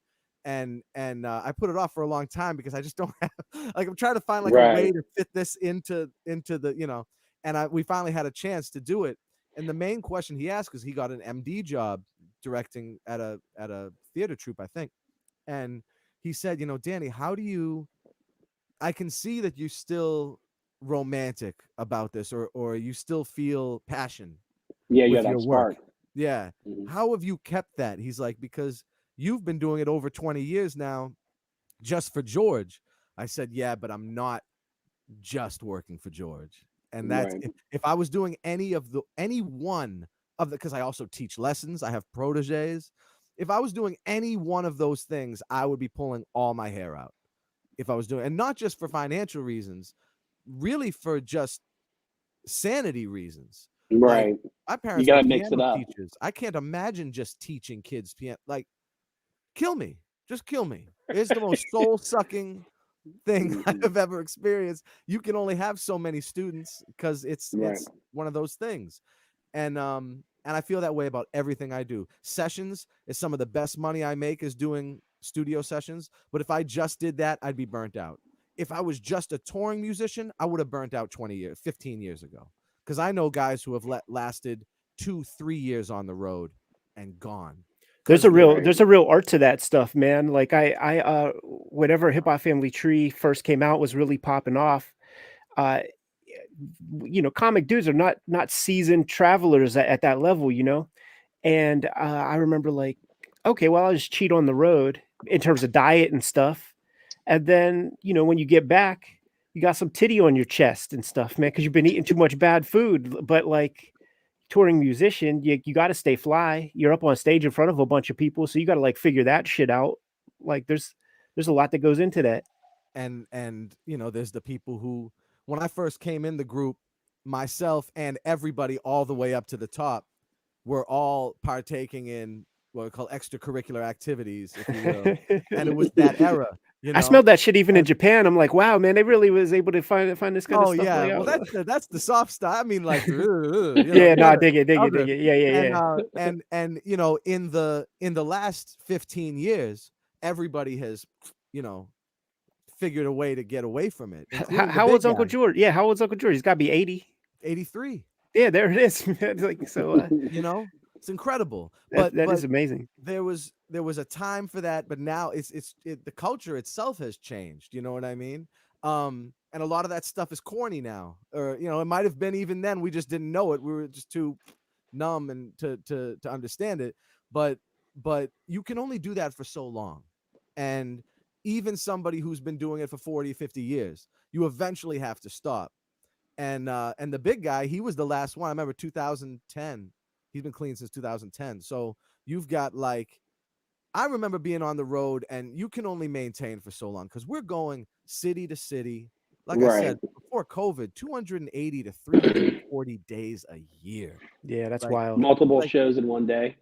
and I put it off for a long time because I just don't have, like, I'm trying to find like a way Right. to fit this into the, you know, and we finally had a chance to do it. And the main question he asked, because he got an MD job directing at a theater troupe, I think, and he said, you know, Danny, how do you? I can see that you're still romantic about this, or you still feel passion Yeah, you with got your that work. spark. Yeah. Mhm. How have you kept that? He's like, because you've been doing it over 20 years now, just for George. I said, yeah, but I'm not just working for George. And that's, Right. if I was doing any one of the, because I also teach lessons, I have proteges. If I was doing any one of those things, I would be pulling all my hair out. If I was doing, and not just for financial reasons, really for just sanity reasons. Like, Right. my You parents were got to mix it piano up. teachers. I can't imagine just teaching kids piano. Like, kill me, just kill me. It's the most soul sucking thing I Mhm. have ever experienced. You can only have so many students because Right. it's one of those things. And I feel that way about everything I do. Sessions is some of the best money I make is doing studio sessions, but if I just did that, I'd be burnt out. If I was just a touring musician, I would have burnt out 20 years, 15 years ago. Because I know guys who have lasted 2-3 years on the road and gone. There's Because a the real Right. there's a real art to that stuff, man. Like whenever Hip Hop Family Tree first came out, was really popping off. Uh, you know, comic dudes are not seasoned travelers at that level, you know. And I remember like, okay, well, I'll just cheat on the road in terms of diet and stuff. And then, you know, when you get back, you got some titty on your chest and stuff, man, because you've been eating too much bad food. But like touring musician, you got to stay fly. You're up on stage in front of a bunch of people, so you got to like figure that shit out. Like there's a lot that goes into that. and you know, there's the people who, when I first came in the group, myself and everybody all the way up to the top were all partaking in what we call extracurricular activities, if you will. And it was that era, you I know. smelled that shit even in And Japan. I'm like, wow, man, they really was able to find this kind of oh stuff. yeah, Like, well, oh, that's the soft stuff. I mean, like, you know, yeah, no, I the dig it, dig it, dig other. it. Yeah, yeah, And yeah. you know, in the last 15 years, everybody has, you know, figured a way to get away from it, including the How big old's Uncle guy. George? Yeah, how old's Uncle George? He's got to be 80. 83. Yeah, there it is. Man. Like so, You know, it's incredible. that But is amazing. there was a time for that, but now the culture itself has changed. You know what I mean? And a lot of that stuff is corny now, or you know, it might have been even then. We just didn't know it. We were just too numb and to understand it. But you can only do that for so long, and even somebody who's been doing it for 40, 50 years, you eventually have to stop. And the big guy, he was the last one. I remember 2010. He's been clean since 2010. So you've got like, I remember being on the road, and you can only maintain for so long because we're going city to city. Like I Right. said before COVID, 280 to 340 days a year. Yeah, that's Like wild. Multiple like shows in one day.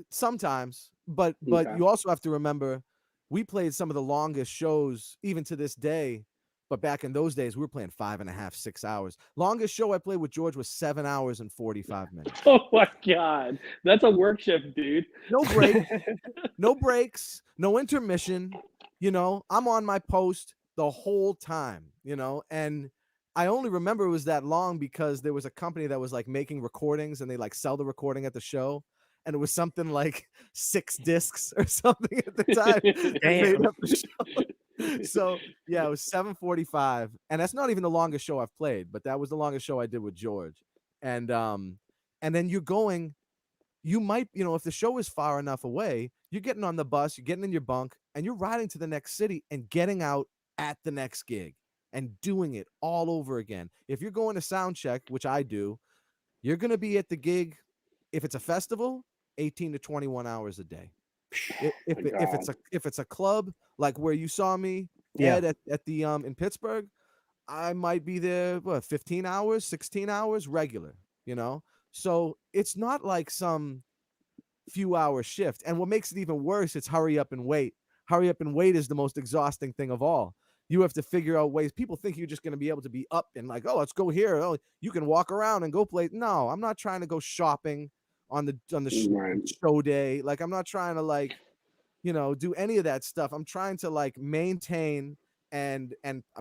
sometimes, but Okay. you also have to remember we played some of the longest shows even to this day. But back in those days, we were playing 5.5, 6 hours. Longest show I played with George was 7 hours and 45 minutes. Oh my God. That's a work shift, dude. No break, no breaks, no intermission. You know, I'm on my post the whole time, you know, and I only remember it was that long because there was a company that was like making recordings and they like sell the recording at the show. And it was something like 6 discs or something at the time. It made Damn. up the show. So yeah, it was 7:45, and that's not even the longest show I've played, but that was the longest show I did with George. And then you're going, you might, you know, if the show is far enough away, you're getting on the bus, you're getting in your bunk, and you're riding to the next city and getting out at the next gig and doing it all over again. If you're going to sound check, which I do, you're going to be at the gig, if it's a festival, 18 to 21 hours a day. My God. If it's a club like where you saw me, Yeah. Ed, at the in Pittsburgh, I might be there 15 hours, 16 hours regular, you know? So it's not like some few hour shift. And what makes it even worse, it's hurry up and wait. Hurry up and wait is the most exhausting thing of all. You have to figure out ways. People think you're just going to be able to be up and like, oh, let's go here. Oh, you can walk around and go play. No, I'm not trying to go shopping on the Right. show day. Like, I'm not trying to like, do any of that stuff. I'm trying to like maintain and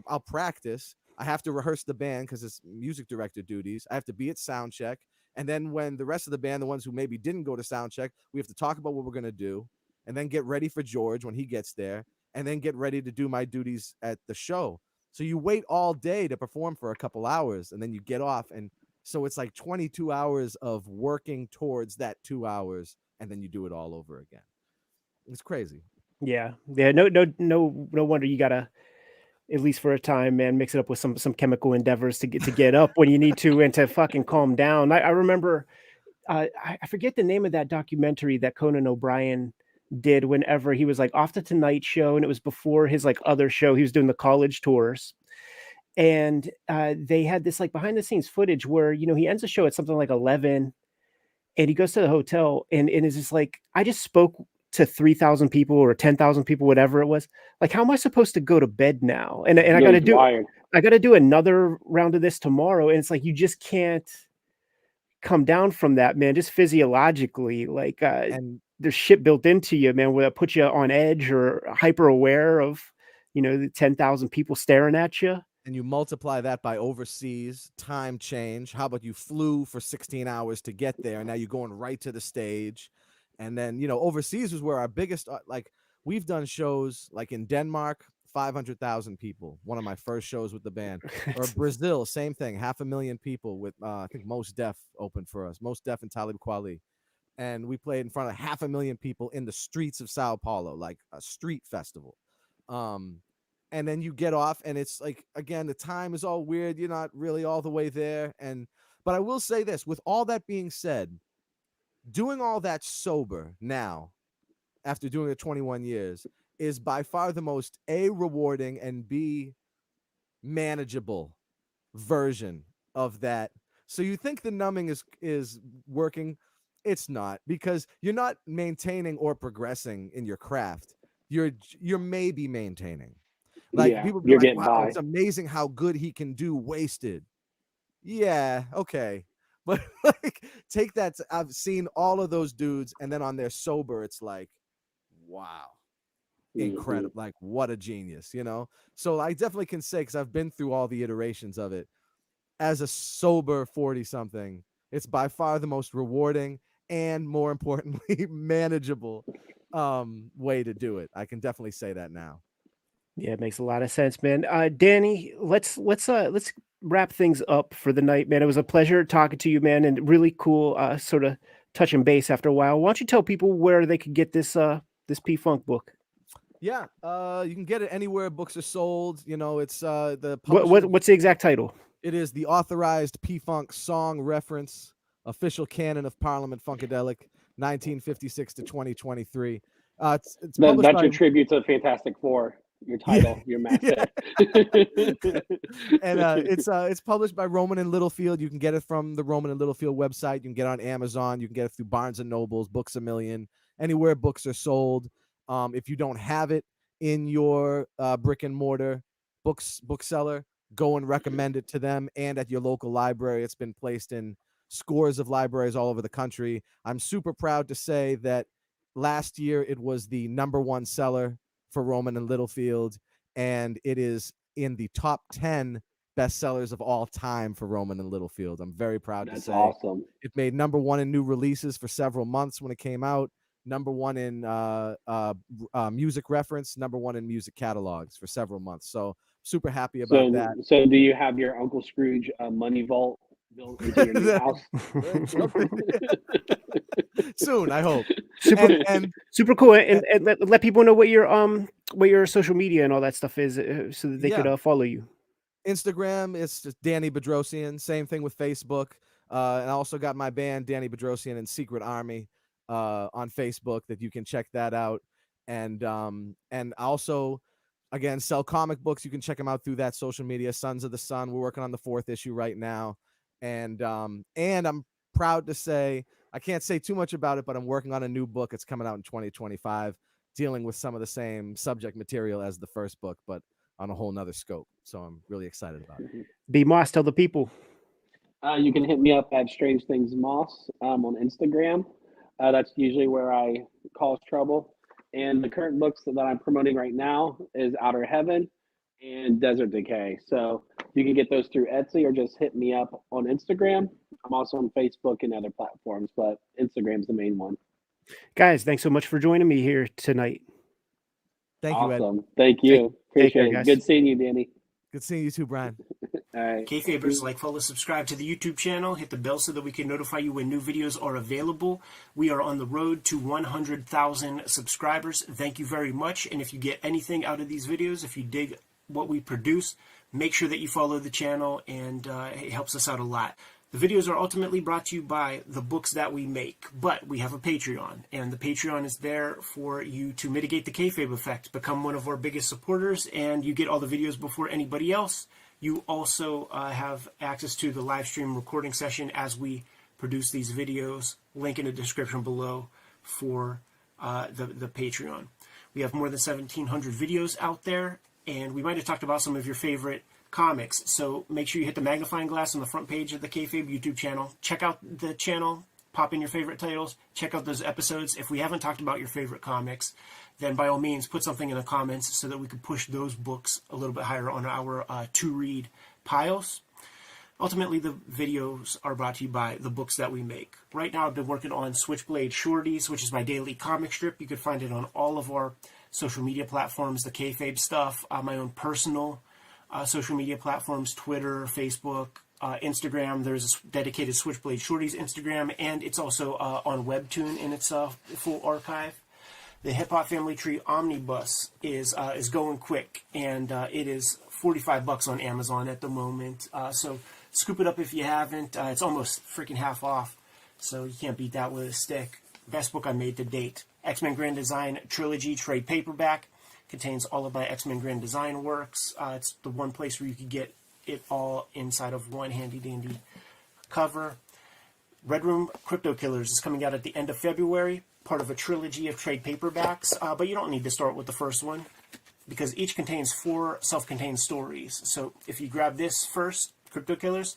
I'll practice. I have to rehearse the band because it's music director duties. I have to be at sound check. And then when the rest of the band, the ones who maybe didn't go to sound check, we have to talk about what we're going to do and then get ready for George when he gets there and then get ready to do my duties at the show. So you wait all day to perform for a couple hours and then you get off. And so it's like 22 hours of working towards that 2 hours and then you do it all over again. It's crazy. Yeah. No wonder you gotta, at least for a time, man, mix it up with some chemical endeavors to get up when you need to and to fucking calm down. I remember, I forget the name of that documentary that Conan O'Brien did whenever he was like off the Tonight Show, and it was before his like other show. He was doing the college tours, and they had this like behind the scenes footage where he ends the show at something like 11, and he goes to the hotel and is just like, I just spoke to 3,000 people or 10,000 people, whatever it was. Like, how am I supposed to go to bed now? And I got to do another round of this tomorrow. And it's like, you just can't come down from that, man. Just physiologically, like, And there's shit built into you, man, where that puts you on edge or hyper aware of, the 10,000 people staring at you. and you multiply that by overseas time change. How about you flew for 16 hours to get there, and now you're going right to the stage. And then, overseas was where our biggest, like, we've done shows like in Denmark, 500,000 people. One of my first shows with the band. Or Brazil, same thing, 500,000 people with, I think Most Def opened for us. Most Def and Talib Kweli. And we played in front of 500,000 people in the streets of Sao Paulo, like a street festival. And then you get off and it's like, again, the time is all weird. You're not really all the way there. But I will say this, with all that being said, doing all that sober now, after doing it 21 years, is by far the most A, rewarding, and B, manageable version of that. So you think the numbing is working. It's not, because you're not maintaining or progressing in your craft. You're maybe maintaining. Like, people be you're like, getting wow, by. it's amazing how good he can do wasted. Yeah, okay. But like, take that. I've seen all of those dudes, and then on their sober, it's like, wow, incredible. Like, what a genius, So I definitely can say, because I've been through all the iterations of it, as a sober 40-something, it's by far the most rewarding and, more importantly, manageable way to do it. I can definitely say that now. Yeah, it makes a lot of sense, man. Danny, let's wrap things up for the night, man. It was a pleasure talking to you, man, and really cool sort of touching base after a while. Why don't you tell people where they could get this P-Funk book? Yeah, you can get it anywhere books are sold. It's the what's the exact title? It is the Authorized P-Funk Song Reference, Official Canon of Parliament Funkadelic, 1956 to 2023. It's That's your tribute to Fantastic Four. Your title, your masthead. And it's published by Rowman and Littlefield. You can get it from the Rowman and Littlefield website. You can get it on Amazon. You can get it through Barnes and Nobles, Books A Million, anywhere books are sold. If you don't have it in your brick and mortar bookseller, go and recommend it to them, and at your local library. It's been placed in scores of libraries all over the country. I'm super proud to say that last year it was the #1 seller for Rowman and Littlefield, and it is in the top 10 bestsellers of all time for Rowman and Littlefield. I'm very proud to say. That's awesome. It made #1 in new releases for several months when it came out, #1 in music reference, #1 in music catalogs for several months. So super happy about that. So do you have your Uncle Scrooge money vault built into your new house? Soon, I hope. Super cool. And let people know what your social media and all that stuff is, so that they could follow you. Instagram, it's just Danny Bedrosian. Same thing with Facebook. And I also got my band, Danny Bedrosian and Secret Army, on Facebook, that you can check that out. And also, again, sell comic books. You can check them out through that social media. Sons of the Sun. We're working on the 4th issue right now. And I'm proud to say, I can't say too much about it, but I'm working on a new book. It's coming out in 2025, dealing with some of the same subject material as the first book, but on a whole nother scope. So I'm really excited about it. B Moss, tell the people. You can hit me up at Strange Things Moss on Instagram. That's usually where I cause trouble. And the current books that I'm promoting right now is Outer Heaven and Desert Decay. So you can get those through Etsy or just hit me up on Instagram. I'm also on Facebook and other platforms, but Instagram's the main one. Guys, thanks so much for joining me here tonight. Thank you, Ed. Awesome. Thank you. Appreciate care, it. guys. Good seeing you, Danny. Good seeing you too, Brian. All right. Kayfabers, like, follow, subscribe to the YouTube channel, hit the bell so that we can notify you when new videos are available. We are on the road to 100,000 subscribers. Thank you very much. And if you get anything out of these videos, if you dig what we produce, make sure that you follow the channel, and it helps us out a lot. The videos are ultimately brought to you by the books that we make, but we have a Patreon, and the Patreon is there for you to mitigate the kayfabe effect. Become one of our biggest supporters, and you get all the videos before anybody else. You also have access to the live stream recording session as we produce these videos. Link in the description below for the Patreon. We have more than 1,700 videos out there, and we might have talked about some of your favorite comics. So make sure you hit the magnifying glass on the front page of the Kayfabe YouTube channel. Check out the channel, pop in your favorite titles, check out those episodes. If we haven't talked about your favorite comics, then by all means put something in the comments so that we can push those books a little bit higher on our to-read piles. Ultimately, the videos are brought to you by the books that we make. Right now, I've been working on Switchblade Shorties, which is my daily comic strip. You can find it on all of our social media platforms, the Kayfabe stuff, my own personal social media platforms, Twitter, Facebook, Instagram. There's a dedicated Switchblade Shorties Instagram, and it's also on Webtoon in its full archive. The Hip Hop Family Tree Omnibus is going quick, and it is $45 on Amazon at the moment. So scoop it up if you haven't. It's almost freaking half off, so you can't beat that with a stick. Best book I made to date. X-Men Grand Design Trilogy trade paperback. Contains all of my X-Men Grand Design works. It's the one place where you can get it all inside of one handy-dandy cover. Red Room Crypto Killers is coming out at the end of February, part of a trilogy of trade paperbacks, but you don't need to start with the first one because each contains 4 self-contained stories. So if you grab this first, Crypto Killers,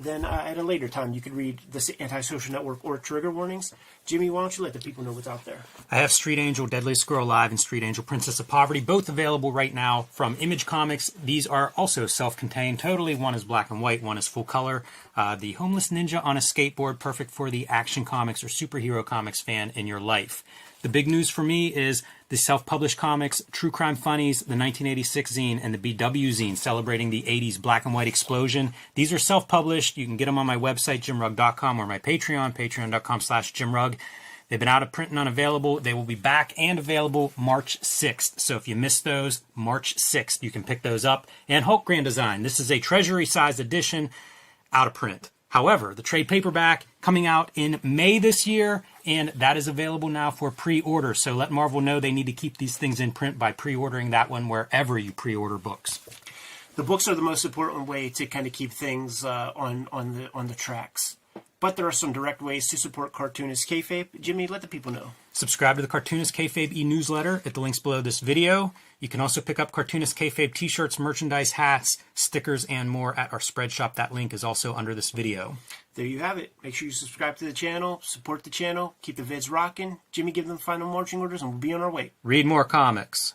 then at a later time you could read the Antisocial Network or Trigger Warnings. Jimmy, why don't you let the people know what's out there? I have Street Angel, Deadliest Girl Alive, and Street Angel, Princess of Poverty, both available right now from Image Comics. These are also self-contained totally. One is black and white, one is full color. The Homeless Ninja on a Skateboard, perfect for the action comics or superhero comics fan in your life. The big news for me is the self-published comics, True Crime Funnies, the 1986 zine, and the BW zine celebrating the 80s black and white explosion. These are self-published. You can get them on my website, jimrugg.com, or my Patreon, patreon.com/jimrugg. They've been out of print and unavailable. They will be back and available March 6th. So if you missed those, March 6th, you can pick those up. And Hulk Grand Design. This is a treasury-sized edition, out of print. However, the trade paperback coming out in May this year, and that is available now for pre-order. So let Marvel know they need to keep these things in print by pre-ordering that one wherever you pre-order books. The books are the most important way to kind of keep things on the tracks. But there are some direct ways to support Cartoonist Kayfabe. Jimmy, let the people know. Subscribe to the Cartoonist Kayfabe e-newsletter at the links below this video. You can also pick up Cartoonist Kayfabe t-shirts, merchandise, hats, stickers, and more at our spread shop. That link is also under this video. There you have it. Make sure you subscribe to the channel, support the channel, keep the vids rocking. Jimmy, give them final marching orders, and we'll be on our way. Read more comics.